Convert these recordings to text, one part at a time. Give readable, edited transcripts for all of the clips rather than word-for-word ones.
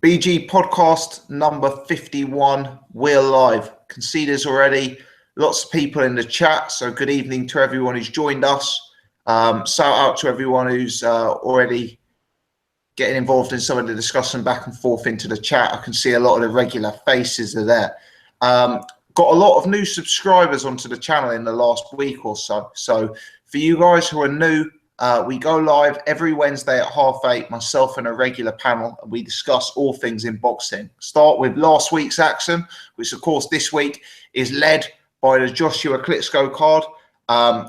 BG podcast number 51. We're live. Conceders already. Lots of people in the chat. So good evening to everyone who's joined us. Shout out to everyone who's already getting involved in some of the discussion back and forth into the chat. I can see a lot of the regular faces are there. Got a lot of new subscribers onto the channel in the last week or so. So for you guys who are new, we go live every Wednesday at 8:30, myself and a regular panel, and we discuss all things in boxing. Start with last week's action, which of course this week is led by the Joshua Klitschko card.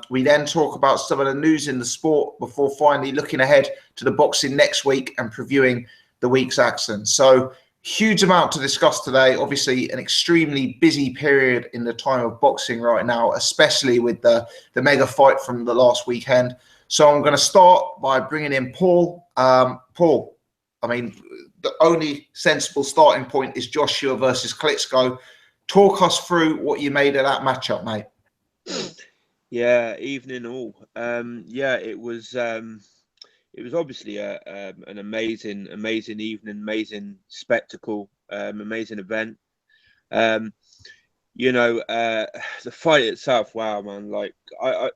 We then talk about some of the news in the sport before finally looking ahead to the boxing next week and previewing the week's action. So huge amount to discuss today. Obviously an extremely busy period in the time of boxing right now, especially with the mega fight from the last weekend. So I'm going to start by bringing in Paul. Paul, I mean, the only sensible starting point is Joshua versus Klitschko. Talk us through what you made of that matchup, mate. Yeah, evening all. It was obviously an amazing evening, amazing spectacle, amazing event. The fight itself, wow, man! Like I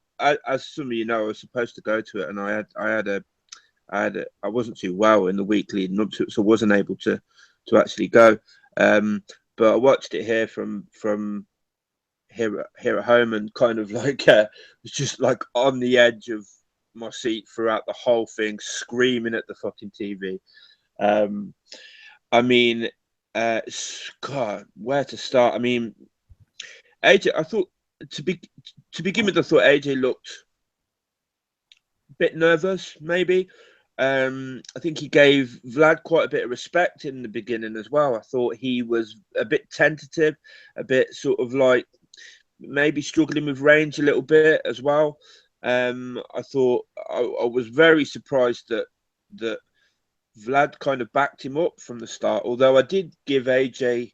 as some of you know, I was supposed to go to it, and I wasn't too well in the week leading up to it, so I wasn't able to actually go. But I watched it here from here at home, and kind of like was just like on the edge of my seat throughout the whole thing, screaming at the fucking TV. God, where to start? I mean, AJ, I thought to begin with, I thought AJ looked a bit nervous, maybe. I think he gave Vlad quite a bit of respect in the beginning as well. I thought he was a bit tentative, a bit sort of like maybe struggling with range a little bit as well. I thought I was very surprised that Vlad kind of backed him up from the start. Although I did give AJ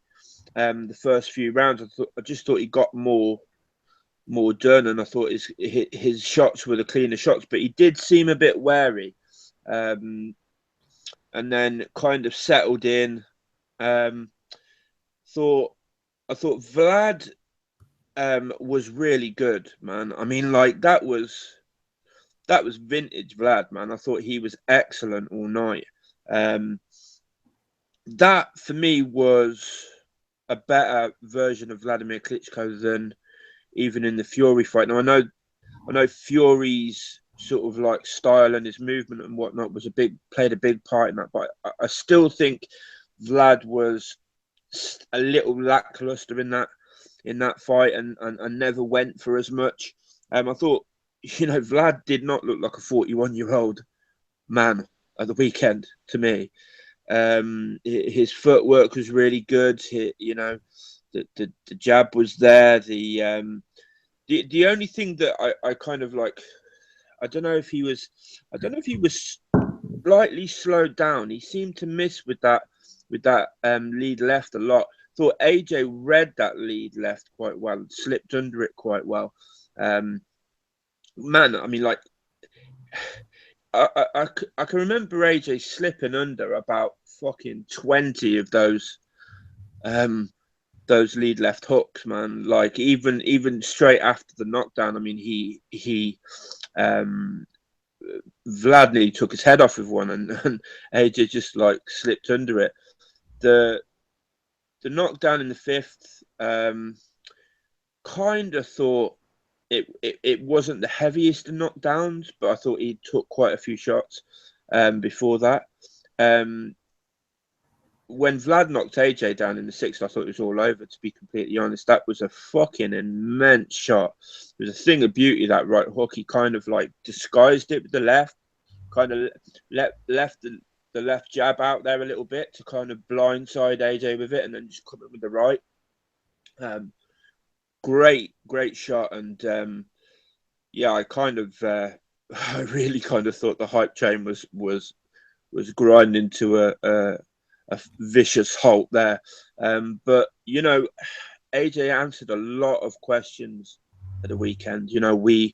the first few rounds, I just thought he got more done, and I thought his shots were the cleaner shots. But he did seem a bit wary, and then kind of settled in. I thought Vlad was really good, man. I mean, like that was vintage Vlad, man. I thought he was excellent all night. That for me was a better version of Vladimir Klitschko than even in the Fury fight. Now I know Fury's sort of like style and his movement and whatnot played a big part in that, but I still think Vlad was a little lackluster in that fight and never went for as much. I thought, Vlad did not look like a 41-year-old man at the weekend to me. His footwork was really good. The jab was there. The only thing that I kind of like, I don't know if he was slightly slowed down. He seemed to miss with that lead left a lot. Thought AJ read that lead left quite well, slipped under it quite well. Man, I mean, like, I can remember AJ slipping under about fucking 20 of those lead left hooks, man. Like even straight after the knockdown, I mean, Vlad nearly took his head off with one, and AJ just like slipped under it. The knockdown in the fifth, kind of thought it wasn't the heaviest of knockdowns, but I thought he took quite a few shots before that. When Vlad knocked AJ down in the sixth, I thought it was all over, to be completely honest. That was a fucking immense shot. It was a thing of beauty, that right hook. He kind of like disguised it with the left, kind of left the left jab out there a little bit to kind of blindside AJ with it, and then just come in with the right. Great shot. And I kind of I really kind of thought the hype train was grinding to a vicious halt there. But AJ answered a lot of questions at the weekend. We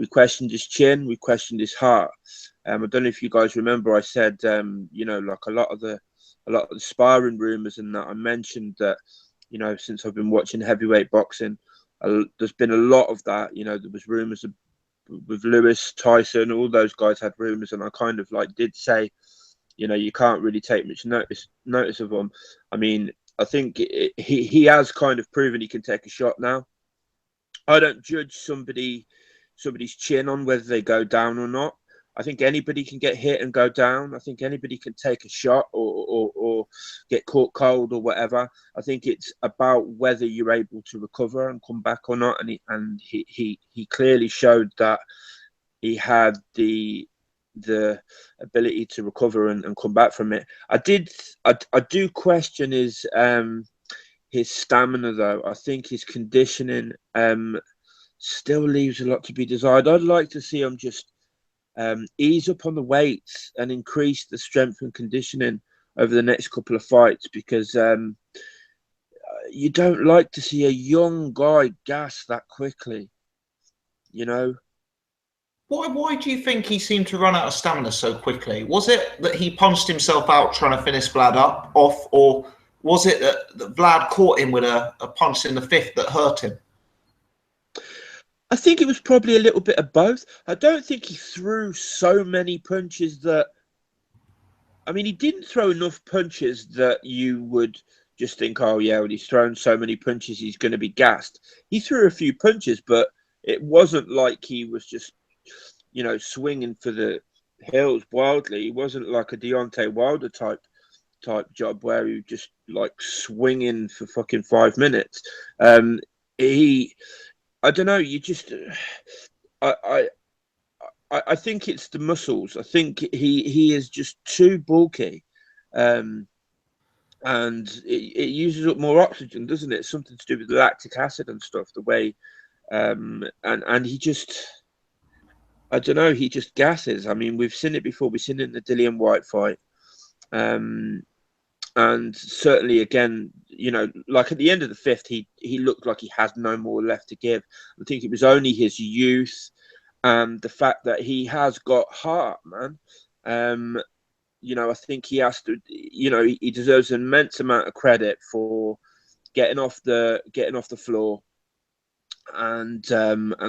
questioned his chin, we questioned his heart. I don't know if you guys remember, I said, like a lot of the sparring rumors and that I mentioned that, since I've been watching heavyweight boxing, there's been a lot of that. There was rumors with Lewis, Tyson, all those guys had rumors, and I kind of like did say, you can't really take much notice of them. I mean, I think he has kind of proven he can take a shot now. I don't judge somebody's chin on whether they go down or not. I think anybody can get hit and go down. I think anybody can take a shot or get caught cold or whatever. I think it's about whether you're able to recover and come back or not. And he clearly showed that he had the ability to recover and come back from it. I do question his stamina, though. I think his conditioning still leaves a lot to be desired. I'd like to see him just ease up on the weights and increase the strength and conditioning over the next couple of fights, because you don't like to see a young guy gas that quickly, Why do you think he seemed to run out of stamina so quickly? Was it that he punched himself out trying to finish Vlad off, or was it that Vlad caught him with a punch in the fifth that hurt him? I think it was probably a little bit of both. I don't think he threw so many punches that... I mean, he didn't throw enough punches that you would just think, oh, yeah, well, he's thrown so many punches, he's going to be gassed. He threw a few punches, but it wasn't like he was just, swinging for the hills wildly. He wasn't like a Deontay Wilder type job where he was just like swinging for fucking 5 minutes. I don't know. I think it's the muscles. I think he is just too bulky, and it uses up more oxygen, doesn't it? Something to do with lactic acid and stuff. The way, and he just, I don't know. He just gasses. I mean, we've seen it before. We've seen it in the Dillian White fight. And certainly, again, like at the end of the fifth, he looked like he had no more left to give. I think it was only his youth and the fact that he has got heart, man. I think he has to. He deserves an immense amount of credit for getting off the floor and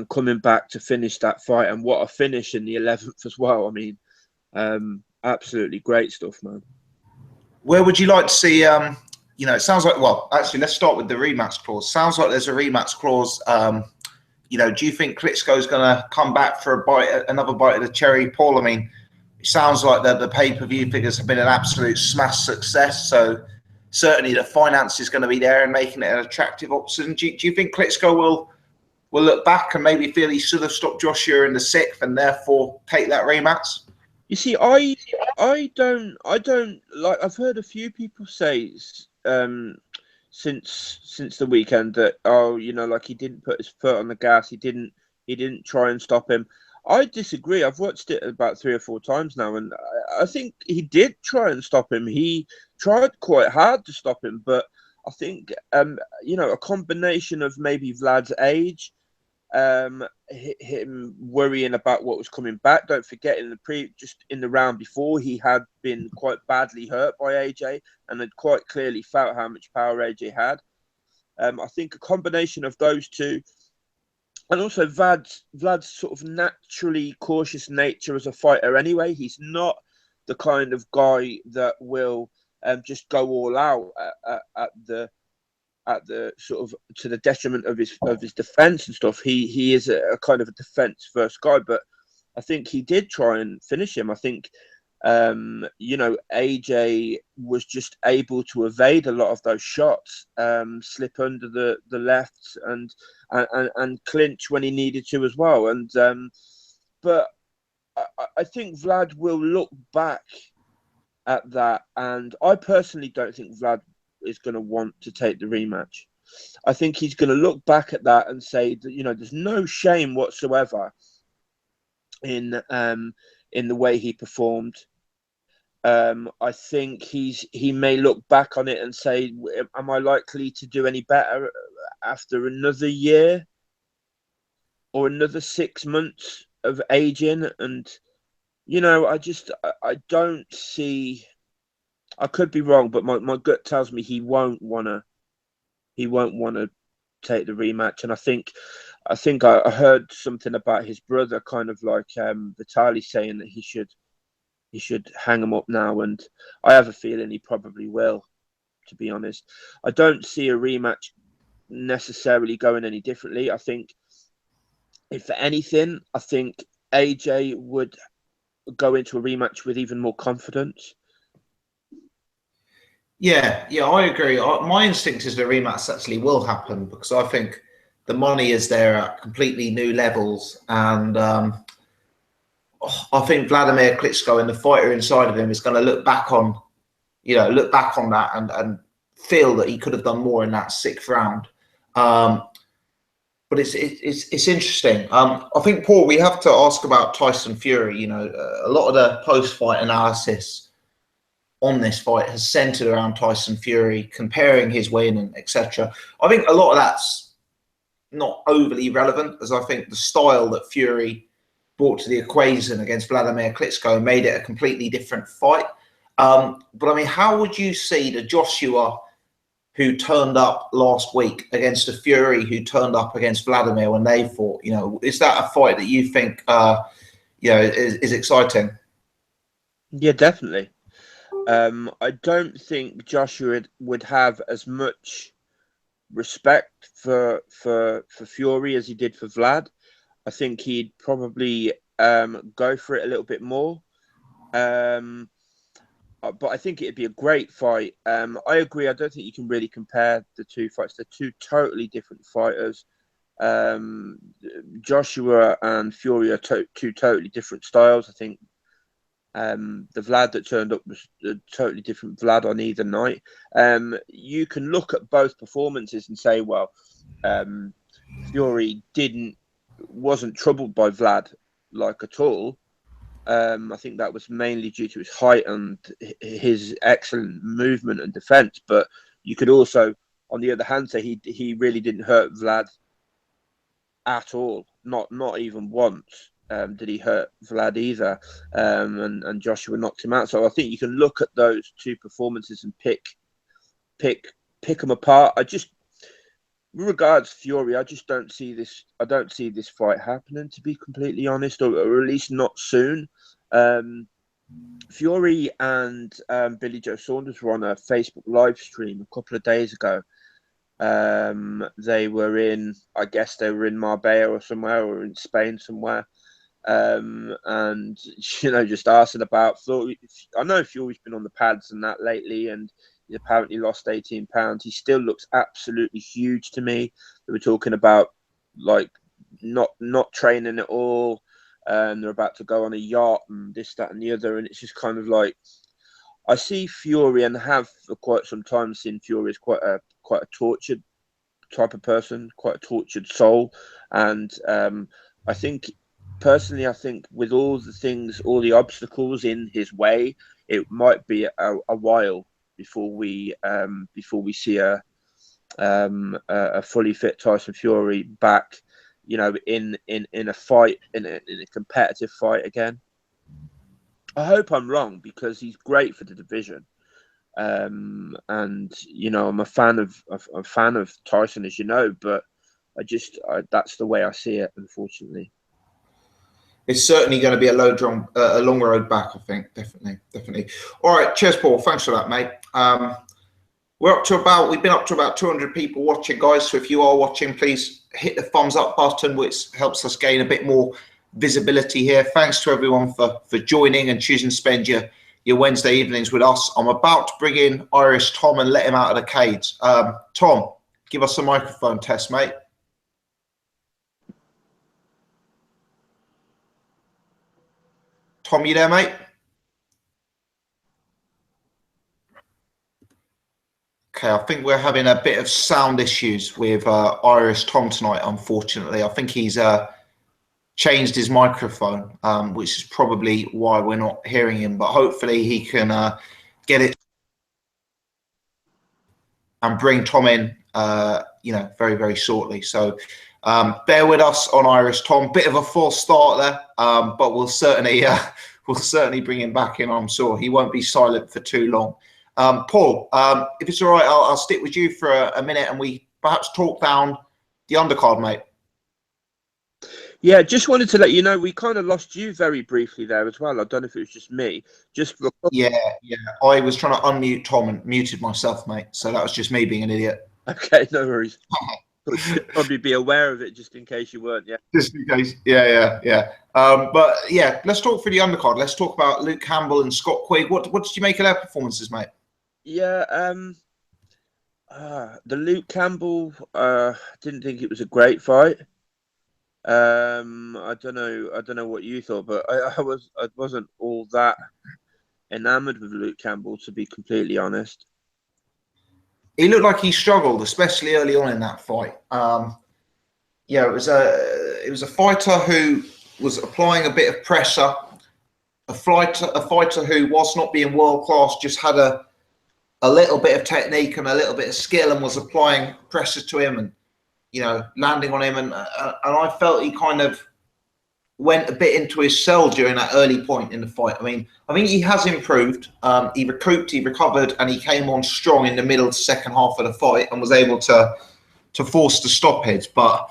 coming back to finish that fight. And what a finish in the 11th as well. I mean, absolutely great stuff, man. Where would you like to see? It sounds like. Well, actually, let's start with the rematch clause. Sounds like there's a rematch clause. Do you think Klitschko's going to come back for another bite of the cherry, Paul? I mean, it sounds like the pay-per-view figures have been an absolute smash success. So certainly the finance is going to be there and making it an attractive option. Do you think Klitschko will look back and maybe feel he should have stopped Joshua in the 6th and therefore take that rematch? You see, I don't like. I've heard a few people say since the weekend that like he didn't put his foot on the gas. He didn't try and stop him. I disagree. I've watched it about 3 or 4 times now, and I think he did try and stop him. He tried quite hard to stop him, but I think a combination of maybe Vlad's age, him worrying about what was coming back. Don't forget, just in the round before, he had been quite badly hurt by AJ and had quite clearly felt how much power AJ had. I think a combination of those two, and also Vlad's sort of naturally cautious nature as a fighter anyway. He's not the kind of guy that will just go all out at the sort of to the detriment of his defense and stuff. He is a kind of a defense first guy, but I think he did try and finish him. I think AJ was just able to evade a lot of those shots, slip under the left and clinch when he needed to as well. And but I think Vlad will look back at that, and I personally don't think Vlad is going to want to take the rematch. I think he's going to look back at that and say that there's no shame whatsoever in the way he performed. I think he may look back on it and say, am I likely to do any better after another year or another 6 months of aging and I don't see. I could be wrong, but my gut tells me he won't wanna take the rematch. And I heard something about his brother, kind of like Vitaly, saying that he should hang him up now, and I have a feeling he probably will. To be honest, I don't see a rematch necessarily going any differently. I think, if for anything, I think AJ would go into a rematch with even more confidence. Yeah, I agree. My instinct is the rematch actually will happen because I think the money is there at completely new levels, and I think Vladimir Klitschko and the fighter inside of him is going to look back on, that and feel that he could have done more in that sixth round. But it's interesting. I think, Paul, we have to ask about Tyson Fury. A lot of the post-fight analysis on this fight has centered around Tyson Fury, comparing his win and etc. I think a lot of that's not overly relevant, as I think the style that Fury brought to the equation against Vladimir Klitschko made it a completely different fight. But I mean, how would you see the Joshua who turned up last week against the Fury who turned up against Vladimir when they fought? Is that a fight that you think is exciting? Yeah, definitely. I don't think Joshua would have as much respect for Fury as he did for Vlad. I think he'd probably go for it a little bit more. But I think it'd be a great fight. I agree. I don't think you can really compare the two fights. They're two totally different fighters. Joshua and Fury are two totally different styles. I think the Vlad that turned up was a totally different Vlad on either night. You can look at both performances and say, well, Fury wasn't troubled by Vlad like at all. I think that was mainly due to his height and his excellent movement and defense. But you could also, on the other hand, say he really didn't hurt Vlad at all. Not even once did he hurt Vlad either. And Joshua knocked him out. So I think you can look at those two performances and pick them apart. With regards to Fury, I just don't see this. I don't see this fight happening, to be completely honest, or at least not soon. Fury and Billy Joe Saunders were on a Facebook live stream a couple of days ago. They were I guess they were in Marbella or somewhere, or in Spain somewhere, and just asking about Fury. I know Fury's been on the pads and that lately, and he apparently lost 18 pounds. He still looks absolutely huge to me. They were talking about like not training at all. They're about to go on a yacht and this, that, and the other. And it's just kind of like, I see Fury, and have for quite some time seen Fury as quite a tortured type of person, quite a tortured soul. And I think with all the obstacles in his way, it might be a while before we see a fully fit Tyson Fury back, in a fight, in a competitive fight again. I hope I'm wrong, because he's great for the division, and I'm a fan of Tyson, as you know, but that's the way I see it, unfortunately. It's certainly going to be a long road back, I think. Definitely. All right, cheers, Paul. Thanks for that, mate. We've been up to about 200 people watching, guys. So if you are watching, please hit the thumbs up button, which helps us gain a bit more visibility here. Thanks to everyone for joining and choosing to spend your Wednesday evenings with us. I'm about to bring in Irish Tom and let him out of the cage. Tom, give us a microphone test, mate. Tom, you there, mate? Okay, I think we're having a bit of sound issues with Irish Tom tonight, unfortunately. I think he's changed his microphone, which is probably why we're not hearing him. But hopefully he can get it and bring Tom in, very, very shortly. So bear with us on Irish Tom. Bit of a false start there, but we'll certainly we'll certainly bring him back in. I'm sure he won't be silent for too long. Paul, if it's all right, I'll stick with you for a minute, and we perhaps talk down the undercard, mate. Yeah, just wanted to let you know we kind of lost you very briefly there as well. I don't know if it was just me. Yeah. I was trying to unmute Tom and muted myself, mate. So that was just me being an idiot. Okay, no worries. But should probably be aware of it just in case you weren't. Yeah. Just in case. Yeah. But yeah, let's talk through the undercard. Let's talk about Luke Campbell and Scott Quigg. What did you make of their performances, mate? Yeah. The Luke Campbell. Didn't think it was a great fight. I don't know what you thought, but I wasn't all that enamored with Luke Campbell, to be completely honest. He looked like he struggled, especially early on in that fight. Yeah, it was a fighter who was applying a bit of pressure. A fighter who, whilst not being world class, just had a little bit of technique and a little bit of skill, and was applying pressure to him and, you know, landing on him. And I felt he kind of went a bit into his cell during that early point in the fight. I mean, I think he has improved. He recouped, he recovered, and he came on strong in the middle to second half of the fight and was able to force the stoppage. But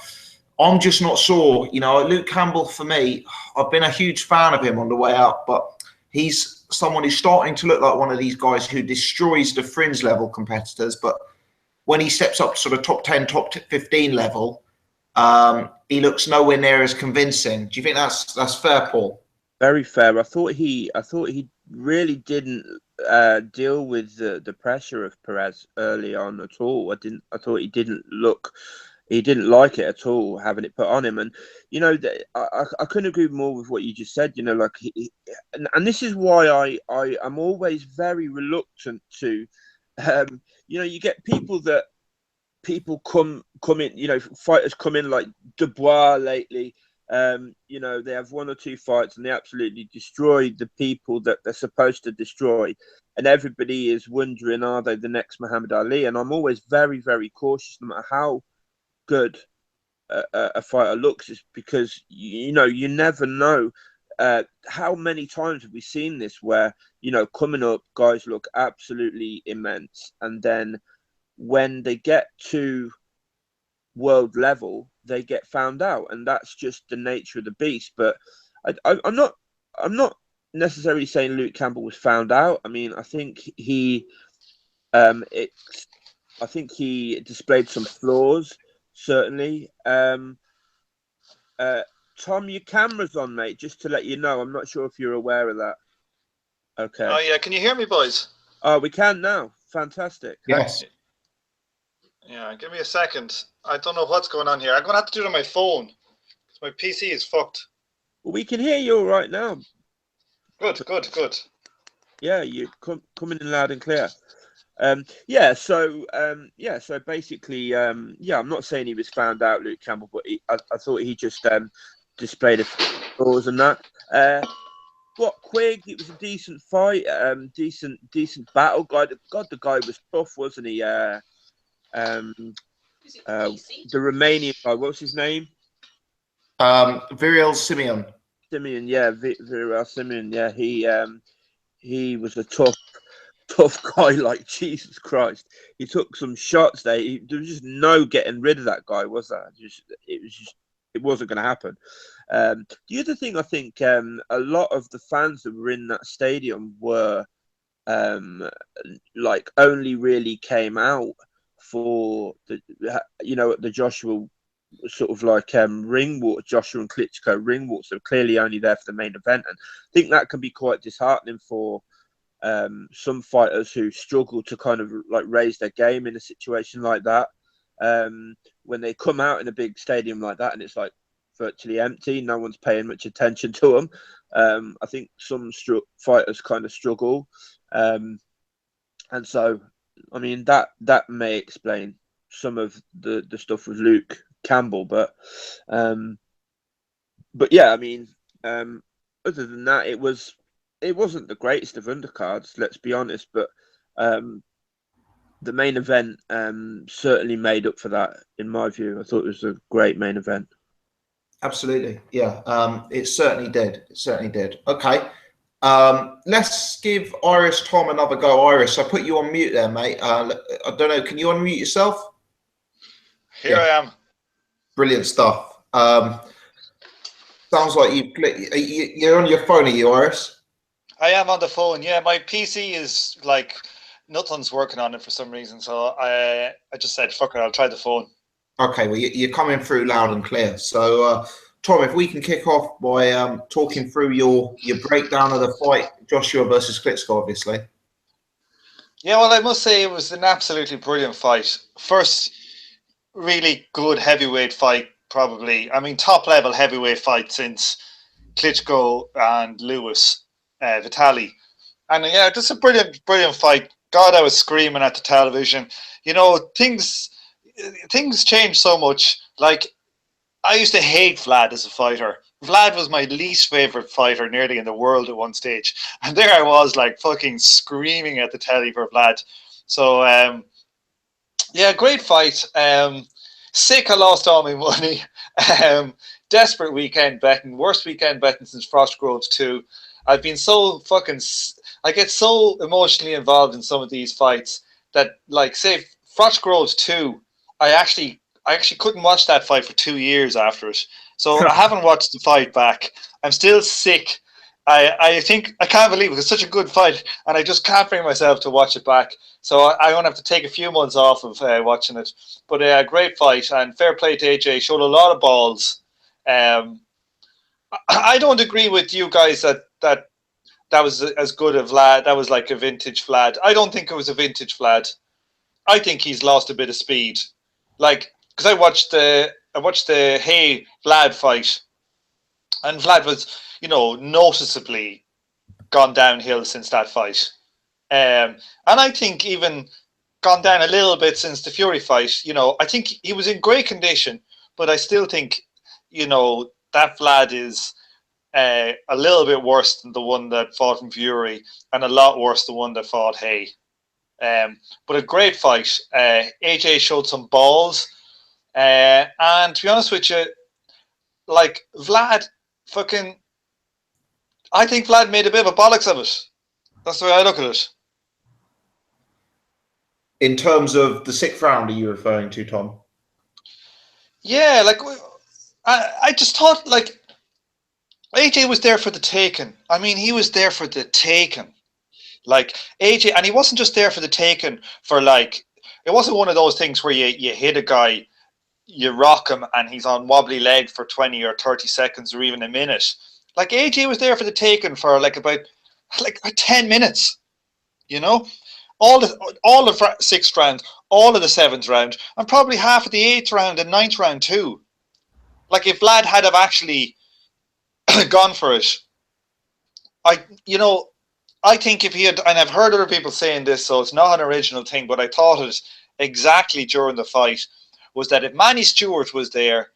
I'm just not sure. You know, Luke Campbell, for me, I've been a huge fan of him on the way up, but he's someone who's starting to look like one of these guys who destroys the fringe level competitors. But when he steps up to sort of top 10, top 15 level, he looks nowhere near as convincing. Do you think that's fair, Paul? Very fair. I thought he really didn't deal with the pressure of Perez early on at all. I thought he didn't like it at all, having it put on him. And, you know, I couldn't agree more with what you just said. You know, like, and this is why I'm always very reluctant to, you know, you get people come in, you know, fighters come in like Dubois lately. You know, they have one or two fights and they absolutely destroy the people that they're supposed to destroy. And everybody is wondering, are they the next Muhammad Ali? And I'm always very, very cautious, no matter how good a fighter looks, is because, you know, you never know. How many times have we seen this where, you know, coming up, guys look absolutely immense, and then when they get to world level, they get found out, and that's just the nature of the beast. But I'm not necessarily saying Luke Campbell was found out. I mean, I think he displayed some flaws, certainly. Tom, your camera's on, mate, just to let you know. I'm not sure if you're aware of that. Okay. Oh yeah, can you hear me, boys? Oh, we can now. Fantastic. Yes. Yeah, give me a second. I don't know what's going on here. I'm gonna have to do it on my phone because my PC is fucked. Well, we can hear you all right now. Good. Yeah, you're coming in loud and clear. So basically, I'm not saying he was found out, Luke Campbell, but I thought he just displayed a few flaws and that. Quigg, it was a decent fight, decent battle. The guy was tough, wasn't he? The Romanian guy, what was his name? Viril Simeon. Viril Simeon. Yeah, he was a tough guy, like Jesus Christ. He took some shots there. There was just no getting rid of that guy, was there? It wasn't going to happen. The other thing, I think, a lot of the fans that were in that stadium were like only really came out for the Joshua sort of like ring walk, Joshua and Klitschko ring walk. So clearly only there for the main event, and I think that can be quite disheartening for some fighters who struggle to kind of like raise their game in a situation like that. When they come out in a big stadium like that and it's like virtually empty, no one's paying much attention to them. I think some fighters kind of struggle, and so I mean that may explain some of the stuff with Luke Campbell, but yeah, I mean, other than that, it wasn't the greatest of undercards, let's be honest, but the main event certainly made up for that, in my view. I thought it was a great main event. Absolutely, yeah. It certainly did. Okay, Let's give Iris Tom another go. Iris, I put you on mute there, mate. I don't know. Can you unmute yourself? Here I am. Brilliant stuff. Sounds like you're on your phone, are you, Iris? I am on the phone. Yeah, my PC is like nothing's working on it for some reason. So I just said, fuck it, I'll try the phone. Okay, well, you're coming through loud and clear. So, Tom, if we can kick off by talking through your breakdown of the fight, Joshua versus Klitschko, obviously. Yeah, well, I must say it was an absolutely brilliant fight. First really good heavyweight fight, probably. I mean, top level heavyweight fight since Klitschko and Lewis, Vitali. And yeah, just a brilliant fight. God, I was screaming at the television. You know, things change so much. Like, I used to hate Vlad as a fighter. Vlad was my least favorite fighter nearly in the world at one stage. And there I was, like, fucking screaming at the telly for Vlad. So, yeah, great fight. Sick I lost all my money. Desperate weekend betting. Worst weekend betting since Frost Groves 2. I've been so fucking... I get so emotionally involved in some of these fights that, like, say, Frost Groves 2, I actually couldn't watch that fight for 2 years after it. So I haven't watched the fight back. I'm still sick. I think I can't believe it. It's such a good fight, and I just can't bring myself to watch it back. So I'm going to have to take a few months off of watching it. But great fight, and fair play to AJ. Showed a lot of balls. I don't agree with you guys that was as good a Vlad. That was like a vintage Vlad. I don't think it was a vintage Vlad. I think he's lost a bit of speed. Like, because I watched the Hey Vlad fight, and Vlad was, you know, noticeably gone downhill since that fight. And I think even gone down a little bit since the Fury fight. You know, I think he was in great condition, but I still think, you know, that Vlad is a little bit worse than the one that fought in Fury, and a lot worse than the one that fought Hay. But a great fight. AJ showed some balls. And to be honest with you, like, Vlad fucking... I think Vlad made a bit of a bollocks of it. That's the way I look at it. In terms of the 6th round, are you referring to, Tom? Yeah, like, I just thought, like, AJ was there for the taking. I mean, he was there for the taking. Like, AJ, and he wasn't just there for the taking for, like, it wasn't one of those things where you hit a guy, you rock him, and he's on wobbly leg for 20 or 30 seconds or even a minute. Like, AJ was there for the taking for, like, about, like, 10 minutes, you know? All the 6th round, all of the 7th round, and probably half of the 8th round and 9th round too. Like, if Vlad had have actually gone for it, I think if he had, and I've heard other people saying this, so it's not an original thing, but I thought it exactly during the fight, was that if Manny Stewart was there,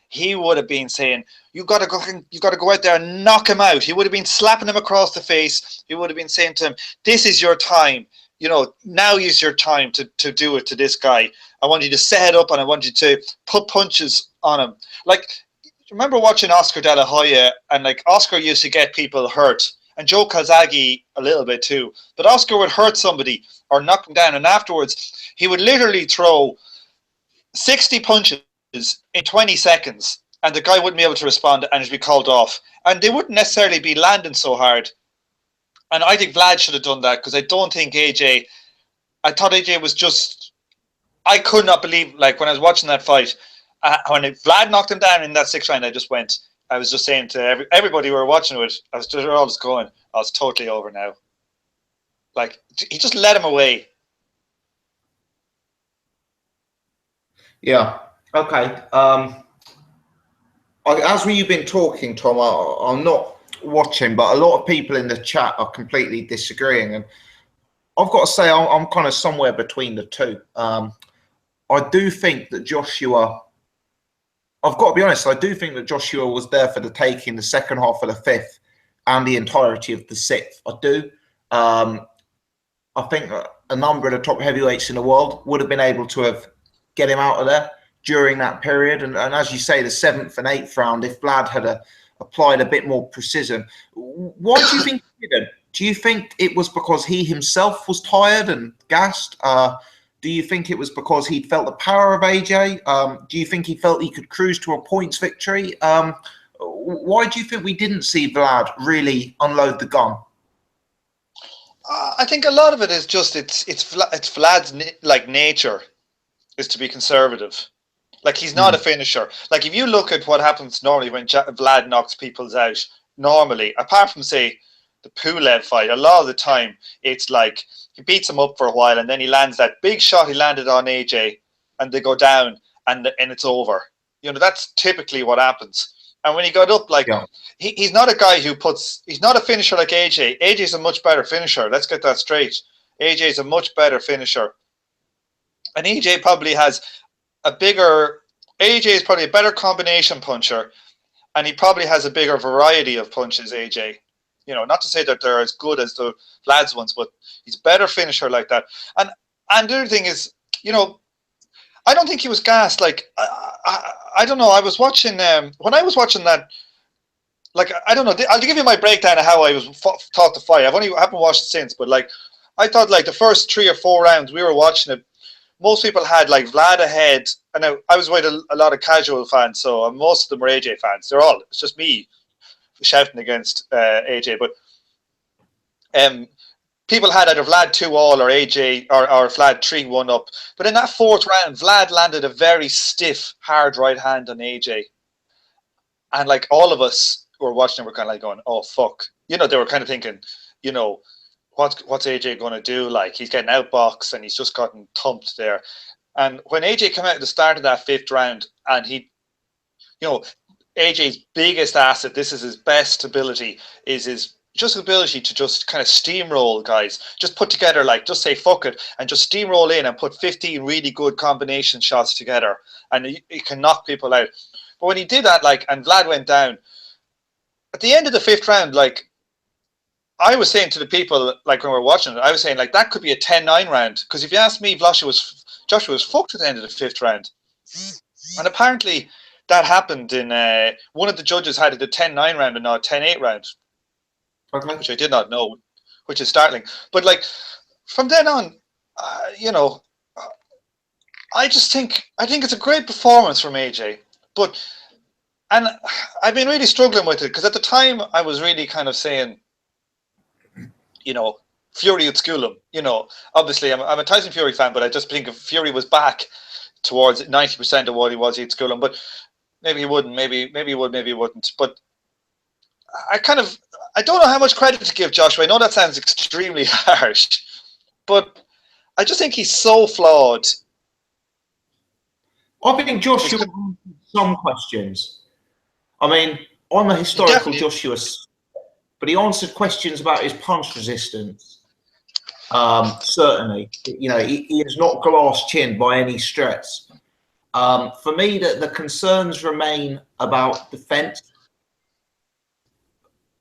he would have been saying, you got to go out there and knock him out. He would have been slapping him across the face. He would have been saying to him, this is your time. You know, now is your time to do it to this guy. I want you to set up, and I want you to put punches on him. Like, remember watching Oscar De La Hoya, and like, Oscar used to get people hurt, and Joe Kazagi a little bit too. But Oscar would hurt somebody or knock them down, and afterwards he would literally throw 60 punches in 20 seconds, and the guy wouldn't be able to respond, and it'd be called off. And they wouldn't necessarily be landing so hard. And I think Vlad should have done that, because I don't think AJ... I thought AJ was just... I could not believe, like, when I was watching that fight, when Vlad knocked him down in that 6th round, I was just saying to everybody who were watching it, they're all just going, oh, it's totally over now. Like, he just let him away. Yeah. Okay. As we've been talking, Tom, I'm not watching, but a lot of people in the chat are completely disagreeing, and I've got to say I'm kind of somewhere between the two. I do think that Joshua... I've got to be honest, I do think that Joshua was there for the taking the second half of the 5th and the entirety of the 6th. I do. I think a number of the top heavyweights in the world would have been able to have get him out of there during that period. And as you say, the 7th and 8th round, if Vlad had applied a bit more precision. Why do you think he didn't? Do you think it was because he himself was tired and gassed? Do you think it was because he felt the power of AJ? Do you think he felt he could cruise to a points victory? Why do you think we didn't see Vlad really unload the gun? I think a lot of it is just it's Vlad's nature is to be conservative. Like, he's not a finisher. Like, if you look at what happens normally when Vlad knocks people out, normally, apart from, say, the Pulev fight, a lot of the time, it's like he beats him up for a while and then he lands that big shot he landed on AJ and they go down and it's over. You know, that's typically what happens. And when he got up, like, he's not a guy he's not a finisher like AJ. AJ's a much better finisher. Let's get that straight. AJ's a much better finisher. And AJ probably has AJ is probably a better combination puncher, and he probably has a bigger variety of punches, AJ. You know, not to say that they're as good as the Vlad's ones, but he's a better finisher like that. And the other thing is, you know, I don't think he was gassed. Like, I don't know. I was watching, when I was watching that, like, I don't know. I'll give you my breakdown of how I was taught to fight. I haven't watched it since, but, like, I thought, like, the first 3 or 4 rounds we were watching it, most people had, like, Vlad ahead, and I was with a lot of casual fans, so most of them were AJ fans. It's just me shouting against AJ, but people had either Vlad 2-all or AJ or Vlad 3-1 up. But in that 4th round, Vlad landed a very stiff, hard right hand on AJ, and, like, all of us who were watching were kind of like going, "Oh fuck," you know. They were kind of thinking, you know, what's AJ going to do? Like, he's getting outboxed and he's just gotten thumped there. And when AJ came out at the start of that 5th round, and he, you know, AJ's biggest asset, this is his best ability, is his just ability to just kind of steamroll guys, just put together, like, just say fuck it and just steamroll in and put 15 really good combination shots together, and he can knock people out. But when he did that, like, and Vlad went down at the end of the 5th round, like, I was saying to the people, like, when we were watching it, I was saying, like, that could be a 10-9 round. Because if you ask me, Joshua was fucked at the end of the 5th round. And apparently that happened in one of the judges had it a 10-9 round and not a 10-8 round. Okay. Which I did not know, which is startling. But, like, from then on, you know, I think it's a great performance from AJ. And I've been really struggling with it because at the time I was really kind of saying, you know, Fury would school him. You know, obviously I'm a Tyson Fury fan, but I just think if Fury was back towards 90% of what he was, he'd school him. But maybe he wouldn't. Maybe he would. Maybe he wouldn't. But I don't know how much credit to give Joshua. I know that sounds extremely harsh, but I just think he's so flawed. I think Joshua answered some questions. I mean, I'm a historical Joshua, but he answered questions about his punch resistance. Certainly, you know, he is not glass chin by any stretch. For me, the concerns remain about defense,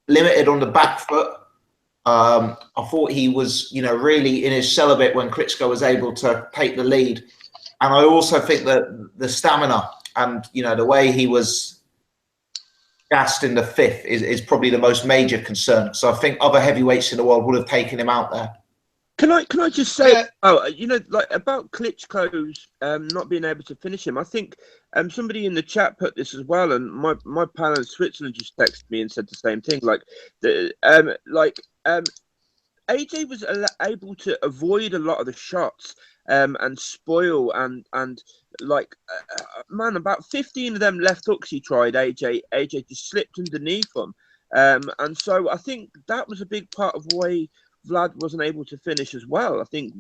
limited on the back foot. I thought he was, you know, really in his cell a bit when Klitschko was able to take the lead. And I also think that the stamina and, you know, the way he was gassed in the 5th is probably the most major concern. So I think other heavyweights in the world would have taken him out there. Can I just say, you know, like about Klitschko's not being able to finish him? I think somebody in the chat put this as well, and my pal in Switzerland just texted me and said the same thing. Like AJ was able to avoid a lot of the shots and spoil and like man, about 15 of them left hooks he tried. AJ just slipped underneath them, and so I think that was a big part of why Vlad wasn't able to finish as well. I think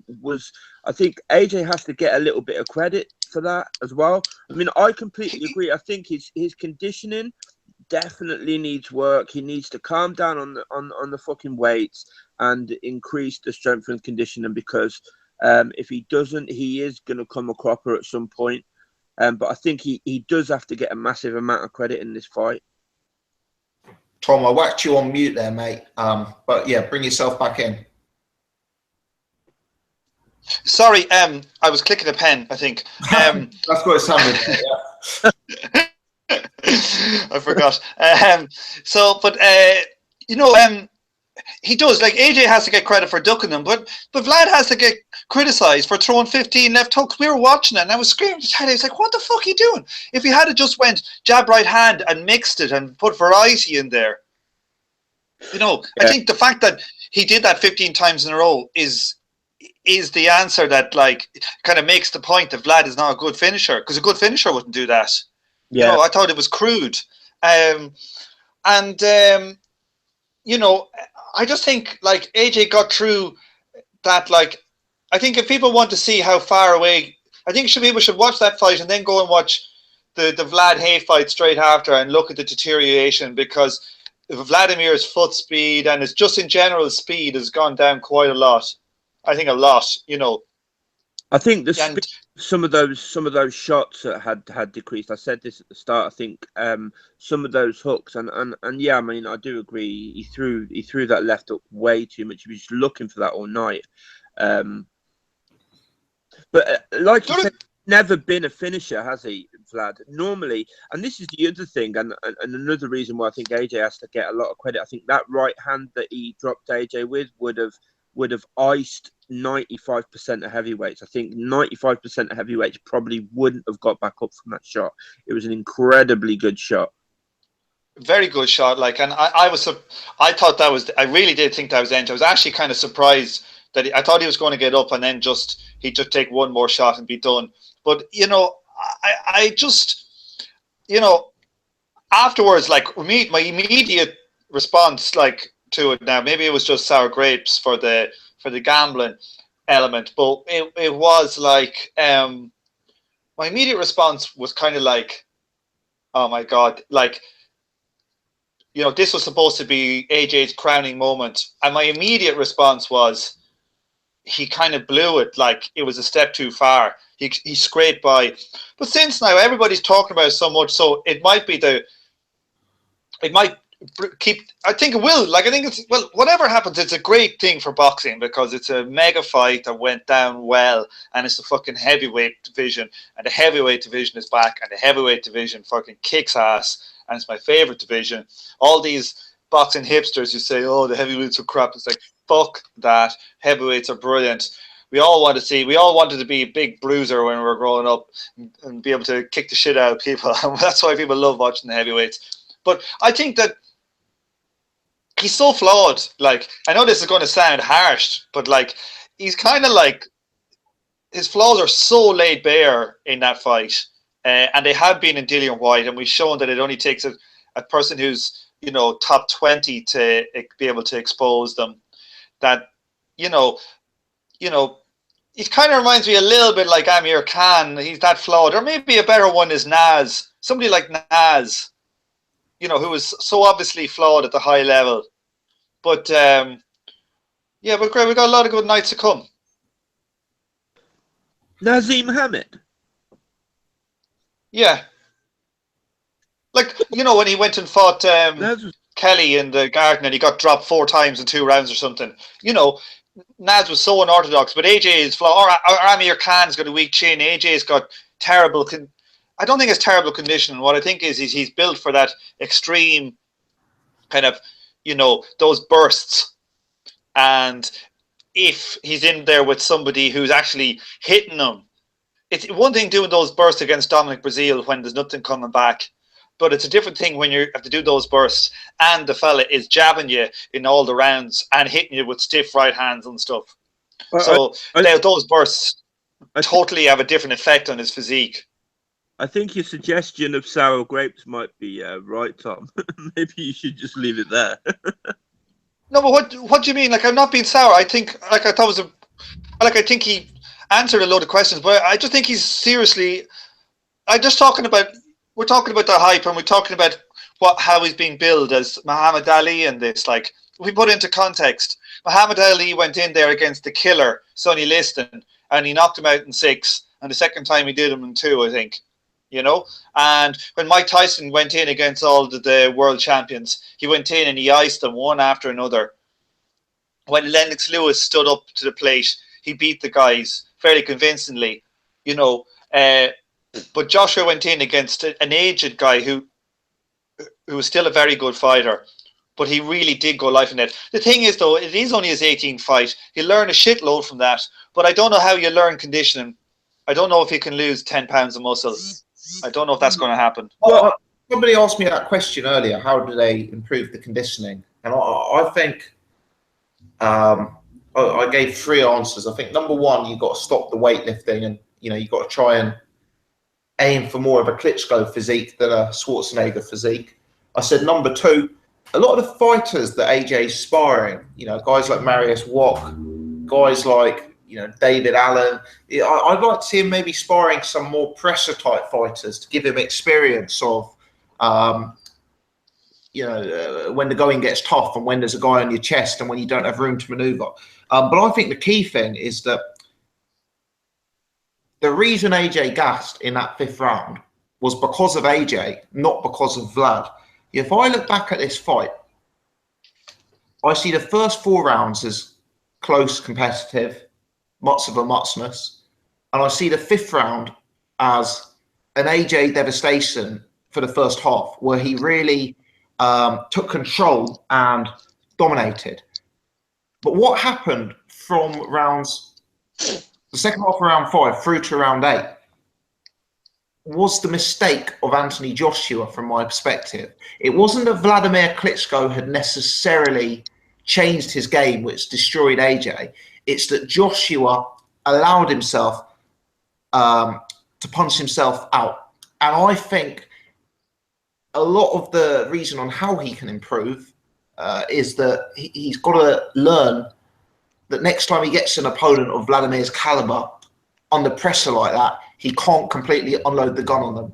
AJ has to get a little bit of credit for that as well. I mean, I completely agree. I think his conditioning definitely needs work. He needs to calm down on the fucking weights and increase the strength and conditioning, because if he doesn't, he is going to come a cropper at some point. But I think he does have to get a massive amount of credit in this fight. Tom, I whacked you on mute there, mate. But yeah, bring yourself back in. Sorry, I was clicking a pen, I think. That's what it sounded like, yeah. I forgot. He does. Like, AJ has to get credit for ducking them, but Vlad has to get criticised for throwing 15 left hooks. We were watching it, and I was screaming to Teddy. I was like, what the fuck are you doing? If he had just went jab right hand and mixed it and put variety in there, I think the fact that he did that 15 times in a row is the answer that, like, kind of makes the point that Vlad is not a good finisher, because a good finisher wouldn't do that. Yeah. I thought it was crude. I just think, like, AJ got through that. Like, I think if people want to see how far away, I think people should watch that fight and then go and watch the Vlad Hay fight straight after and look at the deterioration, because Vladimir's foot speed and his just in general speed has gone down quite a lot. I think a lot, I think some of those shots that had decreased. I said this at the start. I think some of those hooks and yeah, I mean, I do agree. He threw that left hook way too much. He was looking for that all night. But like you said, never been a finisher, has he, Vlad? Normally, and this is the other thing, and another reason why I think AJ has to get a lot of credit. I think that right hand that he dropped AJ with would have iced 95% of heavyweights. I think 95% of heavyweights probably wouldn't have got back up from that shot. It was an incredibly good shot. Very good shot. Like, and I really did think that was the end. I was actually kind of surprised that I thought he was going to get up and then he'd just take one more shot and be done. But, I just, afterwards, like, my immediate response, like, to it now, maybe it was just sour grapes for the gambling element, but it was like, my immediate response was kind of like, oh my God, like, this was supposed to be AJ's crowning moment, and my immediate response was, he kind of blew it. Like, it was a step too far. He scraped by. But since now everybody's talking about it so much, so it might keep. I think it will. Like, I think whatever happens, it's a great thing for boxing, because it's a mega fight that went down well, and it's the fucking heavyweight division, and the heavyweight division is back, and the heavyweight division fucking kicks ass, and it's my favorite division. All these boxing hipsters who say, oh, the heavyweights are crap. It's like, fuck that. Heavyweights are brilliant. We all wanted to be a big bruiser when we were growing up and be able to kick the shit out of people. That's why people love watching the heavyweights. But I think that he's so flawed. Like, I know this is going to sound harsh, but, like, he's kind of like, his flaws are so laid bare in that fight. And they have been in Dillian White, and we've shown that it only takes a person who's, top 20 to be able to expose them. That, it kind of reminds me a little bit like Amir Khan. He's that flawed. Or maybe a better one is Naz. Somebody like Naz, who is so obviously flawed at the high level. But, yeah, but great. We've got a lot of good nights to come. Nazim Hamed. Yeah. Like, when he went and fought Kelly in the Garden and he got dropped 4 times in 2 rounds or something. Naz was so unorthodox, but AJ is flawed. Or Amir Khan's got a weak chin. AJ's got terrible. I don't think it's terrible conditioning. What I think is he's built for that extreme kind of, those bursts. And if he's in there with somebody who's actually hitting him, it's one thing doing those bursts against Dominic Brazil when there's nothing coming back. But it's a different thing when you have to do those bursts and the fella is jabbing you in all the rounds and hitting you with stiff right hands and stuff. Those bursts totally have a different effect on his physique. I think your suggestion of sour grapes might be right, Tom. Maybe you should just leave it there. No, but what do you mean? Like, I'm not being sour. I think, like, I think he answered a load of questions, but I just think he's seriously. We're talking about the hype, and we're talking about how he's being billed as Muhammad Ali and this. Like, we put into context, Muhammad Ali went in there against the killer, Sonny Liston, and he knocked him out in 6, and the second time he did him in 2, I think. And when Mike Tyson went in against all the world champions, he went in and he iced them one after another. When Lennox Lewis stood up to the plate, he beat the guys fairly convincingly, But Joshua went in against an aged guy who who was still a very good fighter, but he really did go life and death. The thing is, though, it is only his 18th fight. He'll learn a shitload from that, but I don't know how you learn conditioning. I don't know if he can lose 10 pounds of muscle. I don't know if that's going to happen. Well, somebody asked me that question earlier. How do they improve the conditioning? And I think I gave 3 answers. I think number 1, you've got to stop the weightlifting, and you've got to try and aim for more of a Klitschko physique than a Schwarzenegger physique. I said number 2, a lot of the fighters that AJ's sparring, guys like Marius Wok, guys like David Allen, I'd like to see him maybe sparring some more pressure type fighters to give him experience of when the going gets tough and when there's a guy on your chest and when you don't have room to maneuver. But I think the key thing is that the reason AJ gassed in that 5th round was because of AJ, not because of Vlad. If I look back at this fight, I see the first 4 rounds as close, competitive, much of a muchness, and I see the 5th round as an AJ devastation for the first half, where he really took control and dominated. But what happened from the second half of round 5 through to round 8 was the mistake of Anthony Joshua, from my perspective. It wasn't that Vladimir Klitschko had necessarily changed his game, which destroyed AJ. It's that Joshua allowed himself to punch himself out. And I think a lot of the reason on how he can improve is that he's got to learn that next time he gets an opponent of Vladimir's caliber under pressure like that, he can't completely unload the gun on them.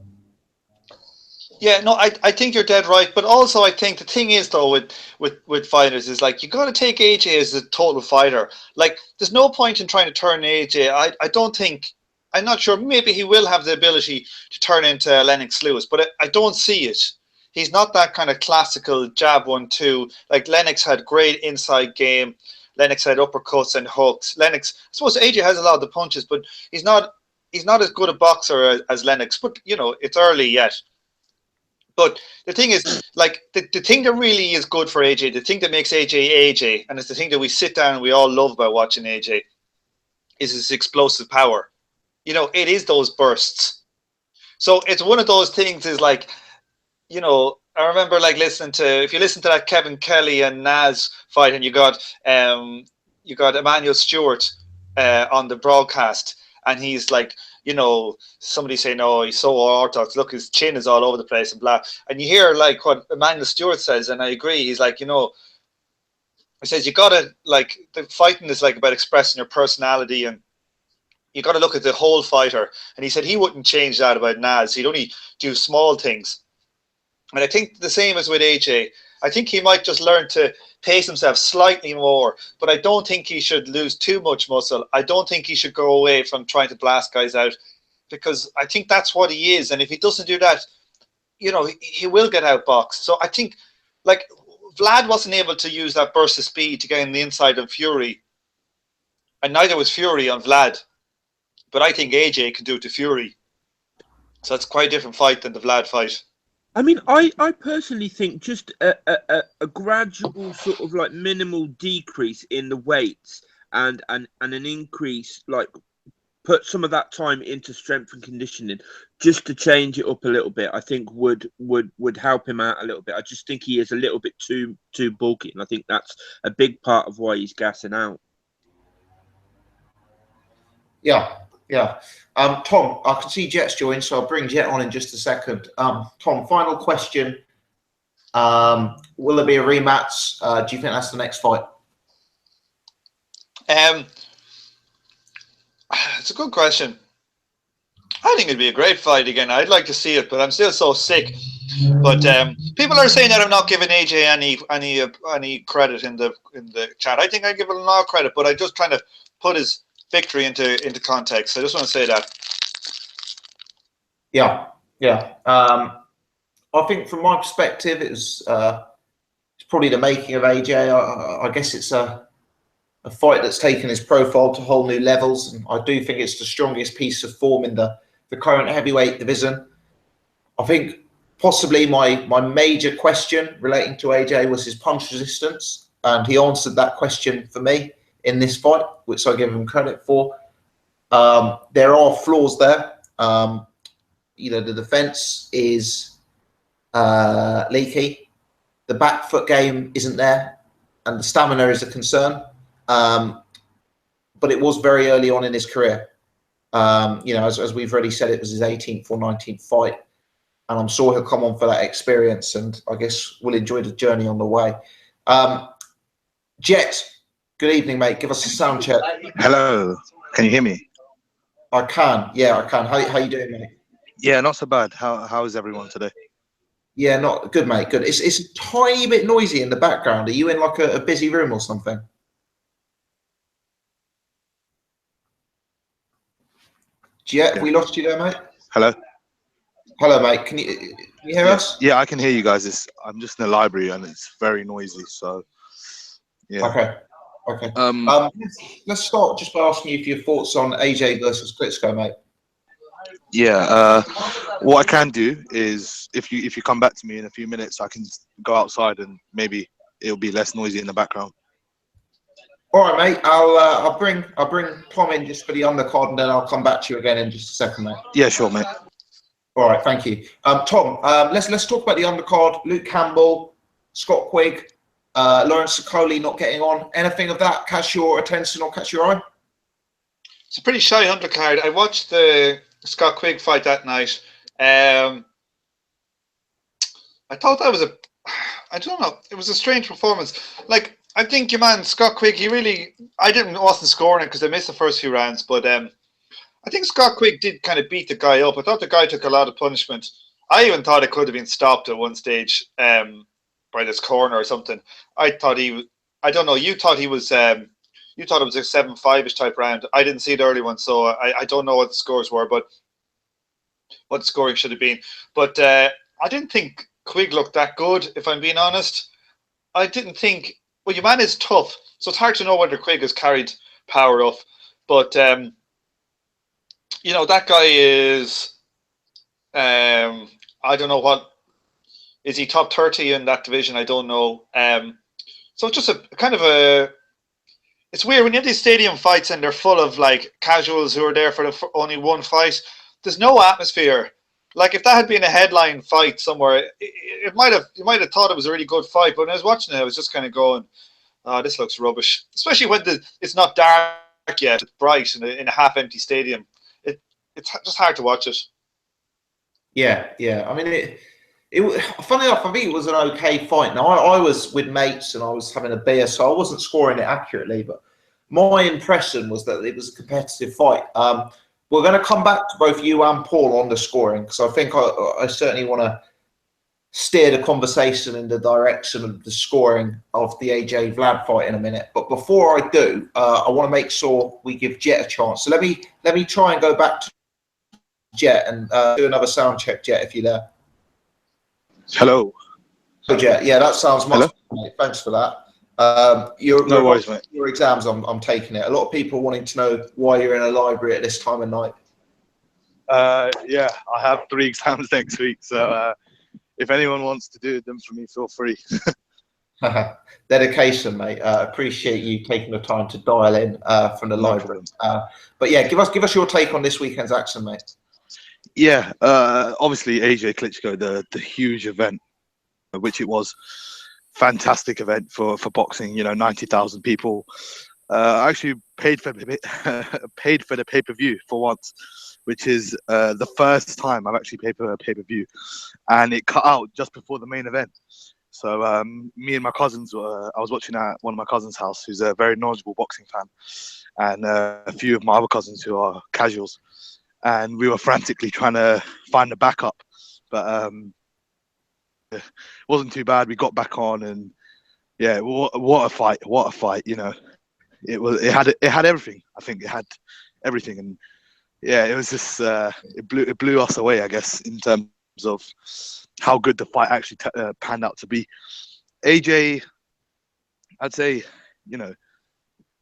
Yeah, no, I think you're dead right. But also, I think the thing is, though, with fighters is, like, you got to take AJ as a total fighter. Like, there's no point in trying to turn AJ. I don't think, I'm not sure, maybe he will have the ability to turn into Lennox Lewis, but I don't see it. He's not that kind of classical jab 1-2. Like, Lennox had great inside game. Lennox had uppercuts and hooks. Lennox, I suppose AJ has a lot of the punches, but he's not as good a boxer as Lennox. But, it's early yet. But the thing is, like, the thing that really is good for AJ, the thing that makes AJ, and it's the thing that we sit down and we all love about watching AJ, is his explosive power. It is those bursts. So it's one of those things is like, I remember, like, if you listen to that Kevin Kelly and Naz fight, and you got Emmanuel Stewart on the broadcast, and he's like, somebody saying, "Oh, he's so orthodox. Look, his chin is all over the place and blah." And you hear, like, what Emmanuel Stewart says, and I agree. He's like, he says you gotta, like, the fighting is like about expressing your personality, and you got to look at the whole fighter. And he said he wouldn't change that about Naz. He'd only do small things. And I think the same as with AJ. I think he might just learn to pace himself slightly more, but I don't think he should lose too much muscle. I don't think he should go away from trying to blast guys out, because I think that's what he is. And if he doesn't do that, he will get outboxed. So I think, like, Vlad wasn't able to use that burst of speed to get in the inside of Fury, and neither was Fury on Vlad. But I think AJ can do it to Fury. So it's quite a different fight than the Vlad fight. I mean, I personally think just a gradual sort of, like, minimal decrease in the weights and an increase, like, put some of that time into strength and conditioning just to change it up a little bit, I think would help him out a little bit. I just think he is a little bit too bulky, and I think that's a big part of why he's gassing out. Yeah. Tom, I can see Jet's joined, so I'll bring Jet on in just a second. Tom, final question. Will there be a rematch? Do you think that's the next fight? It's a good question. I think it'd be a great fight again. I'd like to see it, but I'm still so sick. But people are saying that I'm not giving AJ any credit in the chat. I think I give him a lot of credit, but I'm just trying to put his victory into context. I just want to say that. Yeah. I think from my perspective, it's probably the making of AJ. I guess it's a fight that's taken his profile to whole new levels, and I do think it's the strongest piece of form in the current heavyweight division. I think possibly my major question relating to AJ was his punch resistance, and he answered that question for me in this fight, which I give him credit for. There are flaws there. The defense is leaky. The back foot game isn't there, and the stamina is a concern. But it was very early on in his career. As we've already said, it was his 18th or 19th fight, and I'm sure he'll come on for that experience, and I guess we'll enjoy the journey on the way. Jet, good evening, mate. Give us a sound check. Hello, can you hear me? I can. Yeah, I can. How you doing, mate? Yeah, not so bad. How is everyone today? Yeah, not good, mate. Good. It's a tiny bit noisy in the background. Are you in like a busy room or something? Jet, have we lost you there, mate? Hello. Hello, mate. Can you hear us? Yeah, I can hear you guys. I'm just in the library and it's very noisy. So, yeah. Okay. Let's start just by asking you for your thoughts on AJ versus Klitschko, mate. Yeah. What I can do is, if you come back to me in a few minutes, I can go outside and maybe it'll be less noisy in the background. All right, mate. I'll bring Tom in just for the undercard, and then I'll come back to you again in just a second, mate. Yeah, sure, mate. All right, thank you, Tom. Let's talk about the undercard. Luke Campbell, Scott Quigg, Lawrence Sokoli not getting on. Anything of that catch your attention or catch your eye? It's a pretty shy undercard. I watched the Scott Quigg fight that night. I thought that was I don't know. It was a strange performance. Like, I think your man Scott Quigg, wasn't scoring it because they missed the first few rounds, but I think Scott Quigg did kind of beat the guy up. I thought the guy took a lot of punishment. I even thought it could have been stopped at one stage by this corner or something. I thought I don't know. You thought it was a 7-5-ish type round. I didn't see the early one, so I don't know what the scores were, but what the scoring should have been. But I didn't think Quigg looked that good, if I'm being honest. I didn't think. Well, your man is tough, so it's hard to know whether Quigg has carried power off. But that guy is. I don't know what. Is he top 30 in that division? I don't know. So it's just a kind of a. It's weird when you have these stadium fights and they're full of like casuals who are there for only one fight. There's no atmosphere. Like, if that had been a headline fight somewhere, you might have thought it was a really good fight. But when I was watching it, I was just kind of going, "Oh, this looks rubbish." Especially when it's not dark yet; it's bright in a half-empty stadium. It's just hard to watch it. Yeah. I mean, it funny enough, I think it was an okay fight. Now, I was with mates and I was having a beer, so I wasn't scoring it accurately. But my impression was that it was a competitive fight. We're going to come back to both you and Paul on the scoring, because I think I certainly want to steer the conversation in the direction of the scoring of the AJ Vlad fight in a minute. But before I do, I want to make sure we give Jet a chance. So let me try and go back to Jet and do another sound check, Jet, if you're there. Hello. So Jet, yeah, that sounds much better, mate. Thanks for that. No worries, mate. Your exams, I'm taking it. A lot of people wanting to know why you're in a library at this time of night. Yeah, I have 3 exams next week, so if anyone wants to do them for me, feel free. Dedication, mate. Appreciate you taking the time to dial in from the library. But yeah, give us your take on this weekend's action, mate. Yeah, obviously AJ Klitschko, the huge event, which it was. Fantastic event for boxing. 90,000 people. I actually paid for the pay-per-view for once, which is the first time I've actually paid for a pay-per-view, and it cut out just before the main event. So me and my cousins, I was watching at one of my cousins' house, who's a very knowledgeable boxing fan, and a few of my other cousins who are casuals, and we were frantically trying to find the backup, but it wasn't too bad. We got back on, and yeah, what a fight! It had everything. I think it had everything, and yeah, it was just it blew us away, I guess, in terms of how good the fight actually panned out to be. AJ, I'd say,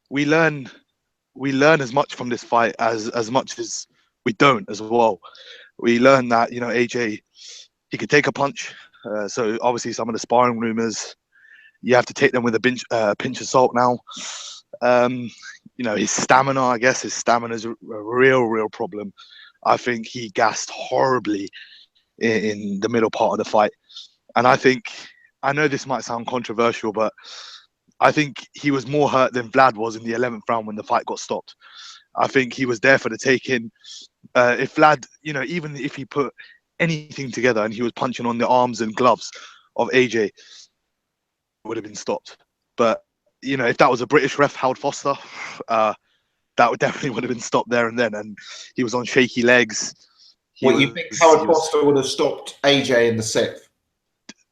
we learn as much from this fight as much as we don't as well. We learn that AJ he could take a punch. So obviously some of the sparring rumors, you have to take them with a pinch of salt now. You know, his stamina, I guess his stamina is a real problem. I think he gassed horribly in the middle part of the fight. And I know this might sound controversial, but I think he was more hurt than Vlad was in the 11th round when the fight got stopped. I think he was there for the taking. If Vlad, you know, even if he put anything together and he was punching on the arms and gloves of AJ, it would have been stopped. But, you know, if that was a British ref, Howard Foster, that definitely would have been stopped there and then. And he was on shaky legs. You think Howard Foster would have stopped AJ in the 6th?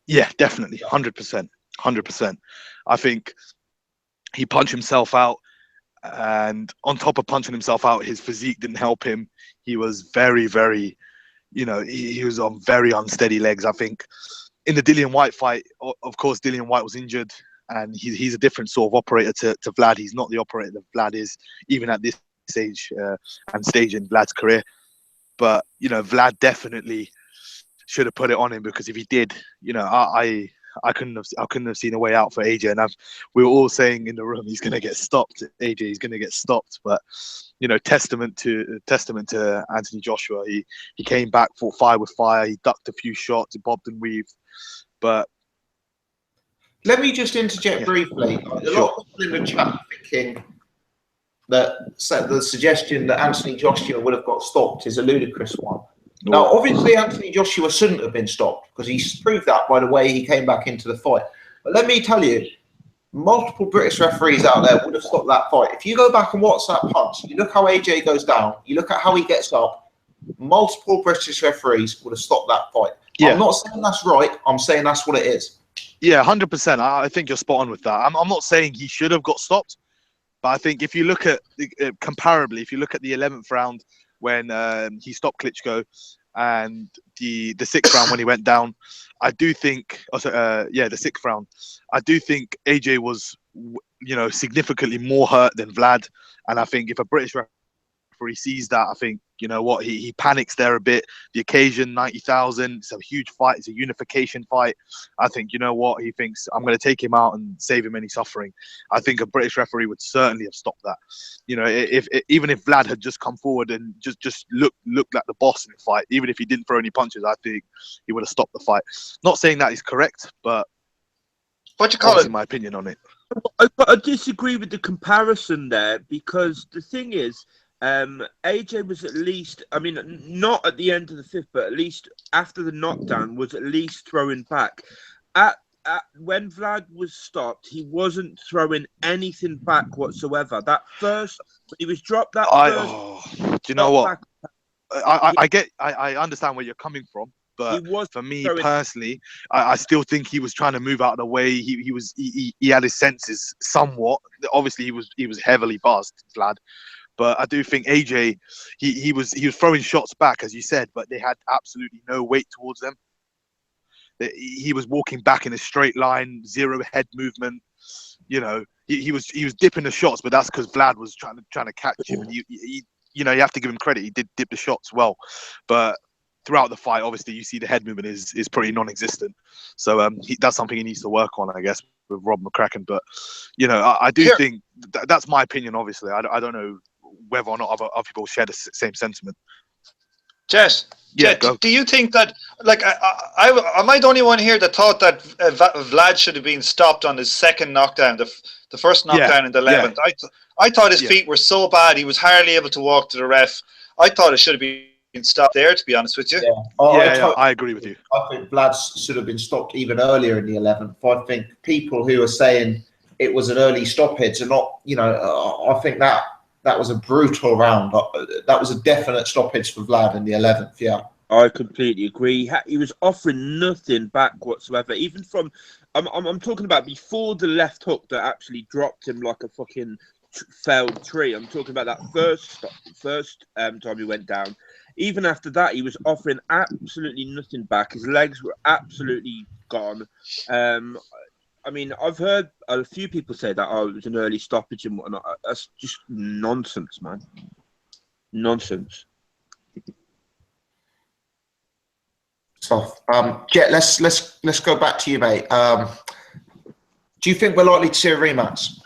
Yeah, definitely. 100%. 100%. I think he punched himself out. And on top of punching himself out, his physique didn't help him. He was very, you know, he was on very unsteady legs. I think in the Dillian Whyte fight, of course, Dillian Whyte was injured, and he's a different sort of operator to Vlad. He's not the operator that Vlad is, even at this stage and stage in Vlad's career. But, you know, Vlad definitely should have put it on him, because if he did, you know, I couldn't have seen a way out for AJ. And we were all saying in the room, he's going to get stopped. AJ, he's going to get stopped. But, you know, testament to Anthony Joshua. He came back, fought fire with fire. He ducked a few shots, he bobbed and weaved. But let me just interject briefly. A lot of people in the chat thinking that the suggestion that Anthony Joshua would have got stopped is a ludicrous one. Now, obviously, Anthony Joshua shouldn't have been stopped, because he's proved that by the way he came back into the fight. But let me tell you, multiple British referees out there would have stopped that fight. If you go back and watch that punch, you look how AJ goes down, you look at how he gets up, multiple British referees would have stopped that fight. Yeah. I'm not saying that's right. I'm saying that's what it is. Yeah, 100%. I think you're spot on with that. I'm not saying he should have got stopped, but I think if you look at comparably, if you look at the 11th round when he stopped Klitschko, and the 6th round when he went down, I do think the 6th round, I do think AJ was, you know, significantly more hurt than Vlad. And I think if a British referee sees that, I think, you know what, he panics there a bit. The occasion, 90,000, it's a huge fight, it's a unification fight. I think, you know what, he thinks, I'm going to take him out and save him any suffering. I think a British referee would certainly have stopped that. You know, even if Vlad had just come forward and just looked like the boss in the fight, even if he didn't throw any punches, I think he would have stopped the fight. Not saying that is correct, but what you call it? My opinion on it. But I disagree with the comparison there, because the thing is, AJ was at least, I mean, not at the end of the 5th, but at least after the knockdown, was at least throwing back. When Vlad was stopped, he wasn't throwing anything back whatsoever. That first, when he was dropped, do you know what? I understand where you're coming from, but for me personally, I still think he was trying to move out of the way. He had his senses somewhat. Obviously, he was heavily buzzed, Vlad. But I do think AJ, he was throwing shots back, as you said, but they had absolutely no weight towards them. He was walking back in a straight line, zero head movement. You know, he was dipping the shots, but that's because Vlad was trying to catch him. And you know, you have to give him credit. He did dip the shots well, but throughout the fight, obviously, you see the head movement is pretty non-existent. So that's something he needs to work on, I guess, with Rob McCracken. But you know, I do think that's my opinion. Obviously, I don't know whether or not other people share the same sentiment. Jess, do you think that, like, am I the only one here that thought that Vlad should have been stopped on his second knockdown, the first knockdown in the 11th? Yeah. I thought his feet were so bad, he was hardly able to walk to the ref. I thought it should have been stopped there, to be honest with you. I agree with you. I think Vlad should have been stopped even earlier in the 11th. I think people who are saying it was an early stoppage are not, you know, I think that was a brutal round. That was a definite stoppage for Vlad in the 11th, yeah. I completely agree. He was offering nothing back whatsoever. Even from, I'm talking about before the left hook that actually dropped him like a fucking felled tree. I'm talking about that first time he went down. Even after that, he was offering absolutely nothing back. His legs were absolutely gone. I mean, I've heard a few people say that it was an early stoppage and whatnot. That's just nonsense, man. Nonsense. Tough. Jet, let's go back to you, mate. Do you think we're likely to see a rematch?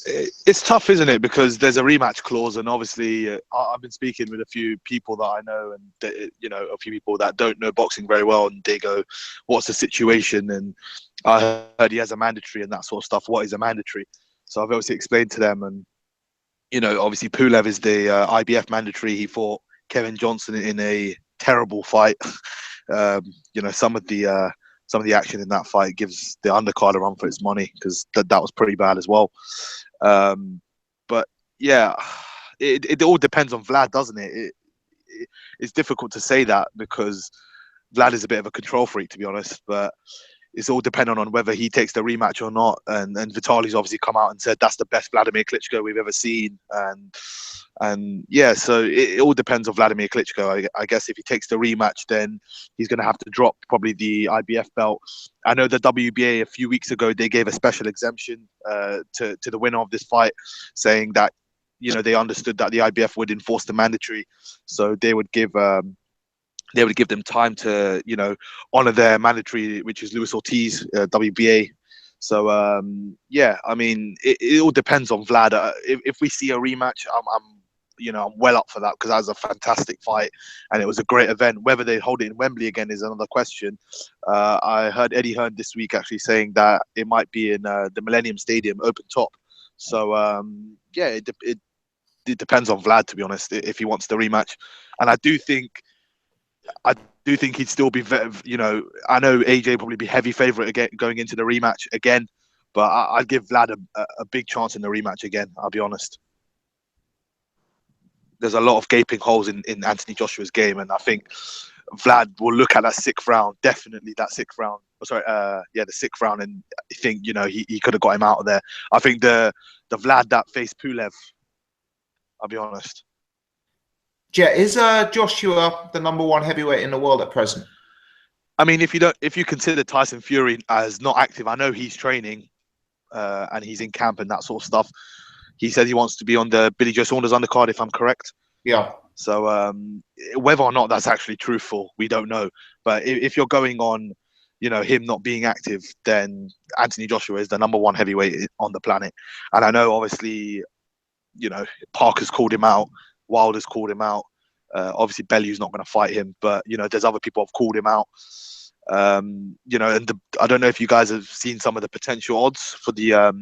It's tough, isn't it? Because there's a rematch clause, and obviously, I've been speaking with a few people that I know, and a few people that don't know boxing very well, and they go, "What's the situation?" And I heard he has a mandatory and that sort of stuff. What is a mandatory? So I've obviously explained to them, and obviously Pulev is the IBF mandatory. He fought Kevin Johnson in a terrible fight. Some of the action in that fight gives the undercard a run for its money, because that was pretty bad as well. But yeah, it all depends on Vlad, doesn't it? It's difficult to say that, because Vlad is a bit of a control freak, to be honest. But it's all dependent on whether he takes the rematch or not. And Vitali's obviously come out and said that's the best Vladimir Klitschko we've ever seen. And yeah, so it all depends on Vladimir Klitschko. I guess if he takes the rematch, then he's going to have to drop probably the IBF belt. I know the WBA a few weeks ago, they gave a special exemption to the winner of this fight, saying that they understood that the IBF would enforce the mandatory, so they would give them time to honor their mandatory, which is Luis Ortiz, WBA. So yeah, I mean, it all depends on Vlad. If we see a rematch, I'm well up for that, because that was a fantastic fight and it was a great event. Whether they hold it in Wembley again is another question. I heard Eddie Hearn this week actually saying that it might be in the Millennium Stadium, open top. So yeah, it depends on Vlad, to be honest, if he wants the rematch. And I do think he'd still be, I know AJ will probably be heavy favourite again going into the rematch again, but I'd give Vlad a big chance in the rematch again, I'll be honest. There's a lot of gaping holes in Anthony Joshua's game, and I think Vlad will look at that sixth round, definitely that sixth round. The sixth round, and think he could have got him out of there. I think the Vlad that faced Pulev, I'll be honest. Yeah, is Joshua the #1 heavyweight in the world at present? I mean, if you consider Tyson Fury as not active, I know he's training and he's in camp and that sort of stuff. He said he wants to be on the Billy Joe Saunders undercard, if I'm correct. Yeah. So whether or not that's actually truthful, we don't know. But if you're going on, him not being active, then Anthony Joshua is the #1 heavyweight on the planet. And I know, obviously, Parker's called him out, Wilder's called him out. Obviously, Bellew's not going to fight him, but there's other people who've called him out. And I don't know if you guys have seen some of the potential odds for the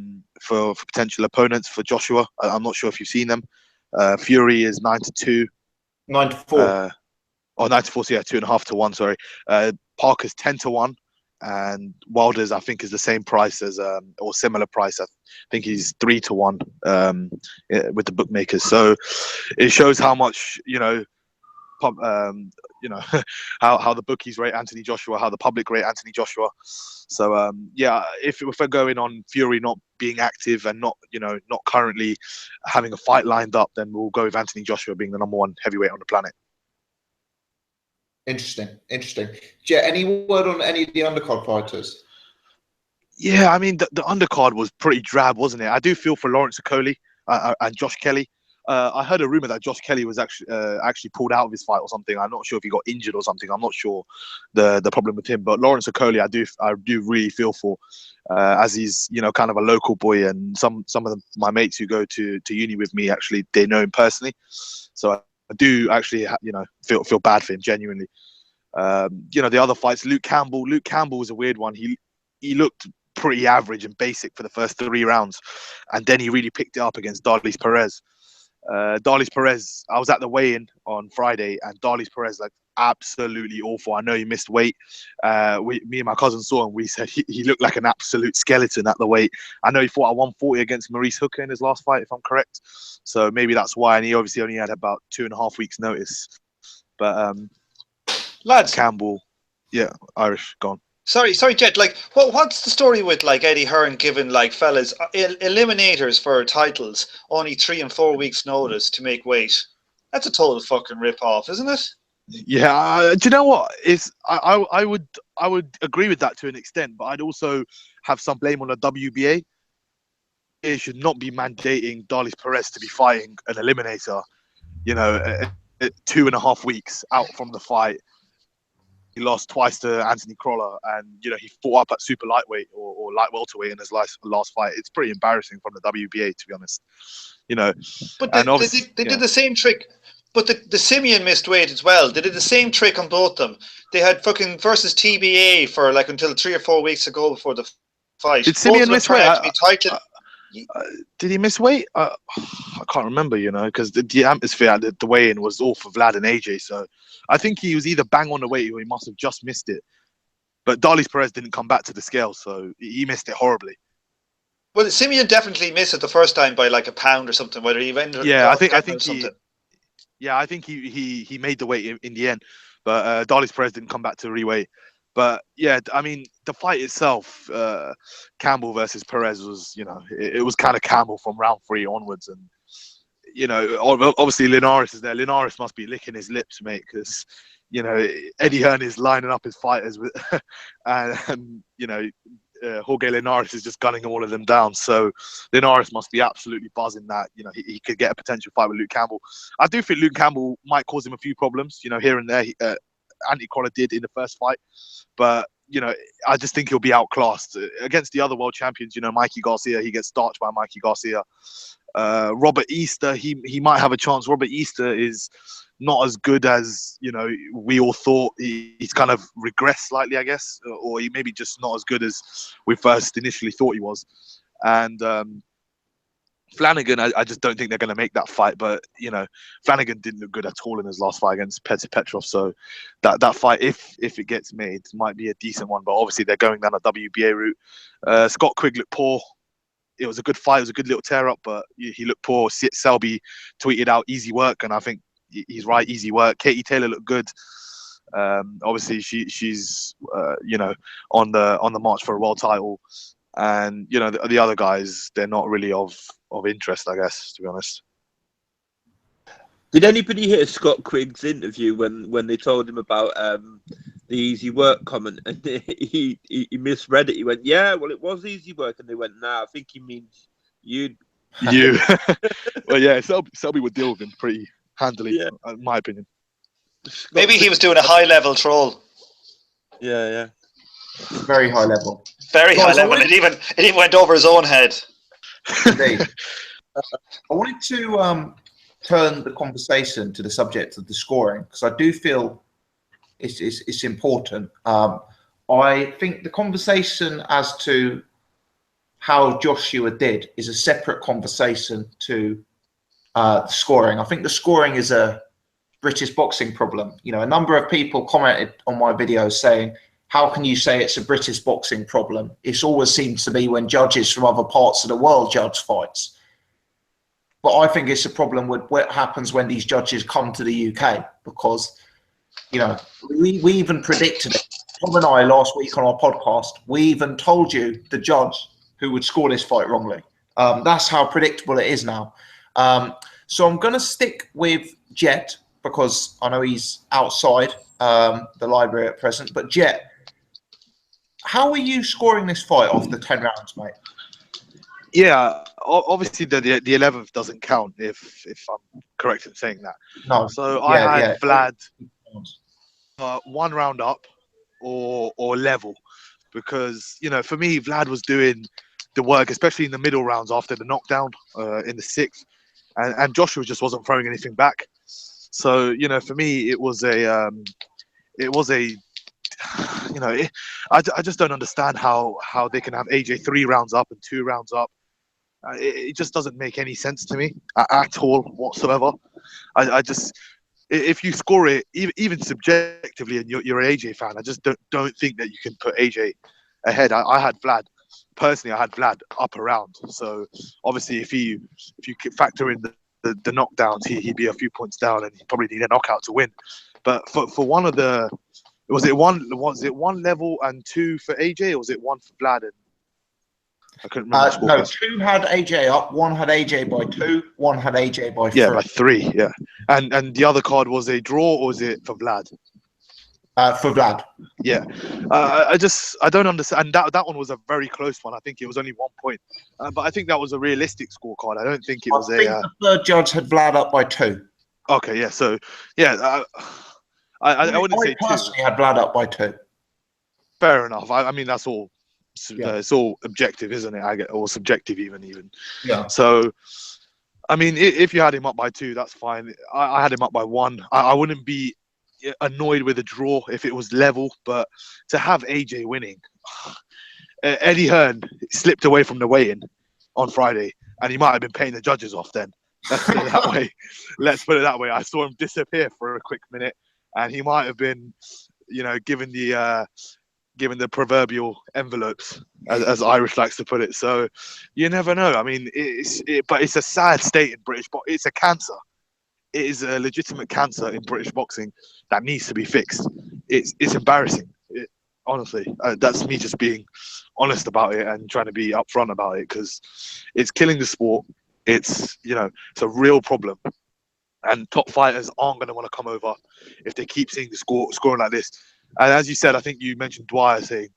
for potential opponents for Joshua. I'm not sure if you've seen them. Fury is 9-2. 9-4. 9-4. So yeah, 2.5 to 1. Sorry. Parker's 10-1, and Wilder's, I think, is the same price as or similar price. I think he's 3-1 with the bookmakers. So it shows how much how the bookies rate Anthony Joshua, how the public rate Anthony Joshua. So yeah, if we're going on Fury not being active and not currently having a fight lined up, then we'll go with Anthony Joshua being the #1 heavyweight on the planet. Interesting. Yeah, any word on any of the undercard fighters? Yeah, I mean, the undercard was pretty drab, wasn't it? I do feel for Lawrence Okoli and Josh Kelly. I heard a rumor that Josh Kelly was actually pulled out of his fight or something. I'm not sure if he got injured or something. I'm not sure the problem with him. But Lawrence Okoli, I do really feel for, as he's kind of a local boy, and some of my mates who go to uni with me, actually they know him personally. So I do actually feel bad for him, genuinely. The other fights, Luke Campbell was a weird one. He looked pretty average and basic for the first 3 rounds, and then he really picked it up against Darlis Perez. Darlis Perez, I was at the weigh-in on Friday, and Darlis Perez looked absolutely awful. I know he missed weight. Me and my cousin saw him. We said he looked like an absolute skeleton at the weight. I know he fought at 140 against Maurice Hooker in his last fight, if I'm correct. So maybe that's why. And he obviously only had about 2.5 weeks notice. But lads, Campbell, yeah, Irish, gone. Sorry, Jet. Like, what's the story with Eddie Hearn giving fellas eliminators for titles only 3 and 4 weeks notice to make weight? That's a total fucking rip off, isn't it? Yeah, do you know what? I would agree with that to an extent, but I'd also have some blame on the WBA. It should not be mandating Darlis Perez to be fighting an eliminator. 2.5 weeks out from the fight. lost twice to Anthony Crolla, and he fought up at super lightweight or light welterweight in his last fight. It's pretty embarrassing from the WBA, to be honest. But and they did the same trick. But the Simeon missed weight as well. They did the same trick on both of them. They had fucking versus TBA for like until 3 or 4 weeks ago before the fight. Did Simeon miss weight? Did he miss weight? I can't remember, because the atmosphere at the weigh-in was all for Vlad and AJ. So I think he was either bang on the weight or he must have just missed it. But Darlis Perez didn't come back to the scale, so he missed it horribly. Well, Simeon definitely missed it the first time by like a pound or something. Whether he went, I think he made the weight in the end, but Darlis Perez didn't come back to reweight. But yeah, I mean, the fight itself, Campbell versus Perez was, it was kind of Campbell from round 3 onwards, and obviously Linares is there. Linares must be licking his lips, mate, because Eddie Hearn is lining up his fighters with, and Jorge Linares is just gunning all of them down. So Linares must be absolutely buzzing that he could get a potential fight with Luke Campbell. I do think Luke Campbell might cause him a few problems, here and there. Andy Crolla did in the first fight, but I just think he'll be outclassed against the other world champions. Mikey Garcia, he gets starched by Mikey Garcia. Robert Easter, he might have a chance. Robert Easter is not as good as we all thought. He's kind of regressed slightly, I guess, or he maybe just not as good as we first initially thought he was. And Flanagan, I just don't think they're going to make that fight. But Flanagan didn't look good at all in his last fight against Petr Petrov. So that fight, if it gets made, might be a decent one. But obviously they're going down a WBA route. Scott Quigg looked poor. It was a good fight. It was a good little tear up, but he looked poor. Selby tweeted out easy work, and I think he's right. Easy work. Katie Taylor looked good. Obviously she's on the march for a world title. And the other guys, they're not really of interest, I guess, to be honest. Did anybody hear Scott Quigg's interview when they told him about the easy work comment, and he misread it? He went, "Yeah, well, it was easy work," and they went, "Nah, I think he means you." Well, yeah, Selby would deal with him pretty handily, in my opinion. Maybe he was doing a high-level troll. Yeah. Very high level. Very high level. It even went over his own head. Indeed. I wanted to turn the conversation to the subject of the scoring, because I do feel it's important. I think the conversation as to how Joshua did is a separate conversation to scoring. I think the scoring is a British boxing problem. A number of people commented on my videos saying, how can you say it's a British boxing problem? It always seems to be when judges from other parts of the world judge fights. But I think it's a problem with what happens when these judges come to the UK, because, we even predicted it. Tom and I last week on our podcast, we even told you the judge who would score this fight wrongly. That's how predictable it is now. So I'm going to stick with Jet, because I know he's outside the library at present. But Jet, how are you scoring this fight after 10 rounds, mate? Yeah, obviously the 11th doesn't count, if I'm correct in saying that. No. So I had Vlad 1 round up or level, because for me Vlad was doing the work, especially in the middle rounds after the knockdown in the 6th, and Joshua just wasn't throwing anything back. So for me it was a I just don't understand how they can have AJ 3 rounds up and 2 rounds up. It just doesn't make any sense to me at all whatsoever. I just, if you score it even subjectively and you're an AJ fan, I just don't think that you can put AJ ahead. I had Vlad personally. I had Vlad up around. So obviously, if you factor in the knockdowns, he'd be a few points down and he'd probably need a knockout to win. But for one of the, was it 1 level and 2 for AJ, or was it 1 for Vlad? And I couldn't remember. No, 2 had AJ up, 1 had AJ by 2, 1 had AJ by 3. Yeah, by 3. Yeah, and the other card was a draw, or was it for Vlad? For Vlad. Yeah, I don't understand. That one was a very close one. I think it was only 1 point, but I think that was a realistic scorecard. I don't think it was I think the third judge had Vlad up by 2. Okay, yeah. So yeah, I wouldn't say two. personally had Vlad up by 2. Fair enough. I mean, that's all. Yeah. It's all objective, isn't it? Or subjective, even. Yeah. So, I mean, if you had him up by 2, that's fine. I had him up by 1. I wouldn't be annoyed with a draw if it was level, but to have AJ winning, Eddie Hearn slipped away from the weigh-in on Friday, and he might have been paying the judges off then. Let's put it that way. Let's put it that way. I saw him disappear for a quick minute, and he might have been, given the proverbial envelopes, as Irish likes to put it. So you never know. I mean, but it's a sad state in British boxing. It's a cancer. It is a legitimate cancer in British boxing that needs to be fixed. It's embarrassing. Honestly, that's me just being honest about it and trying to be upfront about it, because it's killing the sport. It's it's a real problem, and top fighters aren't going to want to come over if they keep seeing the scoring like this. And as you said, I think you mentioned Dwyer saying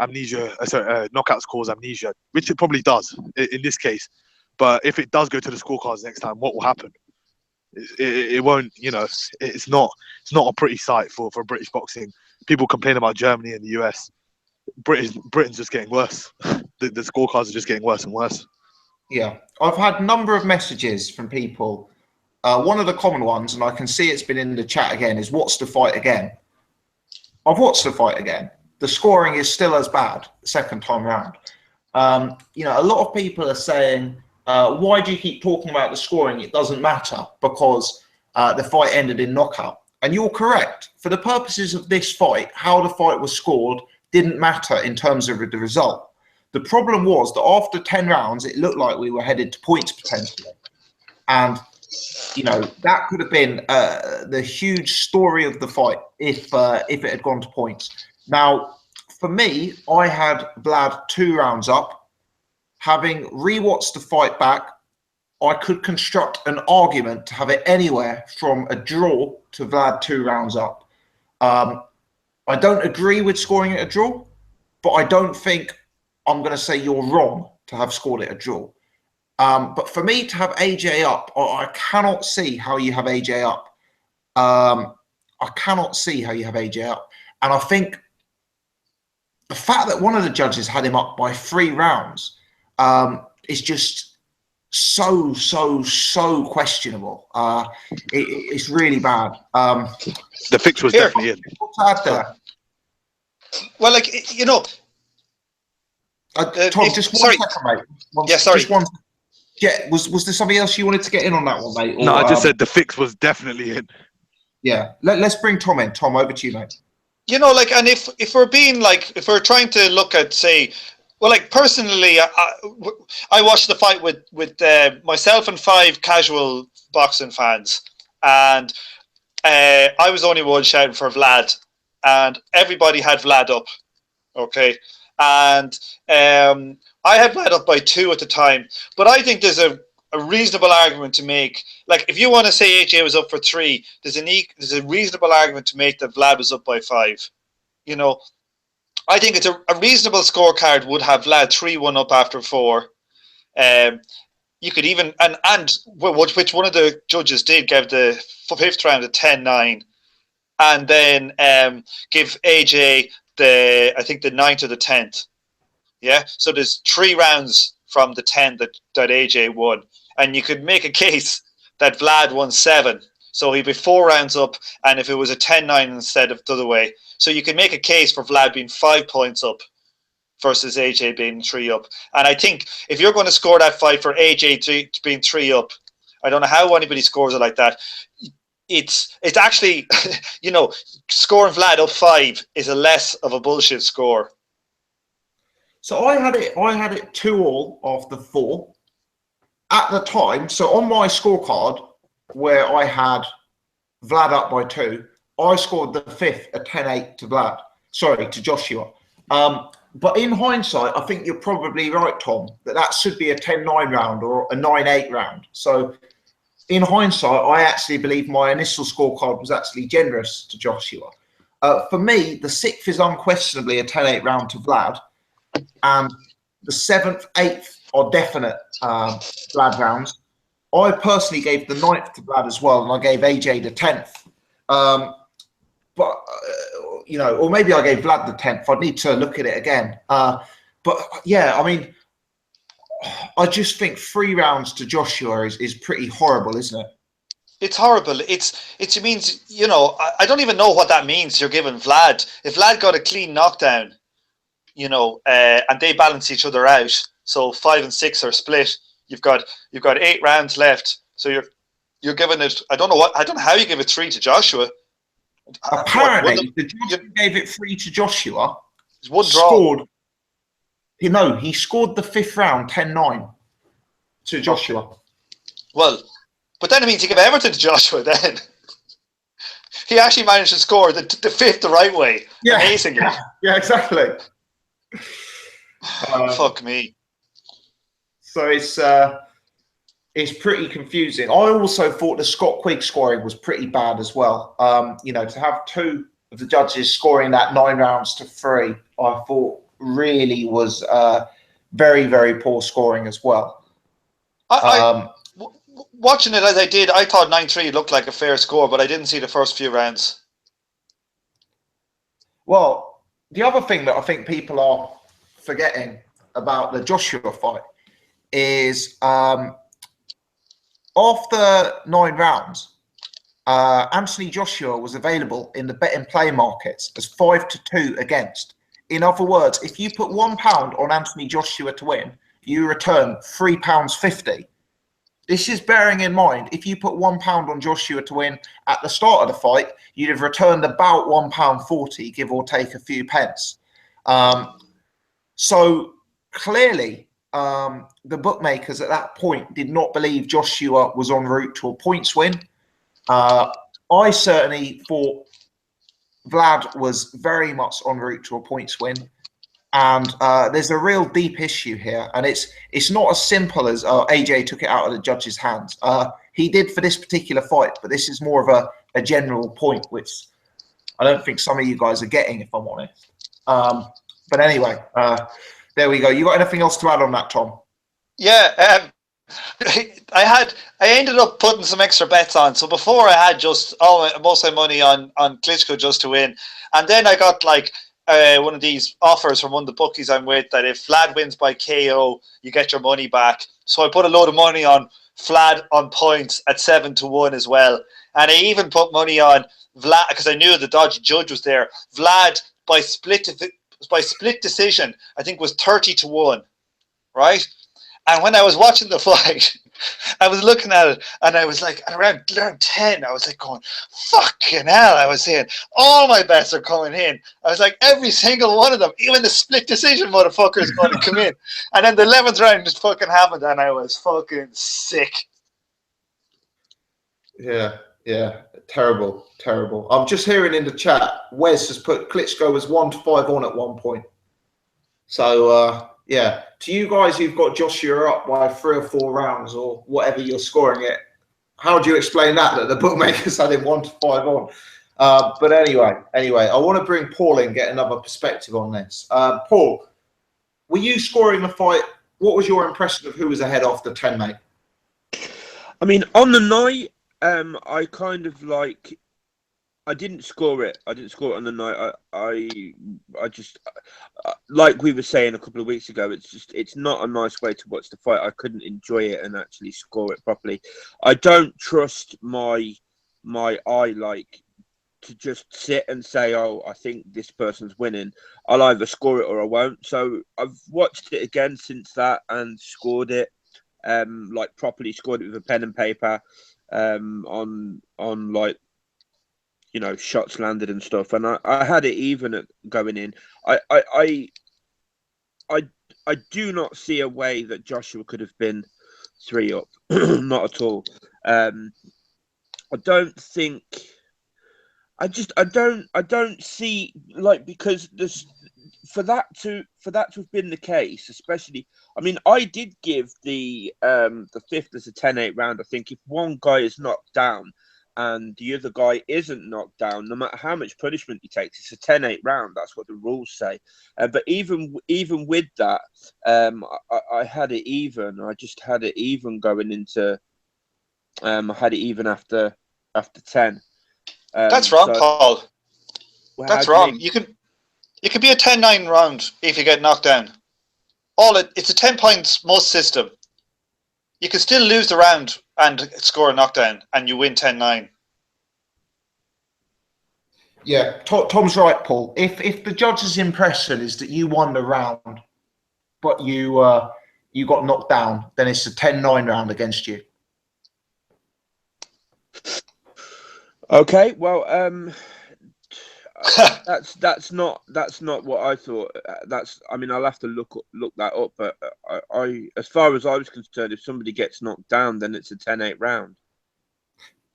knockouts cause amnesia, which it probably does in this case. But if it does go to the scorecards next time, what will happen? It won't. It's not a pretty sight for British boxing. People complain about Germany and the US. Britain's just getting worse. The scorecards are just getting worse and worse. Yeah, I've had a number of messages from people. One of the common ones, and I can see it's been in the chat again, is what's the fight again? I've watched the fight again. The scoring is still as bad the second time round. A lot of people are saying, why do you keep talking about the scoring? It doesn't matter because the fight ended in knockout. And you're correct. For the purposes of this fight, how the fight was scored didn't matter in terms of the result. The problem was that after 10 rounds, it looked like we were headed to points potentially. And, that could have been the huge story of the fight if it had gone to points. Now, for me, I had Vlad 2 rounds up. Having rewatched the fight back, I could construct an argument to have it anywhere from a draw to Vlad 2 rounds up. I don't agree with scoring it a draw, but I don't think I'm going to say you're wrong to have scored it a draw. But for me to have AJ up, I cannot see how you have AJ up. I cannot see how you have AJ up. And I think the fact that one of the judges had him up by 3 rounds is just so questionable. It's really bad. The fix was definitely in. What's to add there? Well, Tom, just one second, mate. Sorry. Just one. Yeah, was there something else you wanted to get in on that one, mate? Or, no, I just said the fix was definitely in. Yeah, let's bring Tom in. Tom, over to you, mate. And if we're being if we're trying to look at, say, well, personally, I watched the fight with myself and 5 casual boxing fans, and I was the only one shouting for Vlad, and everybody had Vlad up, okay, and I had Vlad up by 2 at the time, but I think there's a reasonable argument to make. If you want to say AJ was up for 3, there's a reasonable argument to make that Vlad was up by 5. I think it's a reasonable scorecard would have Vlad 3-1 up after 4. You could even which one of the judges did give the 5th round a 10-9, and then give AJ the 9th or the 10th. Yeah, so there's 3 rounds from the 10 that AJ won, and you could make a case that Vlad won 7, so he'd be 4 rounds up, and if it was a 10-9 instead of the other way, so you could make a case for Vlad being 5 points up versus AJ being 3 up. And I think if you're going to score that fight for AJ being 3 up, I don't know how anybody scores it like that. It's actually, scoring Vlad up 5 is a less of a bullshit score. So I had it 2-2 after 4 at the time. So on my scorecard, where I had Vlad up by 2, I scored the 5th a 10-8 to Joshua. But in hindsight, I think you're probably right, Tom, that should be a 10-9 round or a 9-8 round. So in hindsight, I actually believe my initial scorecard was actually generous to Joshua. For me, the 6th is unquestionably a 10-8 round to Vlad. And the 7th, 8th are definite Vlad rounds. I personally gave the 9th to Vlad as well, and I gave AJ the 10th. but you know, or maybe I gave Vlad the 10th. I'd need to look at it again. But yeah, I mean, I just think 3 rounds to Joshua is pretty horrible, isn't it? It's horrible. It means, you know, I don't even know what that means. You're giving Vlad, if Vlad got a clean knockdown, you know, and they balance each other out. So 5 and 6 are split. You've got 8 rounds left. So you're giving it. I don't know how you give it 3 to Joshua. Apparently, the judge gave it 3 to Joshua. One draw. He scored the 5th round 10-9 to Joshua. Well, but then it means he gave everything to Joshua then. He actually managed to score the 5th the right way. Yeah. Amazingly. Yeah, exactly. Fuck me. So it's pretty confusing. I also thought the Scott Quigg scoring was pretty bad as well. You know, to have 2 of the judges scoring that 9 rounds to 3, I thought really was very, very poor scoring as well. Watching it as I did, I thought 9-3 looked like a fair score, but I didn't see the first few rounds. Well, the other thing that I think people are forgetting about the Joshua fight is after 9 rounds, Anthony Joshua was available in the bet and play markets as 5-2 against. In other words, if you put £1 on Anthony Joshua to win, you return £3.50. This is bearing in mind, if you put £1 on Joshua to win at the start of the fight, you'd have returned about £1.40, give or take a few pence. So clearly, the bookmakers at that point did not believe Joshua was en route to a points win. I certainly thought Vlad was very much en route to a points win. And there's a real deep issue here, and it's not as simple as AJ took it out of the judge's hands. He did for this particular fight, but this is more of a general point, which I don't think some of you guys are getting, if I'm honest. But anyway, there we go. You got anything else to add on that, Tom? Yeah, I ended up putting some extra bets on. So before I had just most of my money on Klitschko just to win, and then I got like one of these offers from one of the bookies I'm with that if Vlad wins by KO, you get your money back. So I put a load of money on Vlad on points at 7-1 as well, and I even put money on Vlad because I knew the dodgy judge was there. Vlad by split decision, I think was 30-1, right? And when I was watching the fight, I was looking at it, and I was like, around 10, I was like going, fucking hell, I was saying, all my bets are coming in. I was like, every single one of them, even the split decision motherfucker is going to come in. And then the 11th round just fucking happened, and I was fucking sick. Yeah, terrible. I'm just hearing in the chat, Wes has put Klitschko was 1-5 on at one point. So, yeah, to you guys who've got Joshua up by 3 or 4 rounds or whatever you're scoring it, how do you explain that the bookmakers had him 1-5 on? But anyway, I want to bring Paul in, get another perspective on this. Paul, were you scoring the fight? What was your impression of who was ahead after 10, mate? I mean, on the night, I kind of like. I didn't score it. I didn't score it on the night. I just, like we were saying a couple of weeks ago, it's not a nice way to watch the fight. I couldn't enjoy it and actually score it properly. I don't trust my eye, like, to just sit and say, oh, I think this person's winning. I'll either score it or I won't. So I've watched it again since that and scored it, like properly scored it with a pen and paper, on like, you know, shots landed and stuff, and I had it even at going in. I do not see a way that Joshua could have been 3 up, not at all. I don't think. I don't see, like, because this for that to have been the case, especially. I mean, I did give the 5th as a 10-8 round. I think if one guy is knocked down and the other guy isn't knocked down, no matter how much punishment he takes, it's a 10-8 round. That's what the rules say. But even with that, I had it even. I just had it even going into. I had it even after 10. That's wrong, Paul. Well, That's wrong. You can be a 10-9 round if you get knocked down. It's a 10 points most system. You can still lose the round and score a knockdown, and you win 10-9. Yeah, Tom's right, Paul. If the judge's impression is that you won the round, but you got knocked down, then it's a 10-9 round against you. Okay, well, that's not what I thought. I mean, I'll have to look that up. But I as far as I was concerned, if somebody gets knocked down, then it's a 10-8 round.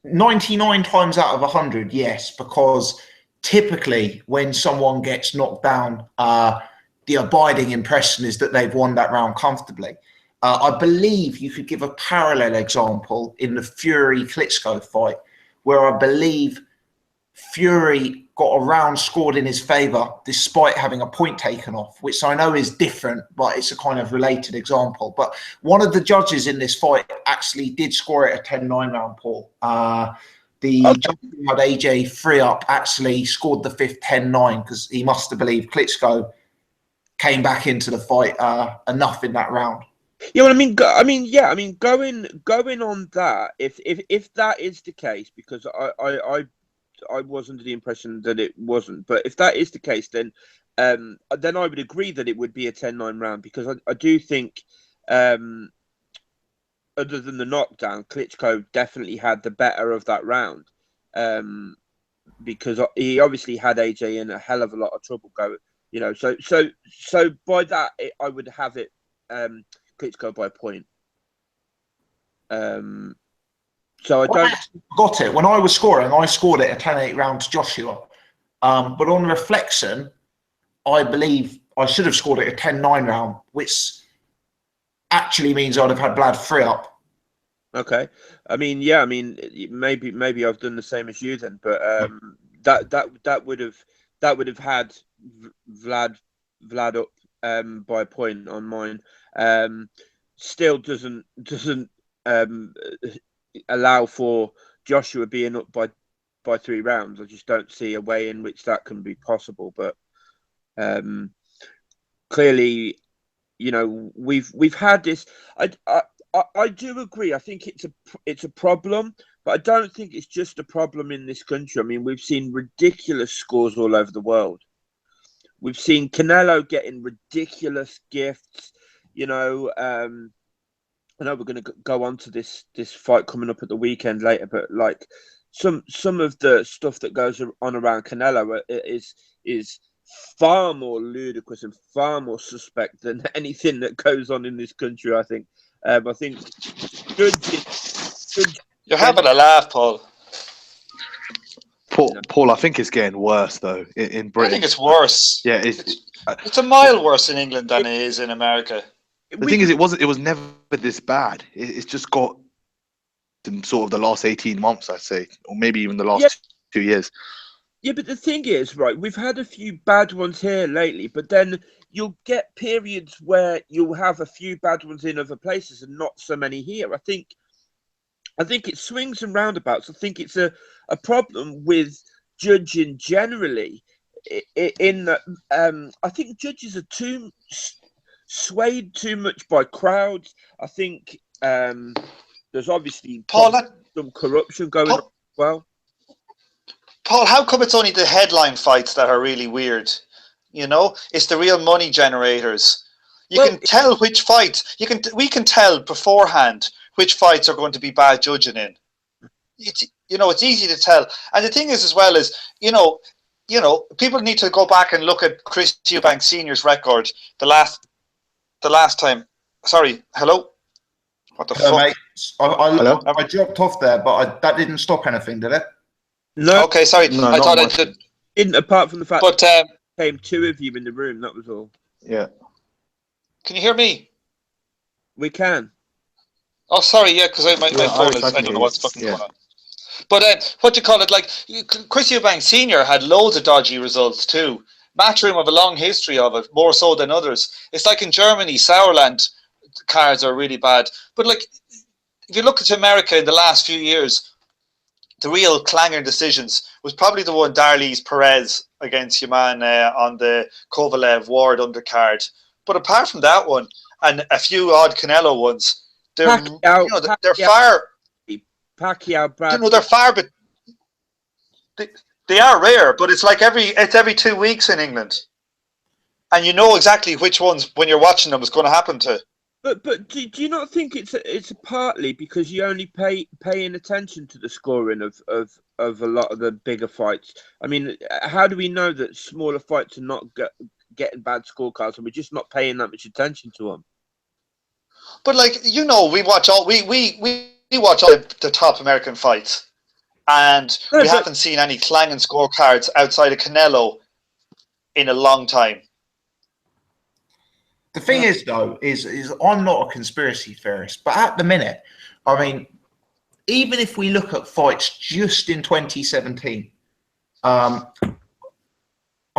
99 times out of 100, yes, because typically when someone gets knocked down, the abiding impression is that they've won that round comfortably. I believe you could give a parallel example in the Fury-Klitschko fight, where I believe Fury got a round scored in his favour despite having a point taken off, which I know is different, but it's a kind of related example. But one of the judges in this fight actually did score it a 10-9 round, Paul. The judge who had AJ 3-up actually scored the fifth 10-9 because he must have believed Klitschko came back into the fight enough in that round. Yeah, well, going on that, if that is the case, because I was under the impression that it wasn't, but if that is the case, then I would agree that it would be a 10-9 round, because I do think, other than the knockdown, Klitschko definitely had the better of that round, because he obviously had AJ in a hell of a lot of trouble going, so by that I would have it Klitschko by a point. So I got it. When I was scoring, I scored it a 10-8 round to Joshua. But on reflection, I believe I should have scored it a 10-9 round, which actually means I'd have had Vlad 3-up. Okay. Maybe I've done the same as you then, but that would have had Vlad up by a point on mine. Still doesn't allow for Joshua being up by 3 rounds. I just don't see a way in which that can be possible. But clearly, we've had this. I do agree. I think it's a problem, but I don't think it's just a problem in this country. I mean, we've seen ridiculous scores all over the world. We've seen Canelo getting ridiculous gifts. I know we're going to go on to this fight coming up at the weekend later, but like some of the stuff that goes on around Canelo is far more ludicrous and far more suspect than anything that goes on in this country. I think. I think you're having a laugh, Paul. Paul, I think it's getting worse though in Britain. I think it's worse. Yeah, it's a mile worse in England than it is in America. The thing is, it was never this bad. It's just got in sort of the last 18 months, I'd say, or maybe even the last 2 years. Yeah, but the thing is, right, we've had a few bad ones here lately, but then you'll get periods where you'll have a few bad ones in other places and not so many here. I think it swings and roundabouts. I think it's a problem with judging generally. In that, I think judges are too swayed too much by crowds. I think there's obviously some corruption going on as well. Paul, how come it's only the headline fights that are really weird? It's the real money generators. You can tell which fights. We can tell beforehand which fights are going to be bad judging in. It's easy to tell. And the thing is, as well, is people need to go back and look at Chris Eubank Senior's record. The last time. Sorry. Hello. What the fuck? Mate. Hello. I dropped off there, but that didn't stop anything, did it? No. Okay, sorry. No, I thought I did. Apart from the fact but there came 2 of you in the room, that was all. Yeah. Can you hear me? We can. Oh, sorry, yeah, because my phone is, I don't know what's fucking going on. But what do you call it? Like, Chris Eubank Sr. had loads of dodgy results too. Matchroom have a long history of it, more so than others. It's like in Germany, Sauerland cards are really bad. But like, if you look at America in the last few years, the real clanging decisions was probably the one Darley's Perez against Yaman on the Kovalev Ward undercard. But apart from that one and a few odd Canelo ones, they're they're far. Pacquiao, Brad. They're far, but they are rare. But it's like every 2 weeks in England, and you know exactly which ones when you're watching them is going to happen to. But do you not think it's partly because you only paying attention to the scoring of a lot of the bigger fights? I mean, how do we know that smaller fights are not getting bad scorecards and we're just not paying that much attention to them? But we watch all the top American fights, and we haven't seen any clanging scorecards outside of Canelo in a long time. The thing is, though, is I'm not a conspiracy theorist, but at the minute, I mean, even if we look at fights just in 2017, I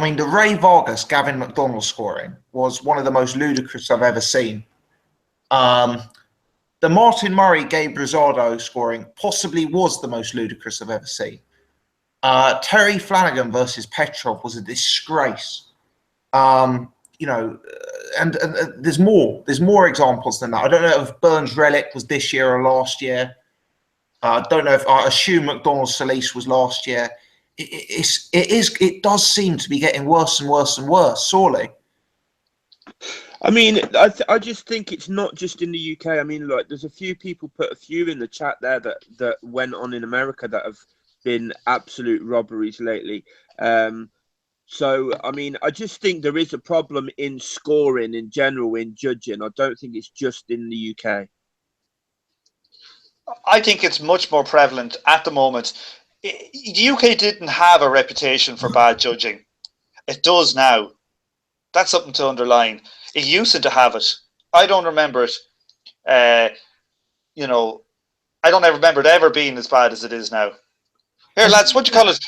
mean, the Ray Vargas, Gavin McDonald scoring was one of the most ludicrous I've ever seen. The Martin Murray, Gabe Rosado scoring possibly was the most ludicrous I've ever seen. Terry Flanagan versus Petrov was a disgrace. And there's more examples than that. I don't know if Burns Relic was this year or last year. I don't know if I assume McDonald Solis was last year. It does seem to be getting worse and worse and worse, sorely. I mean, I just think it's not just in the UK. I mean, like, there's a few people put a few in the chat there that went on in America that have been absolute robberies lately. So, I mean, I just think there is a problem in scoring in general, in judging. I don't think it's just in the UK. I think it's much more prevalent at the moment. The UK didn't have a reputation for bad judging. It does now. That's something to underline. It used to have it. I don't remember it. I don't ever remember it ever being as bad as it is now. Here, lads, what do you call it?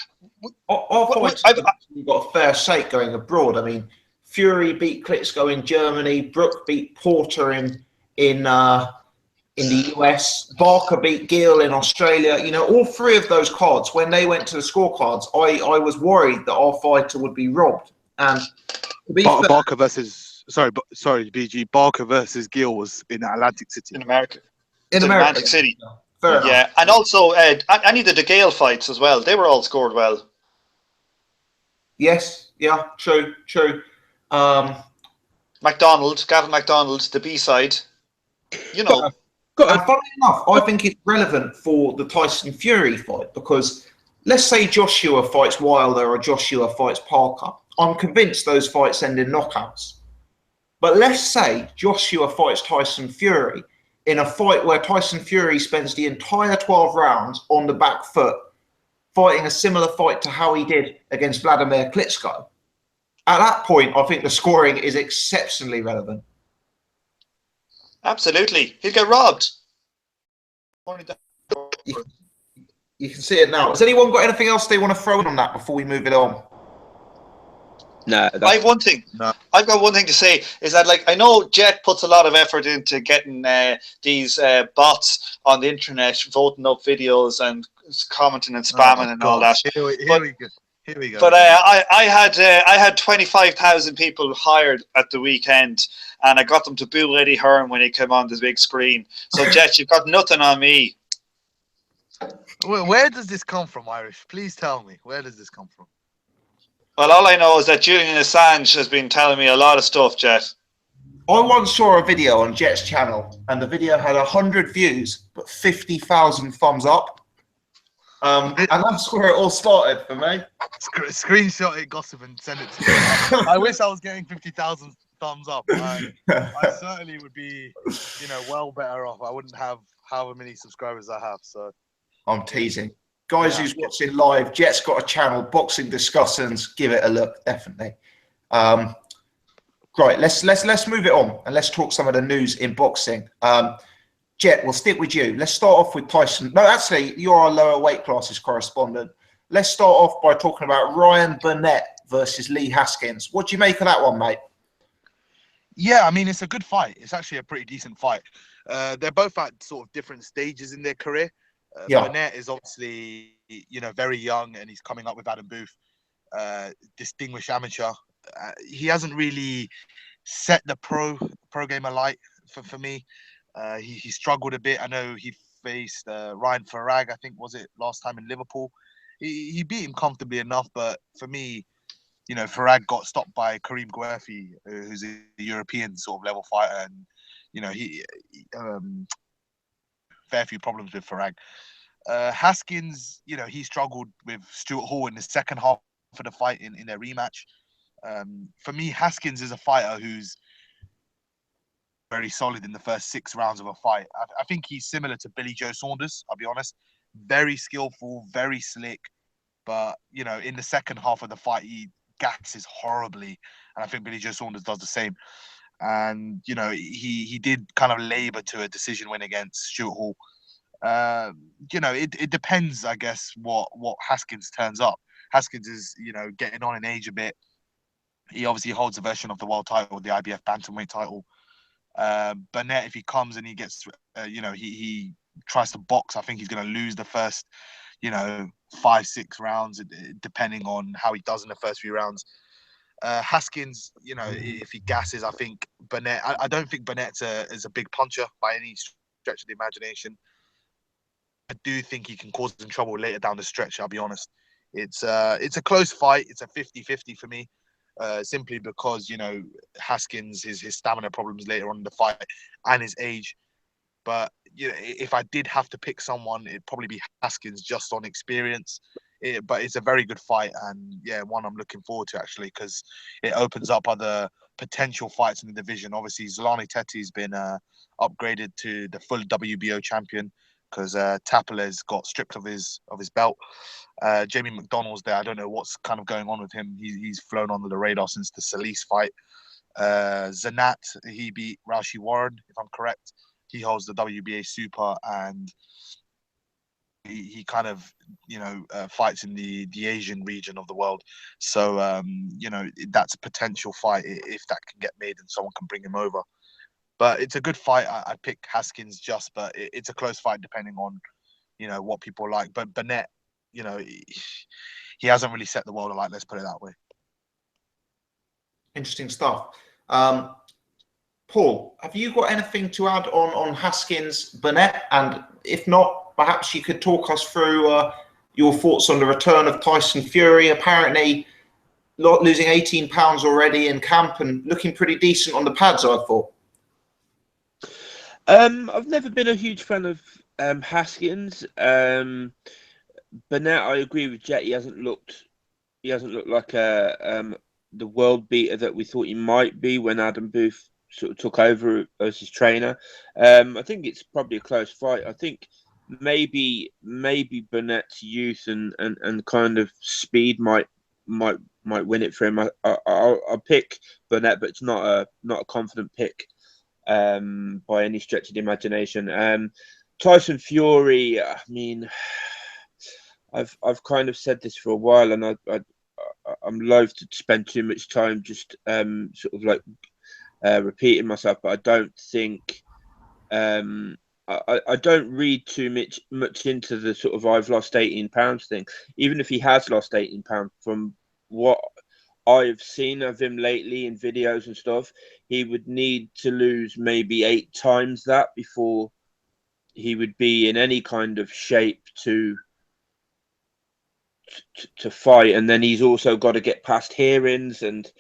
We've got a fair shake going abroad. I mean, Fury beat Klitschko in Germany. Brook beat Porter in the US. Barker beat Gill in Australia. You know, all three of those cards, when they went to the scorecards, I was worried that our fighter would be robbed. And to be fair, Barker versus BG. Barker versus Gill was in Atlantic City in America. In Atlantic City. Yeah, and also any of the Gale fights as well. They were all scored well. Yes, yeah, true. Gavin McDonald, the B-side. You know. And funny enough, I think it's relevant for the Tyson Fury fight because let's say Joshua fights Wilder or Joshua fights Parker. I'm convinced those fights end in knockouts. But let's say Joshua fights Tyson Fury in a fight where Tyson Fury spends the entire 12 rounds on the back foot, fighting a similar fight to how he did against Vladimir Klitschko. At that point, I think the scoring is exceptionally relevant. Absolutely. He'll get robbed. You can see it now. Has anyone got anything else they want to throw in on that before we move it on? No. I have one thing. No. I've got one thing to say is that, like, I know Jet puts a lot of effort into getting these bots on the internet voting up videos and commenting and spamming and all that. Here we go. But I had 25,000 people hired at the weekend, and I got them to boo Eddie Hearn when he came on the big screen. So Jet, you've got nothing on me. Where does this come from, Irish? Please tell me. Where does this come from? Well, all I know is that Julian Assange has been telling me a lot of stuff, Jet. I once saw a video on Jet's channel, and the video had 100 views, but 50,000 thumbs up. And that's where it all started for me. Screenshot it, gossip, and send it to me. I wish I was getting 50,000 thumbs up. I certainly would be, well better off. I wouldn't have however many subscribers I have. So I'm teasing. Guys who's watching live, Jet's got a channel, Boxing Discussions. Give it a look, definitely. Right, let's move it on and let's talk some of the news in boxing. Jet, we'll stick with you. Let's start off with Tyson. No, actually, you're our lower weight classes correspondent. Let's start off by talking about Ryan Burnett versus Lee Haskins. What do you make of that one, mate? Yeah, I mean, it's a good fight. It's actually a pretty decent fight. They're both at sort of different stages in their career. Yeah. Burnett is obviously, very young, and he's coming up with Adam Booth, distinguished amateur. He hasn't really set the pro game alight for me. He struggled a bit. I know he faced Ryan Farag, I think, was it last time in Liverpool. He beat him comfortably enough, but for me, Farag got stopped by Kareem Guerfi, who's a European sort of level fighter, and he fair few problems with Farag. Haskins, he struggled with Stuart Hall in the second half of the fight in their rematch. For me, Haskins is a fighter who's very solid in the first 6 rounds of a fight. I think he's similar to Billy Joe Saunders, I'll be honest. Very skillful, very slick, but in the second half of the fight, he gasses horribly, and I think Billy Joe Saunders does the same. And he did kind of labour to a decision win against Stuart Hall. It depends, I guess, what Haskins turns up. Haskins is getting on in age a bit. He obviously holds a version of the world title, the IBF bantamweight title. Burnett, if he comes and he gets, he tries to box, I think he's going to lose the first, 5-6 rounds, depending on how he does in the first few rounds. Haskins, if he gasses, I think Burnett. I don't think Burnett is a big puncher by any stretch of the imagination. I do think he can cause him trouble later down the stretch. I'll be honest. It's a close fight. It's a 50-50 for me. Simply because Haskins, his stamina problems later on in the fight and his age. But if I did have to pick someone, it'd probably be Haskins just on experience. But it's a very good fight, and one I'm looking forward to actually, because it opens up other potential fights in the division. Obviously, Zolani Teti's been upgraded to the full WBO champion because Tapale's got stripped of his belt. Jamie McDonald's there. I don't know what's kind of going on with him. He's flown under the radar since the Solis fight. Zanat, he beat Raushi Warren, if I'm correct. He holds the WBA Super, and he kind of fights in the Asian region of the world. So that's a potential fight if that can get made and someone can bring him over. But it's a good fight. I'd pick Haskins but it's a close fight depending on what people like. But Burnett, he hasn't really set the world alight, let's put it that way. Interesting stuff. Paul, have you got anything to add on Haskins, Burnett? And if not, perhaps you could talk us through your thoughts on the return of Tyson Fury. Apparently losing 18 pounds already in camp and looking pretty decent on the pads, I thought. I've never been a huge fan of Haskins. Burnett, I agree with Jet. He hasn't looked like the world beater that we thought he might be when Adam Booth sort of took over as his trainer. I think it's probably a close fight. I think maybe Burnett's youth and kind of speed might win it for him. I'll pick Burnett, but it's not a confident pick by any stretch of the imagination. Tyson Fury, I mean, I've kind of said this for a while, and I'm loath to spend too much time just sort of like repeating myself, but I don't think I don't read too much into the sort of I've lost 18 pounds thing. Even if he has lost 18 pounds, from what I've seen of him lately in videos and stuff, he would need to lose maybe 8 times that before he would be in any kind of shape to fight. And then he's also got to get past hearings, and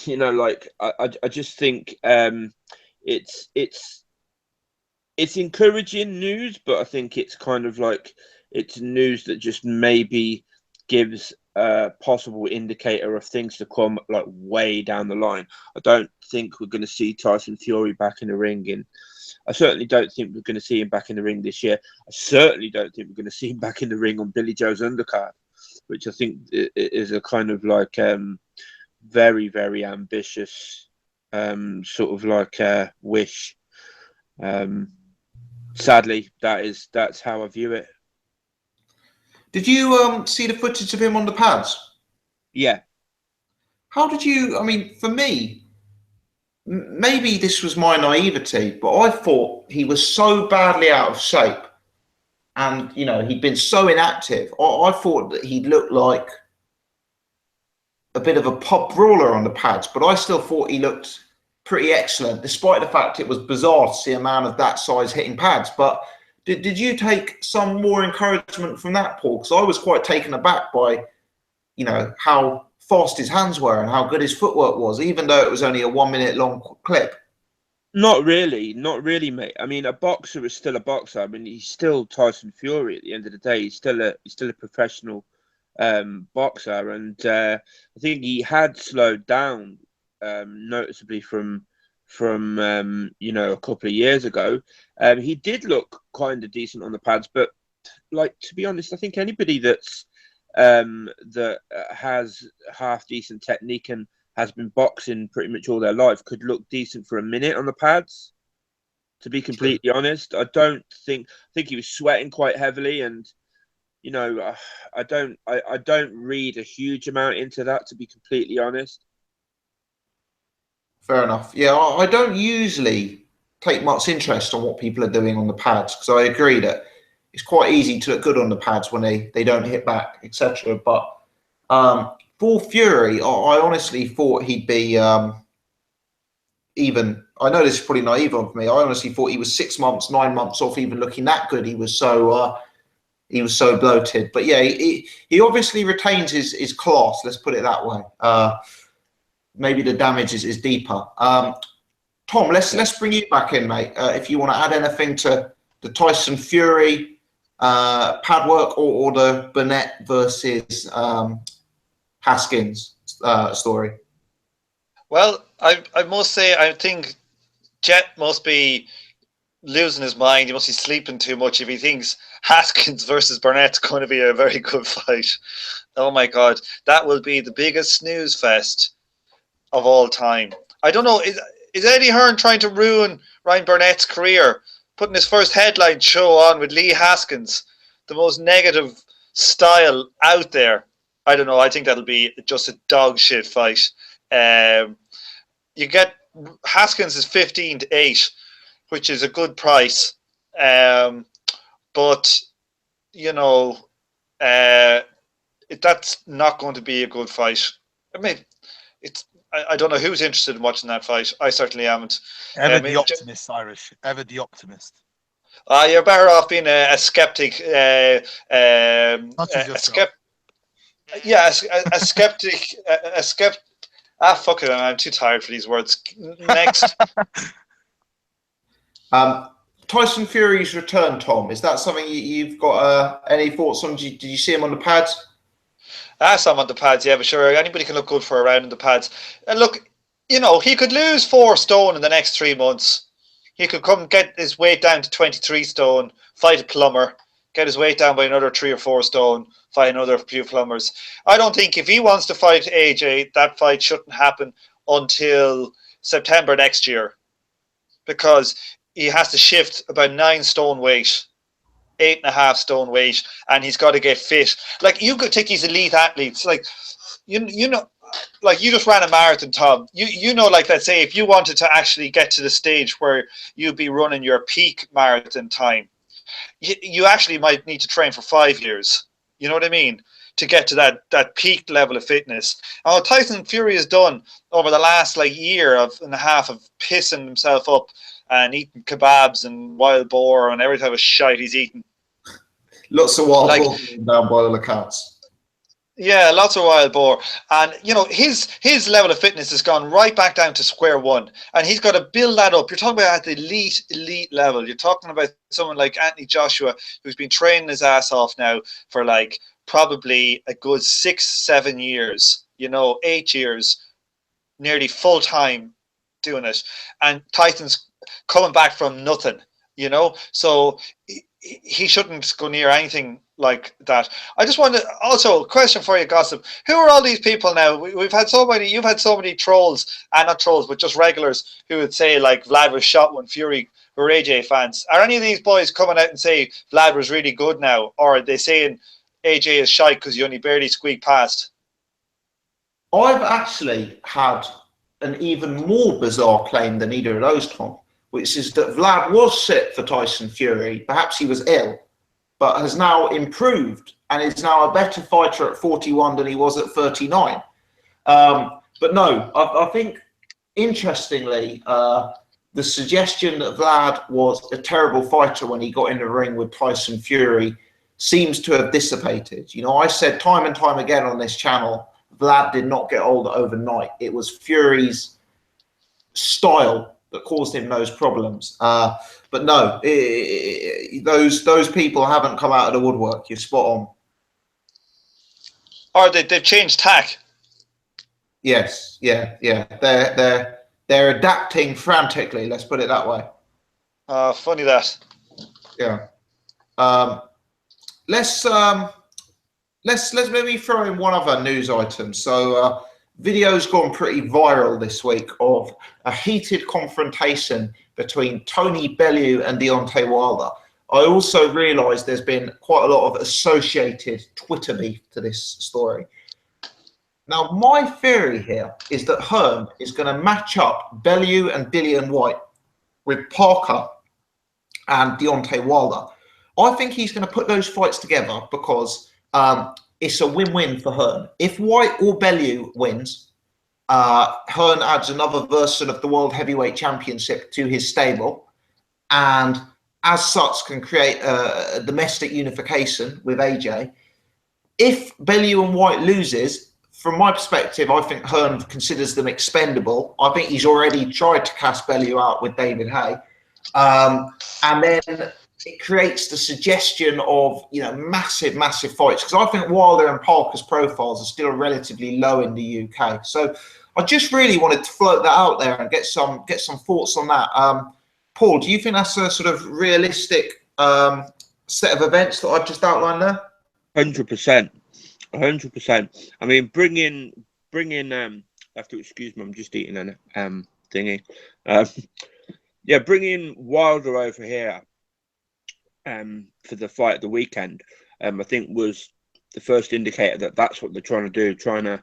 like I just think it's encouraging news, but I think it's kind of like it's news that just maybe gives a possible indicator of things to come, like way down the line. I don't think we're going to see Tyson Fury back in the ring, and I certainly don't think we're going to see him back in the ring this year. I certainly don't think we're going to see him back in the ring on Billy Joe's undercard, which I think is a kind of like very, very ambitious sort of like wish. Sadly, that's how I view it. Did you see the footage of him on the pads? Yeah. How did you? I mean, for me, maybe this was my naivety, but I thought he was so badly out of shape and you know, he'd been so inactive. I thought that he'd looked like a bit of a pop brawler on the pads, but I still thought he looked pretty excellent, despite the fact it was bizarre to see a man of that size hitting pads. But did you take some more encouragement from that, Paul? Because I was quite taken aback by, you know, how fast his hands were and how good his footwork was, even though it was only a 1 minute long clip. Not really, mate. I mean, a boxer is still a boxer. I mean, he's still Tyson Fury at the end of the day. He's still a professional boxer, and I think he had slowed down noticeably from you know, a couple of years ago. He did look kind of decent on the pads, but like, to be honest, I think anybody that's that has half decent technique and has been boxing pretty much all their life could look decent for a minute on the pads. To be completely honest, I think he was sweating quite heavily, and you know, I don't read a huge amount into that, to be completely honest. Fair enough. Yeah, I don't usually take much interest on what people are doing on the pads, because I agree that it's quite easy to look good on the pads when they don't hit back, etc. But for Fury, I honestly thought he'd be even. I know this is pretty naive of me. I honestly thought he was 6 months, 9 months off even looking that good. He was so bloated. But yeah, he obviously retains his class. Let's put it that way. Maybe the damage is deeper. Tom, let's bring you back in, mate. If you want to add anything to the Tyson Fury pad work or the Burnett versus Haskins story. Well, I must say, I think Jet must be losing his mind. He must be sleeping too much if he thinks Haskins versus Burnett's going to be a very good fight. Oh my God, that will be the biggest snooze fest of all time. I don't know, is Eddie Hearn trying to ruin Ryan Burnett's career, putting his first headline show on with Lee Haskins, the most negative style out there? I don't know. I think that'll be just a dog shit fight. You get Haskins is 15-8, which is a good price. But you know, that's not going to be a good fight. I mean, I don't know who's interested in watching that fight. I certainly haven't. Ever the optimist, Irish. Ever the optimist. You're better off being a skeptic. Not a skeptic. Yeah, a skeptic. A skeptic. Ah, fuck it. I'm too tired for these words. Next. Tyson Fury's return, Tom. Is that something you've got any thoughts on? Did you see him on the pads? I saw him on the pads, yeah, but sure, anybody can look good for a round in the pads. And look, you know, he could lose 4 stone in the next 3 months. He could come get his weight down to 23 stone, fight a plumber, get his weight down by another 3 or 4 stone, fight another few plumbers. I don't think if he wants to fight AJ, that fight shouldn't happen until September next year, because he has to shift about 9 stone weight, 8.5 stone weight, and he's got to get fit. Like, you could take these elite athletes, like you know, like you just ran a marathon, Tom. You know, like, let's say if you wanted to actually get to the stage where you'd be running your peak marathon time, you actually might need to train for 5 years. You know what I mean? To get to that peak level of fitness. And what Tyson Fury has done over the last year and a half of pissing himself up and eating kebabs and wild boar and every type of shite he's eaten. Lots of wild boar down by all accounts. Yeah, lots of wild boar. And, you know, his level of fitness has gone right back down to square one. And he's got to build that up. You're talking about at the elite level. You're talking about someone like Anthony Joshua, who's been training his ass off now for probably a good 6-7 years, 8 years, nearly full time doing it. And Tyson's coming back from nothing, so he shouldn't go near anything like that. I just wanted also a question for you, Gossip. Who are all these people now? You've had so many trolls, and not trolls, but just regulars who would say Vlad was shot when Fury, who are AJ fans. Are any of these boys coming out and say Vlad was really good now? Or are they saying AJ is shite because you only barely squeaked past? I've actually had an even more bizarre claim than either of those, Tom, which is that Vlad was set for Tyson Fury. Perhaps he was ill, but has now improved and is now a better fighter at 41 than he was at 39. But no, I think, interestingly, the suggestion that Vlad was a terrible fighter when he got in the ring with Tyson Fury seems to have dissipated. You know, I said time and time again on this channel, Vlad did not get older overnight. It was Fury's style that caused him those problems. But no, those people haven't come out of the woodwork. You're spot on. Or they've changed tack. Yes, yeah. They're adapting frantically. Let's put it that way. Funny that. Yeah. Let's maybe throw in one other news item. So video's gone pretty viral this week of a heated confrontation between Tony Bellew and Deontay Wilder. I also realised there's been quite a lot of associated Twitter beef to this story. Now, my theory here is that Hearn is going to match up Bellew and Dillian White with Parker and Deontay Wilder. I think he's going to put those fights together because it's a win-win for Hearn. If White or Bellew wins, Hearn adds another version of the World Heavyweight Championship to his stable, and as such can create a domestic unification with AJ. If Bellew and White loses, from my perspective, I think Hearn considers them expendable. I think he's already tried to cast Bellew out with David Haye. And then it creates the suggestion of, you know, massive fights. Because I think Wilder and Parker's profiles are still relatively low in the UK. So I just really wanted to float that out there and get some thoughts on that. Paul, do you think that's a sort of realistic set of events that I've just outlined there? 100%. 100%. I mean, bring in. Have to excuse me. I'm just eating a thingy. Yeah, bring in Wilder over here. For the fight at the weekend, I think was the first indicator that that's what they're trying to do, trying to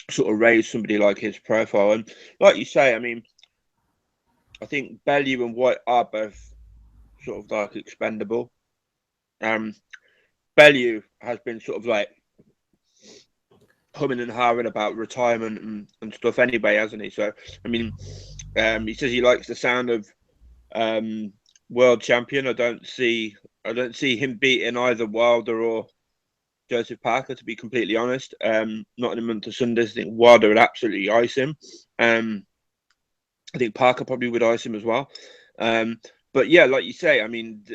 sort of raise somebody like his profile. And like you say, I mean, I think Bellew and White are both sort of like expendable. Bellew has been sort of like humming and hawing about retirement and stuff anyway, hasn't he? So, I mean, he says he likes the sound of world champion. I don't see him beating either Wilder or Joseph Parker, to be completely honest. Not in a month of Sundays. I think Wilder would absolutely ice him. I think Parker probably would ice him as well. But yeah, like you say, I mean,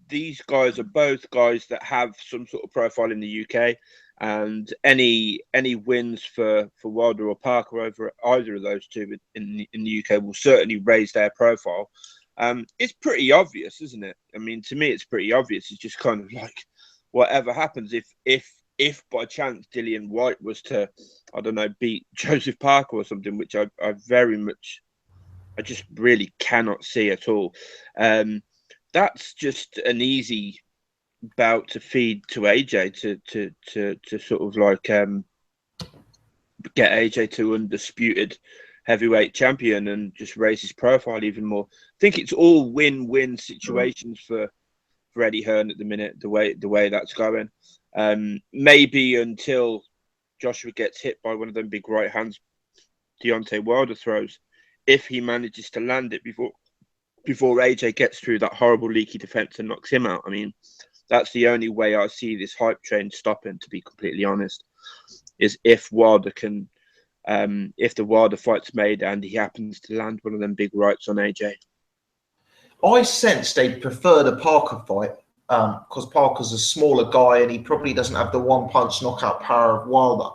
these guys are both guys that have some sort of profile in the UK, and any wins for Wilder or Parker over either of those two in the UK will certainly raise their profile. It's pretty obvious, isn't it? I mean, to me, it's pretty obvious. It's just kind of like whatever happens if by chance Dillian White was to, I don't know, beat Joseph Parker or something, which I just really cannot see at all. That's just an easy bout to feed to AJ to sort of like get AJ to undisputed heavyweight champion and just raise his profile even more. I think it's all win-win situations for Eddie Hearn at the minute, the way that's going. Maybe until Joshua gets hit by one of them big right hands Deontay Wilder throws, if he manages to land it before AJ gets through that horrible leaky defense and knocks him out. I mean, that's the only way I see this hype train stopping, to be completely honest, is if Wilder can, if the Wilder fight's made and he happens to land one of them big rights on AJ. I sense they prefer the Parker fight because Parker's a smaller guy and he probably doesn't have the one-punch knockout power of Wilder.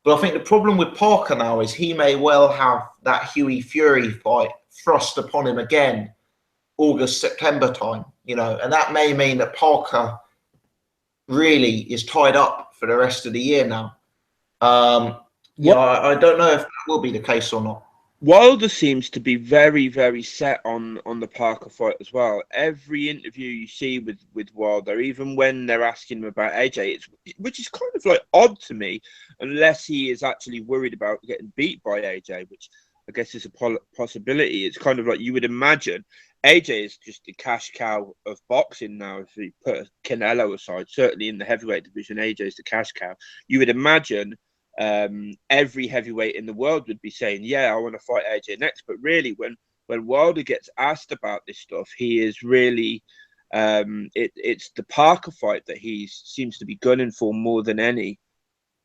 But I think the problem with Parker now is he may well have that Hughie Fury fight thrust upon him again, August, September time, you know, and that may mean that Parker really is tied up for the rest of the year now. You know, I don't know if that will be the case or not. Wilder seems to be very, very set on the Parker fight as well. Every interview you see with Wilder, even when they're asking him about AJ, which is kind of like odd to me, unless he is actually worried about getting beat by AJ, which I guess is a possibility. It's kind of like you would imagine AJ is just the cash cow of boxing now. If you put Canelo aside, certainly in the heavyweight division, AJ is the cash cow. You would imagine every heavyweight in the world would be saying, "Yeah, I want to fight AJ next." But really, when Wilder gets asked about this stuff, he is really it's the Parker fight that he seems to be gunning for more than any.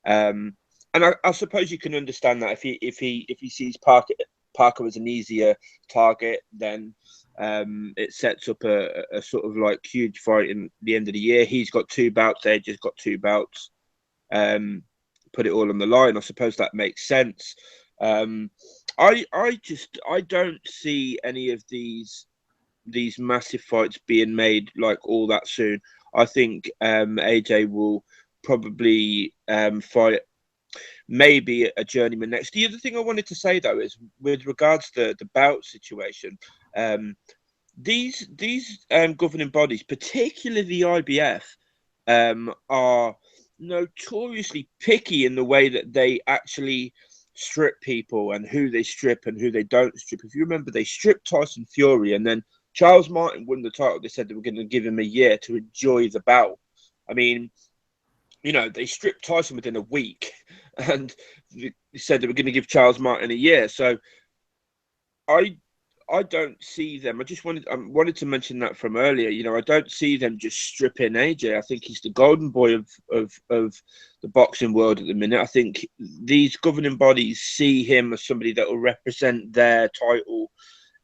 And I suppose you can understand that if he sees Parker as an easier target, then it sets up a sort of like huge fight in the end of the year. He's got 2 bouts, AJ's got 2 bouts. Put it all on the line. I suppose that makes sense. I don't see any of these massive fights being made like all that soon. I think AJ will probably fight maybe a journeyman next. The other thing I wanted to say though is with regards to the bout situation, these governing bodies, particularly the IBF, are notoriously picky in the way that they actually strip people and who they strip and who they don't strip. If you remember, they stripped Tyson Fury, and then Charles Martin won the title. They said they were going to give him a year to enjoy the bout. I mean, they stripped Tyson within a week, and they said they were going to give Charles Martin a year. So I don't see them. I wanted to mention that from earlier. I don't see them just stripping AJ. I think he's the golden boy of the boxing world at the minute. I think these governing bodies see him as somebody that will represent their title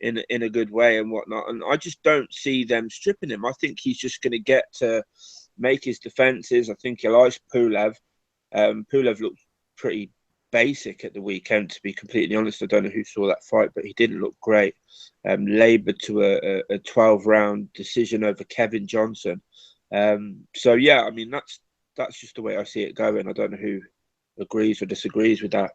in a good way and whatnot. And I just don't see them stripping him. I think he's just going to get to make his defenses. I think he likes Pulev. Pulev looked pretty basic at the weekend, to be completely honest. I don't know who saw that fight, but he didn't look great. Laboured to a 12-round decision over Kevin Johnson. So yeah, I mean that's just the way I see it going. I don't know who agrees or disagrees with that.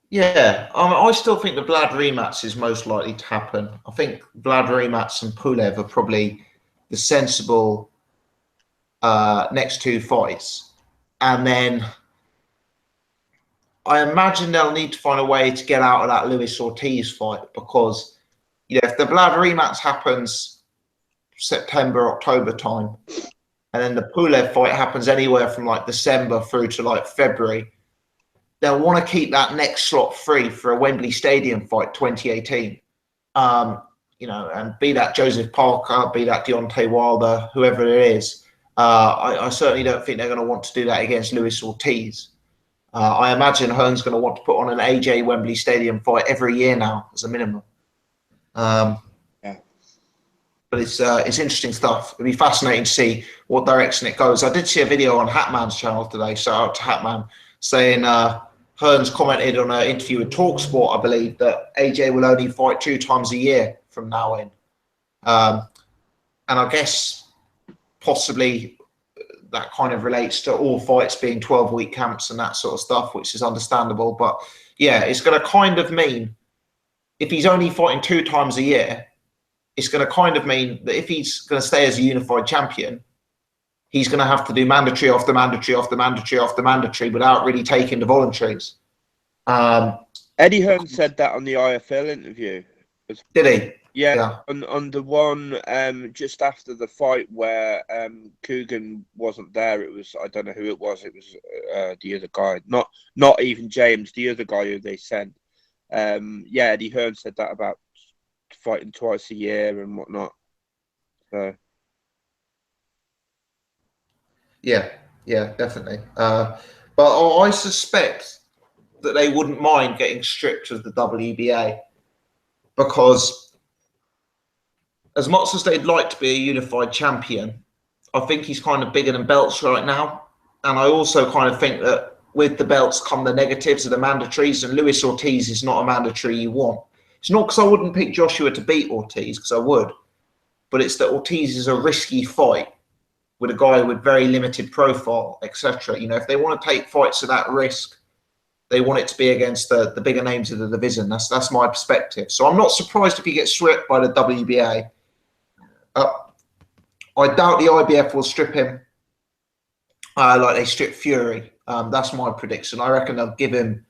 Yeah, I still think the Vlad rematch is most likely to happen. I think Vlad rematch and Pulev are probably the sensible next 2 fights, and then I imagine they'll need to find a way to get out of that Luis Ortiz fight, because if the Vlad rematch happens September, October time, and then the Pulev fight happens anywhere from like December through to like February, they'll want to keep that next slot free for a Wembley Stadium fight 2018. And be that Joseph Parker, be that Deontay Wilder, whoever it is. I certainly don't think they're going to want to do that against Luis Ortiz. I imagine Hearn's going to want to put on an AJ Wembley Stadium fight every year now as a minimum. But it's interesting stuff. It'll be fascinating to see what direction it goes. I did see a video on Hatman's channel today, shout out to Hatman, saying Hearn's commented on an interview with TalkSport, I believe, that AJ will only fight 2 times a year from now in. And I guess possibly that kind of relates to all fights being 12-week camps and that sort of stuff, which is understandable. But yeah, it's going to kind of mean if he's only fighting 2 times a year, it's going to kind of mean that if he's going to stay as a unified champion, he's going to have to do mandatory after mandatory after mandatory after mandatory without really taking the voluntaries. Eddie Hearn said that on the IFL interview. Did he? Yeah. On the one just after the fight where Coogan wasn't there, it was, I don't know who it was. It was the other guy, not even James, the other guy who they sent. Eddie Hearn said that about fighting twice a year and whatnot. So. Yeah, definitely. But I suspect that they wouldn't mind getting stripped of the WBA, because as much as they'd like to be a unified champion, I think he's kind of bigger than belts right now. And I also kind of think that with the belts come the negatives of the mandatories, and Luis Ortiz is not a mandatory you want. It's not because I wouldn't pick Joshua to beat Ortiz, because I would, but it's that Ortiz is a risky fight with a guy with very limited profile, etc. If they want to take fights of that risk, they want it to be against the bigger names of the division. That's my perspective. So I'm not surprised if he gets stripped by the WBA. I doubt the IBF will strip him like they stripped Fury. That's my prediction. I reckon they'll give him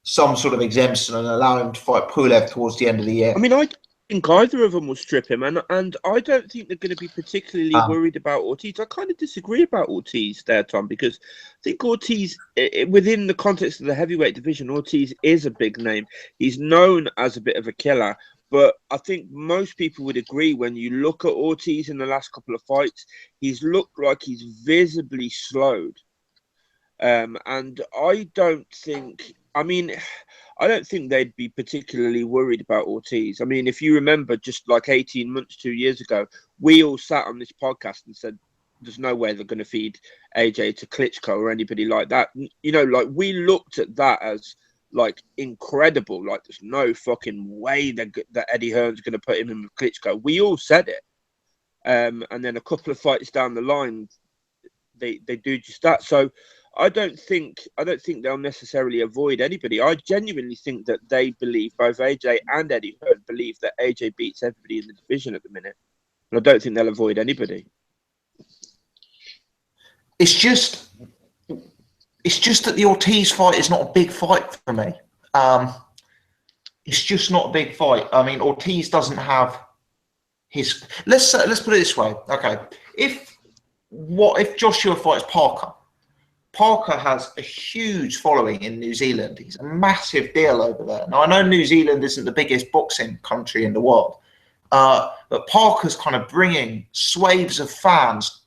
some sort of exemption and allow him to fight Pulev towards the end of the year. I mean, think either of them will strip him, and I don't think they're going to be particularly worried about Ortiz. I kind of disagree about Ortiz there, Tom, because I think Ortiz, within the context of the heavyweight division, Ortiz is a big name. He's known as a bit of a killer, but I think most people would agree when you look at Ortiz in the last couple of fights, he's looked like he's visibly slowed. And I don't think they'd be particularly worried about Ortiz. I mean, if you remember, just like 18 months, 2 years ago, we all sat on this podcast and said, there's no way they're going to feed AJ to Klitschko or anybody like that. You know, like we looked at that as like incredible. Like there's no fucking way that Eddie Hearn's going to put him in with Klitschko. We all said it. And then a couple of fights down the line, they do just that. So I don't think they'll necessarily avoid anybody. I genuinely think that they believe, both AJ and Eddie Hearn believe, that AJ beats everybody in the division at the minute. And I don't think they'll avoid anybody. It's just that the Ortiz fight is not a big fight for me. It's just not a big fight. I mean, Ortiz doesn't have his. Let's put it this way. Okay, if Joshua fights Parker? Parker has a huge following in New Zealand. He's a massive deal over there. Now, I know New Zealand isn't the biggest boxing country in the world, but Parker's kind of bringing swathes of fans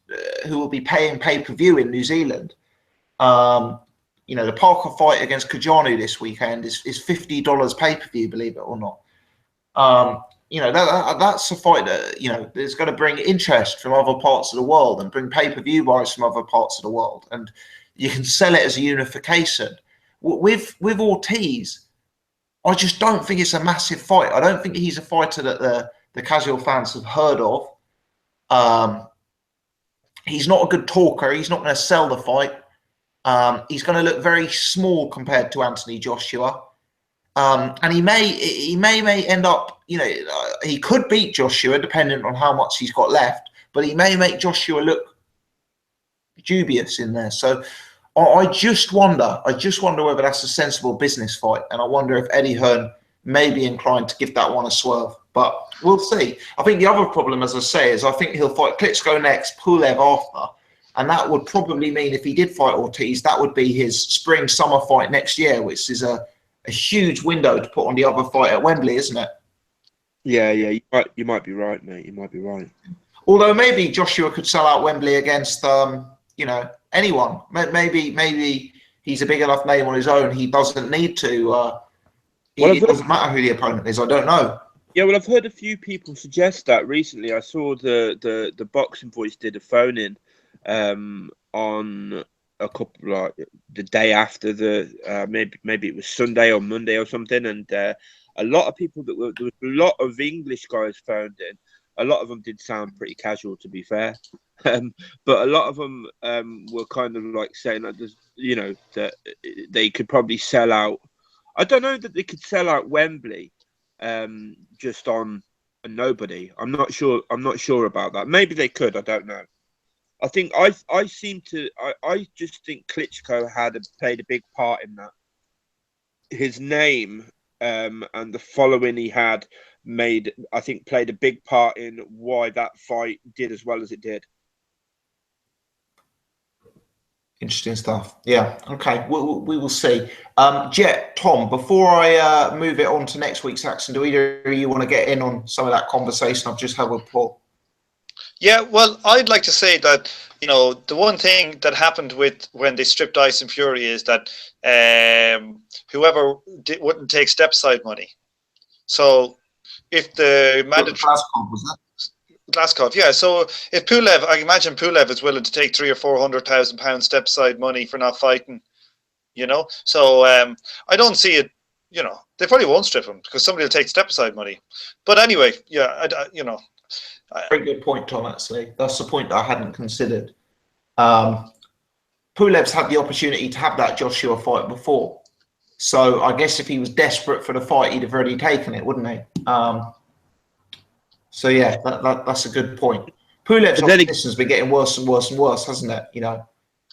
who will be paying pay-per-view in New Zealand. You know, the Parker fight against Kajanu this weekend is $50 pay-per-view, believe it or not. You know, that's a fight that, you know, is going to bring interest from other parts of the world and bring pay-per-view buys from other parts of the world. And you can sell it as a unification. With Ortiz, I just don't think it's a massive fight. I don't think he's a fighter that the casual fans have heard of. He's not a good talker. He's not going to sell the fight. He's going to look very small compared to Anthony Joshua. And he may end up, you know, he could beat Joshua depending on how much he's got left, but he may make Joshua look dubious in there. So I just wonder whether that's a sensible business fight, and I wonder if Eddie Hearn may be inclined to give that one a swerve, but we'll see. I think the other problem, as I say, is I think he'll fight Klitschko next, Pulev after, and that would probably mean if he did fight Ortiz, that would be his spring-summer fight next year, which is a huge window to put on the other fight at Wembley, isn't it? Yeah, you might be right, mate. You might be right. Although maybe Joshua could sell out Wembley against, you know, anyone. Maybe he's a big enough name on his own. He doesn't need to. It doesn't matter who the opponent is. I don't know. Yeah, well, I've heard a few people suggest that recently. I saw the Boxing Voice did a phone in on a couple, like the day after maybe it was Sunday or Monday or something, and a lot of people there was a lot of English guys phoned in. A lot of them did sound pretty casual, to be fair, but a lot of them were kind of like saying that there's, you know, that they could probably sell out. I don't know that they could sell out Wembley just on a nobody. I'm not sure about that. Maybe they could. I don't know. I think I just think Klitschko played a big part in that. His name and the following he had played a big part in why that fight did as well as it did. Interesting stuff. Yeah. Okay. We will see. Jet, Tom, before I move it on to next week's action, do either of you want to get in on some of that conversation I've just had with Paul? Yeah, well, I'd like to say that, you know, the one thing that happened when they stripped Tyson Fury is that whoever wouldn't take step side money. So if the mandatory Glaskov, yeah. So if Pulev, I imagine Pulev is willing to take £300,000 or £400,000 step side money for not fighting, you know. So I don't see it. You know, they probably won't strip him because somebody will take step side money. But anyway, yeah, you know. Very good point, Tom, actually. That's the point that I hadn't considered. Pulev's had the opportunity to have that Joshua fight before. So I guess if he was desperate for the fight, he'd have already taken it, wouldn't he? So, yeah, that's a good point. Pulev's opposition's been getting worse and worse and worse, hasn't it? You know,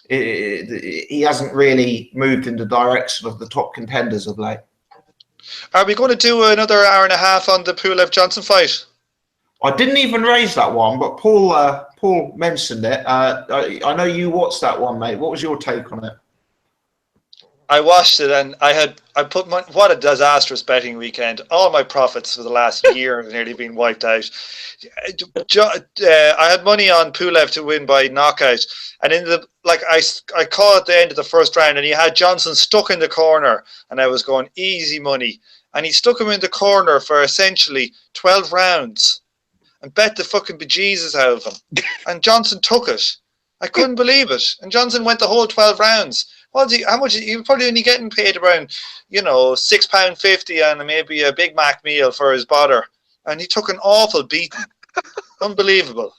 he hasn't really moved in the direction of the top contenders of late. Are we going to do another hour and a half on the Pulev Johnson fight? I didn't even raise that one, but Paul mentioned it. I know you watched that one, mate. What was your take on it? I watched it and I put what a disastrous betting weekend. All my profits for the last year have nearly been wiped out. I had money on Pulev to win by knockout, and I caught at the end of the first round, and he had Johnson stuck in the corner, and I was going easy money, and he stuck him in the corner for essentially 12 rounds, and bet the fucking bejesus out of him, and Johnson took it. I couldn't believe it, and Johnson went the whole 12 rounds. How much? He was probably only getting paid around, £6.50 and maybe a Big Mac meal for his bother, and he took an awful beating. Unbelievable.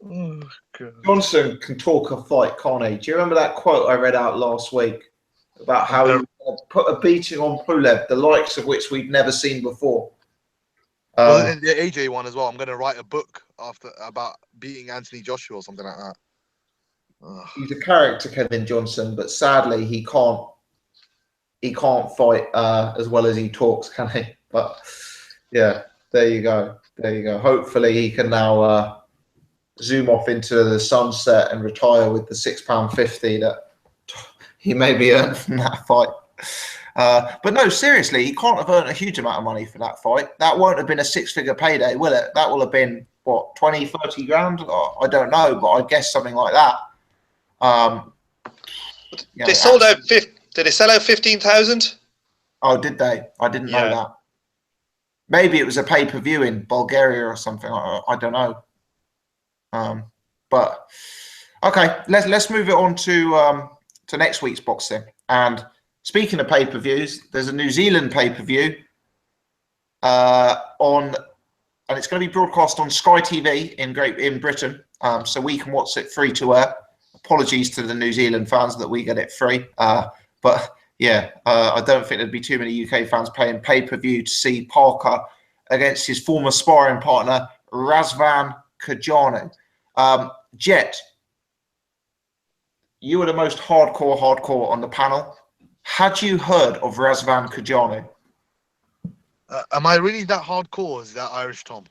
Oh, God. Johnson can talk a fight, can't he? Do you remember that quote I read out last week about how he put a beating on Pulev, the likes of which we'd never seen before? Well, the AJ one as well. I'm going to write a book about beating Anthony Joshua or something like that. Ugh. He's a character, Kevin Johnson, but sadly he can't fight as well as he talks, can he? But yeah, there you go. Hopefully he can now zoom off into the sunset and retire with the £6.50 that he maybe earned from that fight. But no, seriously, he can't have earned a huge amount of money for that fight. That won't have been a six-figure payday, will it? That will have been, what, 20, 30 grand? I don't know, but I guess something like that. They sold out. Did they sell out 15,000? Oh, did they? I didn't know that. Maybe it was a pay-per-view in Bulgaria or something. I don't know. But okay, let's move it on to next week's boxing. And speaking of pay-per-views, there's a New Zealand pay-per-view and it's going to be broadcast on Sky TV in Britain. So we can watch it free to air. Apologies to the New Zealand fans that we get it free. But yeah, I don't think there'd be too many UK fans paying pay-per-view to see Parker against his former sparring partner, Razvan Kajanu. Jet, you were the most hardcore on the panel. Had you heard of Razvan Kajanu? Am I really that hardcore? Is that Irish Tom?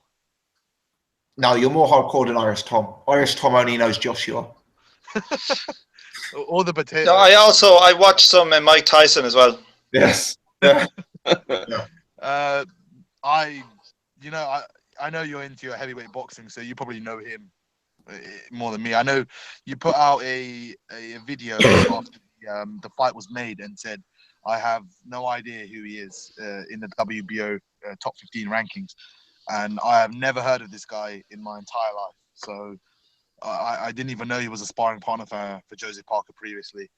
No, you're more hardcore than Irish Tom. Irish Tom only knows Joshua. Or the potato. No, I watched some Mike Tyson as well. Yes. Yeah. I know you're into your heavyweight boxing, so you probably know him more than me. I know you put out a video after the fight was made and said, I have no idea who he is in the WBO top 15 rankings, and I have never heard of this guy in my entire life. So I didn't even know he was a sparring partner for Joseph Parker previously.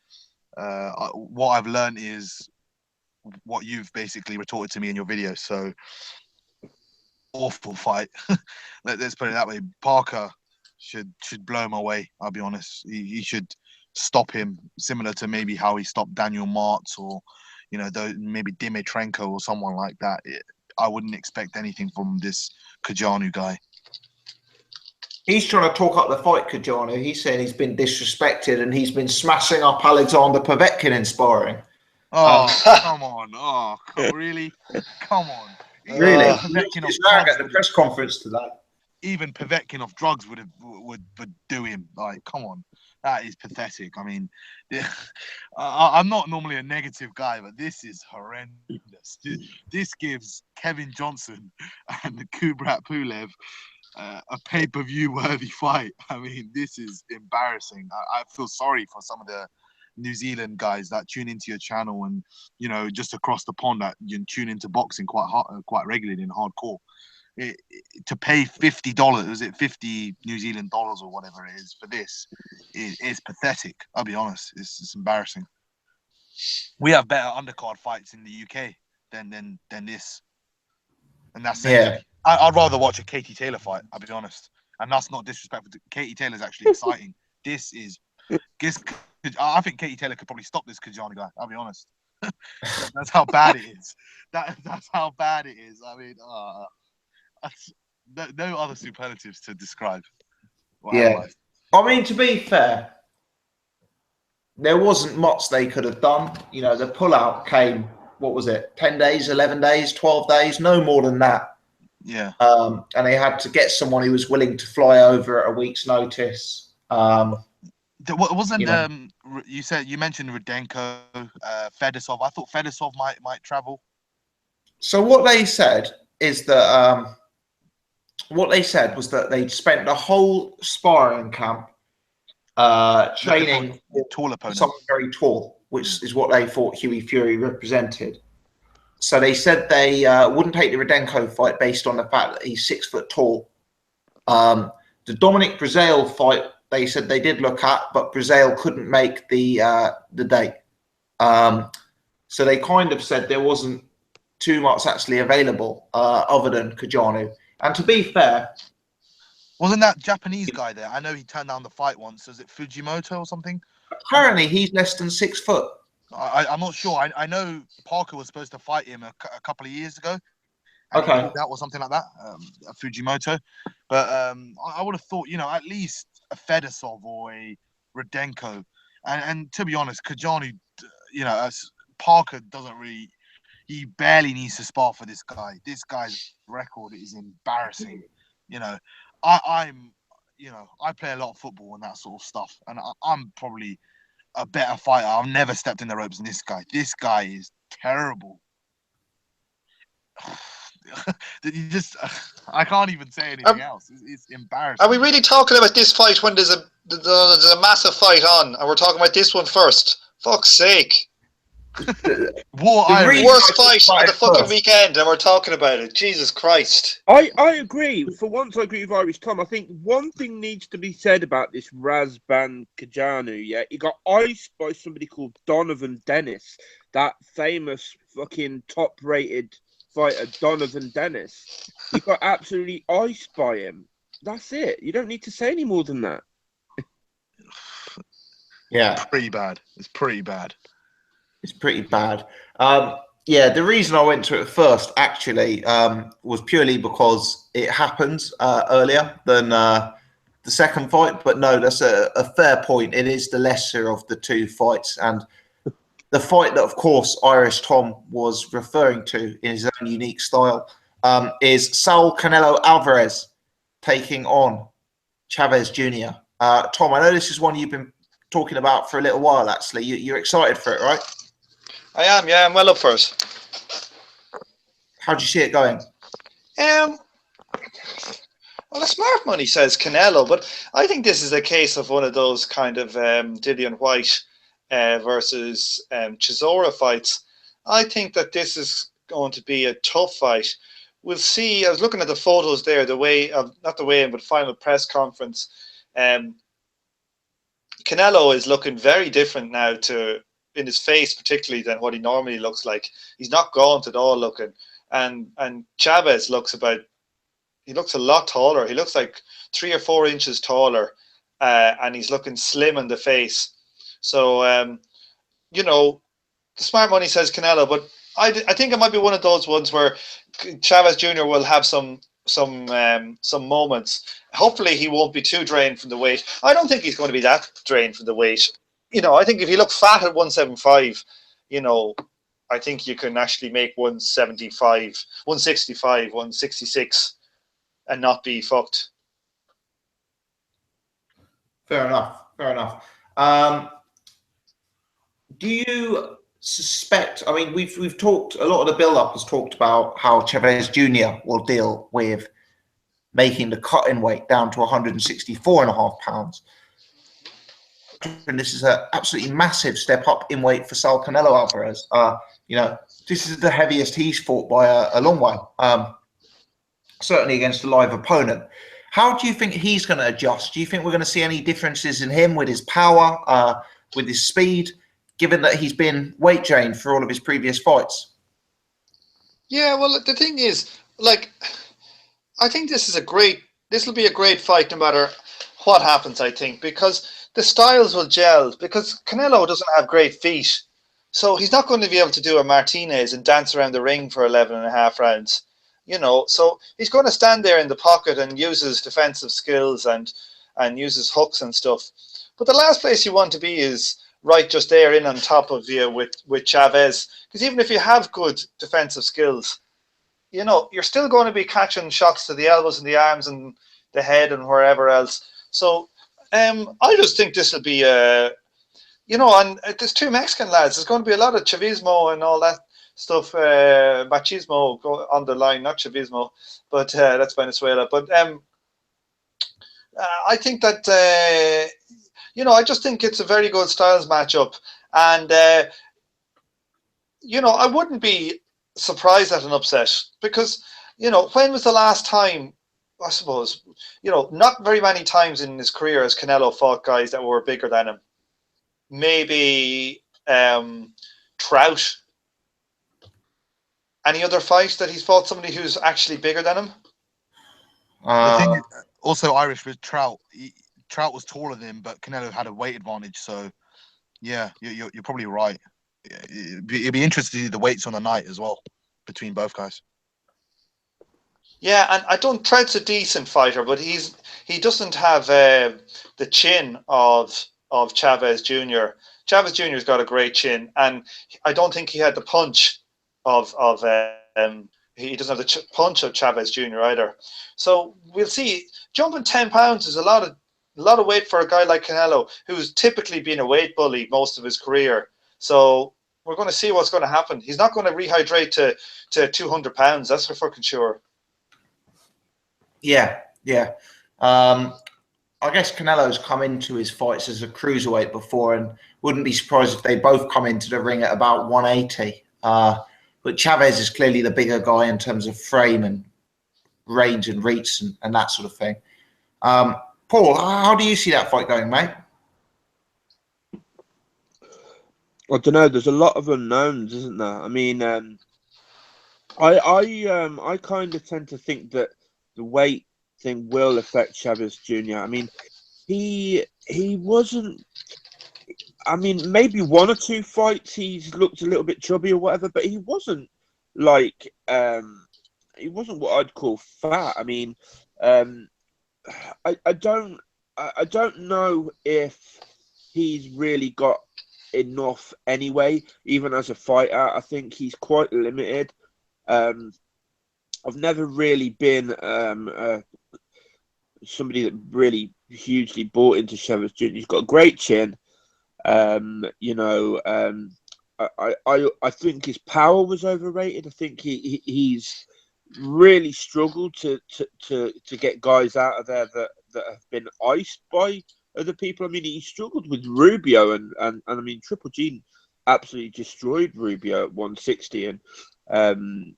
What I've learned is what you've basically retorted to me in your video. So awful fight. Let's put it that way. Parker should blow him away. I'll be honest. He should stop him, similar to maybe how he stopped Daniel Martz or maybe Dimitrenko or someone like that. I wouldn't expect anything from this Kajanu guy. He's trying to talk up the fight, Kajanu. He's saying he's been disrespected and he's been smashing up Alexander Povetkin in sparring. Oh, come on. Oh, really? Come on. Really? He's rag at the press conference today. Even Povetkin off drugs would do him. Like, come on. That is pathetic. I mean, I'm not normally a negative guy, but this is horrendous. This gives Kevin Johnson and Kubrat Pulev a pay-per-view worthy fight. I mean, this is embarrassing. I feel sorry for some of the New Zealand guys that tune into your channel and, just across the pond that you tune into boxing quite regularly and hardcore. To pay $50, is it 50 New Zealand dollars or whatever it is for this, it's pathetic. I'll be honest, it's embarrassing. We have better undercard fights in the UK than this, and that's it. I'd rather watch a Katie Taylor fight. I'll be honest, and that's not disrespectful. Katie Taylor's actually exciting. I think Katie Taylor could probably stop this Kajanu guy. I'll be honest. That's how bad it is. That's how bad it is. I mean, no other superlatives to describe. I mean, to be fair, there wasn't much they could have done. The pullout came what was it, 10 days, 11 days, 12 days, no more than that. Yeah. And they had to get someone who was willing to fly over at a week's notice. Wasn't you know. you mentioned Rudenko, Fedosov. I thought Fedosov might travel. So what they said is that was that they'd spent the whole sparring camp training tall opponent, someone very tall, which is what they thought Hughie Fury represented. So they said they wouldn't take the Rudenko fight based on the fact that he's 6 foot tall. The Dominic Breazeale fight, they said they did look at, but Breazeale couldn't make the date. So they kind of said there wasn't too much actually available other than Kajanu. And to be fair, wasn't that Japanese guy there? I know he turned down the fight once. Was it Fujimoto or something? Apparently he's less than 6 foot. I'm not sure. I know Parker was supposed to fight him a couple of years ago. Okay. That was something like that, Fujimoto. But I would have thought, at least a Fedosov or a Rudenko. And to be honest, Kajanu, Parker doesn't really. He barely needs to spar for this guy. This guy's record is embarrassing. I play a lot of football and that sort of stuff, and I'm probably a better fighter. I've never stepped in the ropes than this guy. This guy is terrible. I can't even say anything else. It's embarrassing. Are we really talking about this fight when there's a massive fight on, and we're talking about this one first? Fuck's sake. Worst fight of the fucking weekend, and we're talking about it. Jesus Christ. I agree. For once, I agree with Irish Tom. I think one thing needs to be said about this Razban Kajanu. Yeah, he got iced by somebody called Donovan Dennis, that famous fucking top-rated fighter, Donovan Dennis. He got absolutely iced by him. That's it. You don't need to say any more than that. Yeah, pretty bad. It's pretty bad. It's pretty bad. The reason I went to it first actually was purely because it happened earlier than the second fight. But no, that's a fair point. It is the lesser of the two fights. And the fight that, of course, Irish Tom was referring to in his own unique style is Saul Canelo Alvarez taking on Chavez Jr. Tom, I know this is one you've been talking about for a little while, actually. You're excited for it, right? I am, yeah. I'm well up for it. How do you see it going? Well, the smart money says Canelo, but I think this is a case of one of those kind of Dillian White versus Chisora fights. I think that this is going to be a tough fight. We'll see. I was looking at the photos there, not the weigh-in, but final press conference. Canelo is looking very different now in his face, particularly than what he normally looks like. He's not gaunt at all looking. And Chavez looks a lot taller. He looks like 3 or 4 inches taller, and he's looking slim in the face. So, the smart money says Canelo, but I think it might be one of those ones where Chavez Jr. will have some moments. Hopefully he won't be too drained from the weight. I don't think he's going to be that drained from the weight. I think if you look fat at 175, I think you can actually make 175, 165, 166 and not be fucked. Fair enough. Do you suspect, I mean, we've talked, a lot of the build-up has talked about how Chavez Jr. will deal with making the cut-in weight down to 164.5 pounds. And this is an absolutely massive step up in weight for Saul Canelo Alvarez. This is the heaviest he's fought by a long way, certainly against a live opponent. How do you think he's going to adjust? Do you think we're going to see any differences in him with his power, with his speed, given that he's been weight drained for all of his previous fights? Yeah, well, the thing is, I think this will be a great fight no matter what happens, I think, because the styles will gel, because Canelo doesn't have great feet. So he's not going to be able to do a Martinez and dance around the ring for 11.5 rounds. So he's going to stand there in the pocket and use his defensive skills and use his hooks and stuff. But the last place you want to be is right just there in on top of you with Chavez. Because even if you have good defensive skills, you know, you're still going to be catching shots to the elbows and the arms and the head and wherever else. So I just think this will be you know, and there's two Mexican lads. There's going to be a lot of chavismo and all that stuff. Machismo on the line, not chavismo, but that's Venezuela. But I think that you know, I just think it's a very good styles matchup, and you know, I wouldn't be surprised at an upset because, you know, when was the last time? I suppose, you know, not very many times in his career has Canelo fought guys that were bigger than him. Maybe Trout. Any other fight that he's fought somebody who's actually bigger than him? The thing, also Irish with Trout. Trout was taller than him, but Canelo had a weight advantage. So, yeah, you're probably right. It'd be interesting to see the weights on the night as well between both guys. Yeah, and I don't. Trout's a decent fighter, but he doesn't have the chin of Chavez Jr. Chavez Jr.'s got a great chin, and I don't think he had the punch of he doesn't have the punch of Chavez Jr. either. So we'll see. Jumping 10 pounds is a lot of weight for a guy like Canelo, who's typically been a weight bully most of his career. So we're going to see what's going to happen. He's not going to rehydrate to 200 pounds. That's for fucking sure. Yeah. I guess Canelo's come into his fights as a cruiserweight before, and wouldn't be surprised if they both come into the ring at about 180. But Chavez is clearly the bigger guy in terms of frame and range and reach and that sort of thing. Paul, how do you see that fight going, mate? I don't know. There's a lot of unknowns, isn't there? I mean, I kind of tend to think that the weight thing will affect Chavez Jr. I mean, he wasn't. I mean, maybe one or two fights he's looked a little bit chubby or whatever, but he wasn't like he wasn't what I'd call fat. I mean, I don't know if he's really got enough anyway, even as a fighter. I think he's quite limited. I've never really been somebody that really hugely bought into Chavez Jr. He's got a great chin. You know, I think his power was overrated. I think he's really struggled to get guys out of there that have been iced by other people. I mean, he struggled with Rubio, and I mean, Triple G absolutely destroyed Rubio at 160, and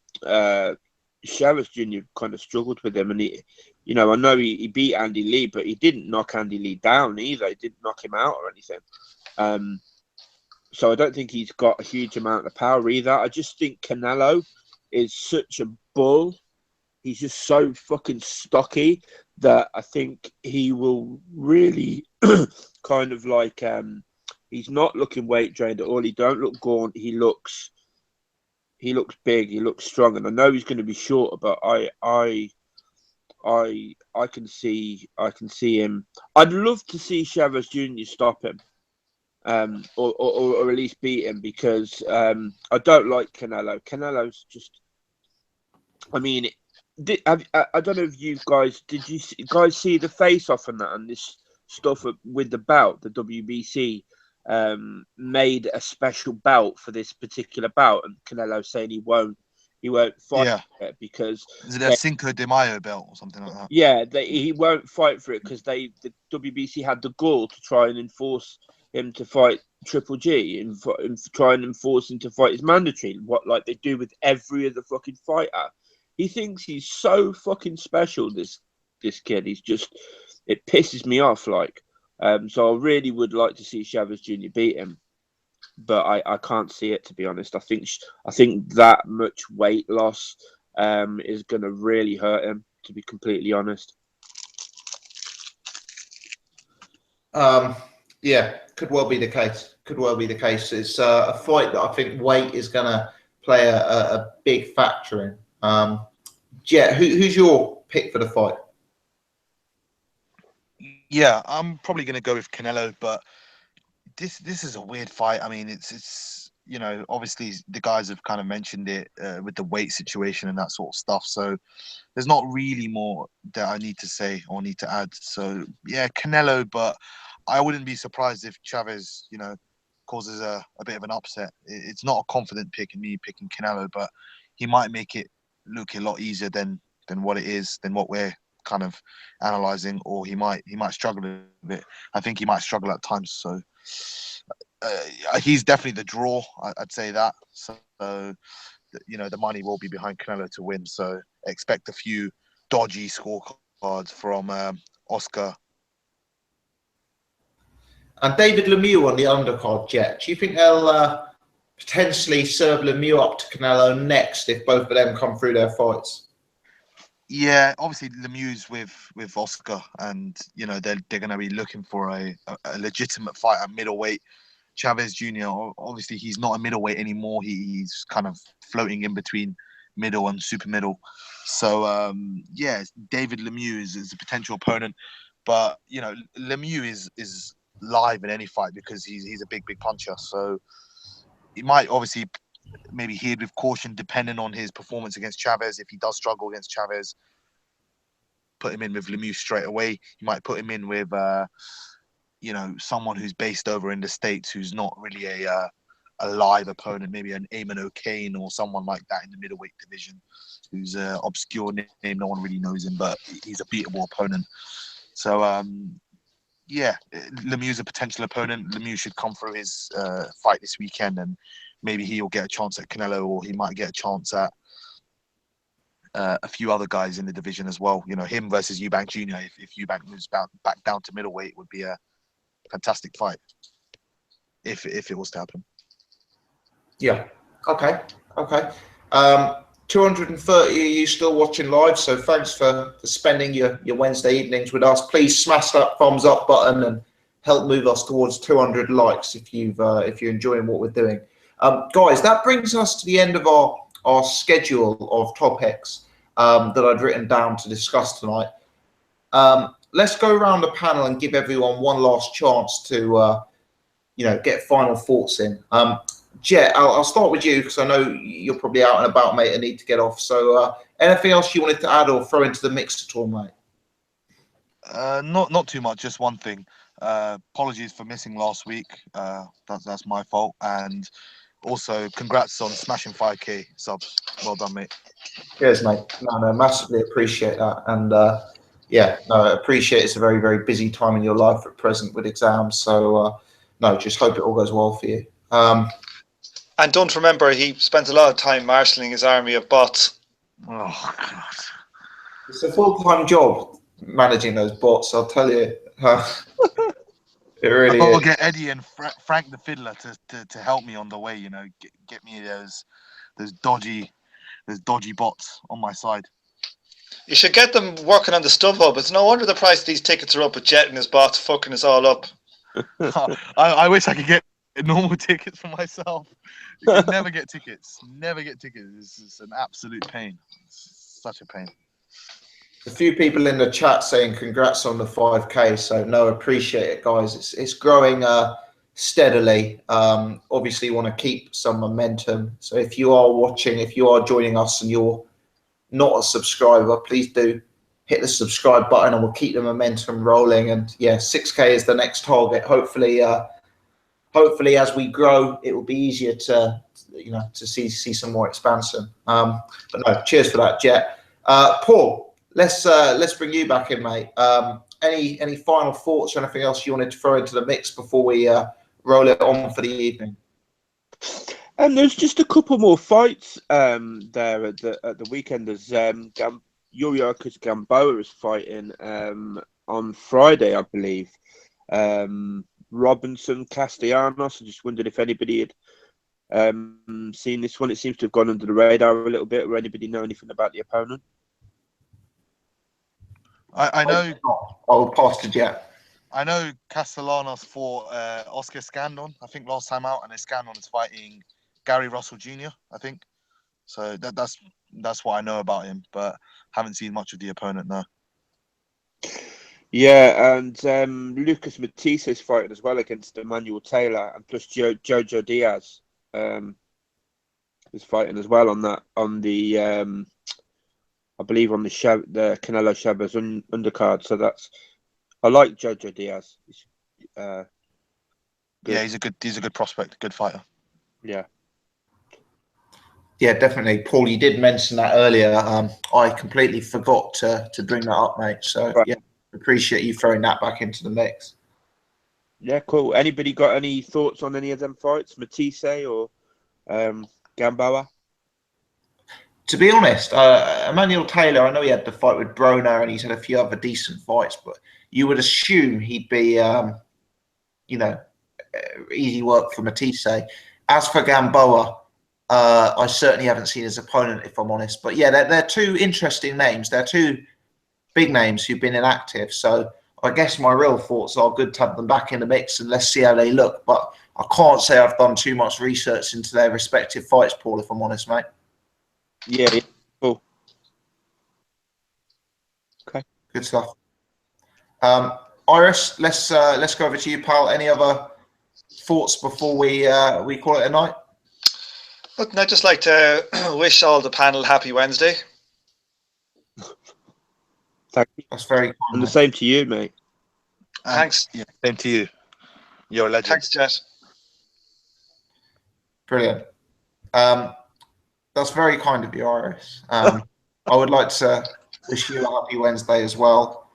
Chavez Jr. kind of struggled with him, and he, you know, I know he beat Andy Lee, but he didn't knock Andy Lee down either. He didn't knock him out or anything. So I don't think he's got a huge amount of power either. I just think Canelo is such a bull. He's just so fucking stocky that I think he will really kind of like he's not looking weight drained at all. He don't look gaunt. He looks big. He looks strong, and I know he's going to be shorter, but I can see him. I'd love to see Chavez Jr. stop him, or at least beat him, because I don't like Canelo. Canelo's just, I mean, I don't know if you guys guys see the face off and that and this stuff with the bout. The WBC made a special bout for this particular bout, and Canelo saying he won't fight it because is it a Cinco de Mayo belt or something like that? Yeah, he won't fight for it because the WBC had the gall to try and enforce him to fight Triple G and try and enforce him to fight his mandatory, like they do with every other fucking fighter. He thinks he's so fucking special. This kid, it pisses me off. Like, so I really would like to see Chavez Jr. beat him, but I can't see it, to be honest. I think that much weight loss is going to really hurt him, to be completely honest. Yeah, could well be the case. It's a fight that I think weight is going to play a big factor in. Jet, who's your pick for the fight? Yeah, I'm probably going to go with Canelo, but this is a weird fight. I mean, it's obviously the guys have kind of mentioned it with the weight situation and that sort of stuff. So there's not really more that I need to say or need to add. So yeah, Canelo, but I wouldn't be surprised if Chavez, causes a bit of an upset. It's not a confident pick in me picking Canelo, but he might make it look a lot easier than what it is, than what we're kind of analyzing, or he might struggle a bit. I think he might struggle at times. So he's definitely the draw. I'd say that. So the money will be behind Canelo to win. So expect a few dodgy scorecards from Oscar. And David Lemieux on the undercard, Jet. Do you think they'll potentially serve Lemieux up to Canelo next if both of them come through their fights? Yeah, obviously Lemieux's with Oscar, and they're going to be looking for a legitimate fight at middleweight. Chavez Jr. Obviously he's not a middleweight anymore. He's kind of floating in between middle and super middle. So David Lemieux is a potential opponent, but Lemieux is live in any fight because he's a big puncher. So he might obviously maybe heed with caution depending on his performance against Chavez. If he does struggle against Chavez, put him in with Lemieux straight away. He might put him in with someone who's based over in the States who's not really a live opponent, maybe an Eamon O'Kane or someone like that in the middleweight division, who's an obscure name, no one really knows him, but he's a beatable opponent. So Lemieux's a potential opponent. Lemieux should come through his fight this weekend, and maybe he'll get a chance at Canelo, or he might get a chance at a few other guys in the division as well. Him versus Eubank Jr. If Eubank moves back down to middleweight, would be a fantastic fight if it was to happen. Yeah. Okay. 230 are you still watching live? So thanks for spending your Wednesday evenings with us. Please smash that thumbs up button and help move us towards 200 likes if you're enjoying what we're doing. Guys, that brings us to the end of our schedule of topics that I'd written down to discuss tonight. Let's go around the panel and give everyone one last chance to get final thoughts in. Jet, I'll start with you because I know you're probably out and about, mate, and need to get off. So anything else you wanted to add or throw into the mix at all, mate? Not too much, just one thing. Apologies for missing last week. That's my fault. And also, congrats on smashing 5K subs. Well done, mate. Cheers, mate. No, massively appreciate that. And I appreciate it's a very, very busy time in your life at present with exams. So just hope it all goes well for you. And don't remember, he spent a lot of time marshalling his army of bots. Oh, God. It's a full-time job managing those bots, I'll tell you. It really I'll is. get Eddie and Frank the Fiddler to help me on the way, get me those dodgy bots on my side. You should get them working on the StubHub. It's no wonder the price of these tickets are up with Jet and his bots fucking us all up. I wish I could get normal tickets for myself. You can never get tickets. It's an absolute pain. It's such a pain. A few people in the chat saying congrats on the 5K. So no, appreciate it, guys. It's growing steadily. Obviously, you want to keep some momentum. So if you are watching, if you are joining us and you're not a subscriber, please do hit the subscribe button and we'll keep the momentum rolling. And 6K is the next target. Hopefully as we grow, it will be easier to see some more expansion. But no, cheers for that, Jet. Paul, let's bring you back in, mate. Any final thoughts or anything else you wanted to throw into the mix before we roll it on for the evening? And there's just a couple more fights there at the weekend. There's Yuriakis Gamboa is fighting on Friday, I believe. Robinson Castellanos. I just wondered if anybody had seen this one. It seems to have gone under the radar a little bit. Or anybody know anything about the opponent? I know. I'll pass to Jet. I know Castellanos fought Oscar Scandon, I think, last time out, and Scandon is fighting Gary Russell Jr., I think. So that's what I know about him, but haven't seen much of the opponent now. Yeah, and Lucas Matisse is fighting as well against Emmanuel Taylor, and plus Jojo Diaz is fighting as well on the I believe on the Canelo Chavez undercard. So I like Jojo Diaz. Good. Yeah, he's a good prospect, good fighter. Yeah. Yeah, definitely. Paul, you did mention that earlier. I completely forgot to bring that up, mate. So Right. yeah, appreciate you throwing that back into the mix. Yeah, cool. Anybody got any thoughts on any of them fights, Matisse or Gamboa? To be honest, Emmanuel Taylor, I know he had the fight with Broner and he's had a few other decent fights, but you would assume he'd be, easy work for Matisse. As for Gamboa, I certainly haven't seen his opponent, if I'm honest. But yeah, they're two interesting names. They're two big names who've been inactive. So I guess my real thoughts are good to have them back in the mix and let's see how they look. But I can't say I've done too much research into their respective fights, Paul, if I'm honest, mate. Yeah, cool. Okay. Good stuff. Iris, let's go over to you, pal. Any other thoughts before we call it a night? Look, I'd just like to wish all the panel happy Wednesday. Thank you. That's very kind. And the same to you, mate. Thanks. Yeah, same to you. You're a legend. Thanks, Jet. Brilliant. That's very kind of you, Iris. I would like to wish you a happy Wednesday as well.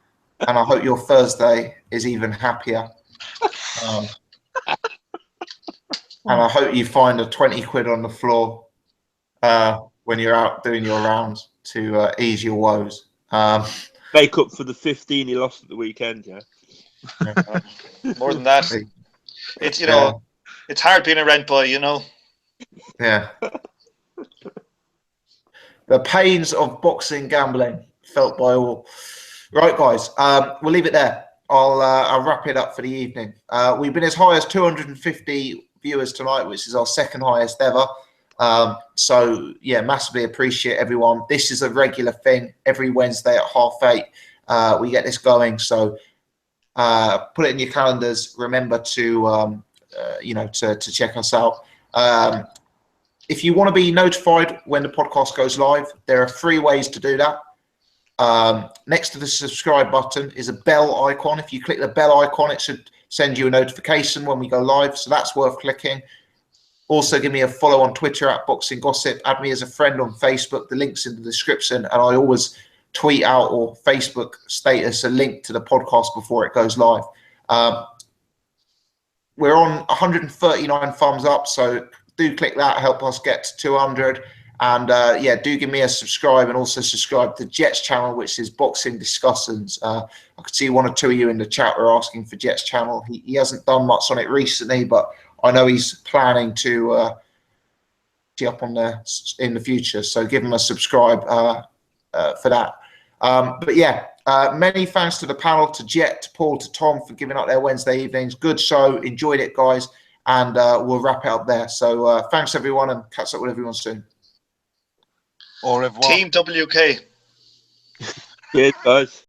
And I hope your Thursday is even happier. And I hope you find a 20 quid on the floor when you're out doing your rounds to ease your woes. Make up for the 15 he lost at the weekend, yeah. More than that, it's it's hard being a rent boy, Yeah. The pains of boxing gambling felt by all. Right, guys, we'll leave it there. I'll wrap it up for the evening. We've been as high as 250 viewers tonight, which is our second highest ever. So yeah, massively appreciate everyone. This is a regular thing every Wednesday at 8:30. We get this going, so put it in your calendars. Remember to to check us out. If you want to be notified when the podcast goes live, there are 3 ways to do that. Next to the subscribe button is a bell icon. If you click the bell icon, it should send you a notification when we go live. So that's worth clicking. Also, give me a follow on Twitter at Boxing Gossip. Add me as a friend on Facebook. The link's in the description. And I always tweet out or Facebook status a link to the podcast before it goes live. We're on 139 thumbs up. So do click that. Help us get to 200. And yeah, do give me a subscribe and also subscribe to Jet's channel, which is Boxing Discussions. I could see 1 or 2 of you in the chat are asking for Jet's channel. He hasn't done much on it recently, but I know he's planning to be up on there in the future. So give him a subscribe for that. But yeah, many thanks to the panel, to Jet, to Paul, to Tom for giving up their Wednesday evenings. Good show. Enjoyed it, guys. And we'll wrap it up there. So thanks, everyone, and catch up with everyone soon. Au revoir. Team WK. Cheers, guys.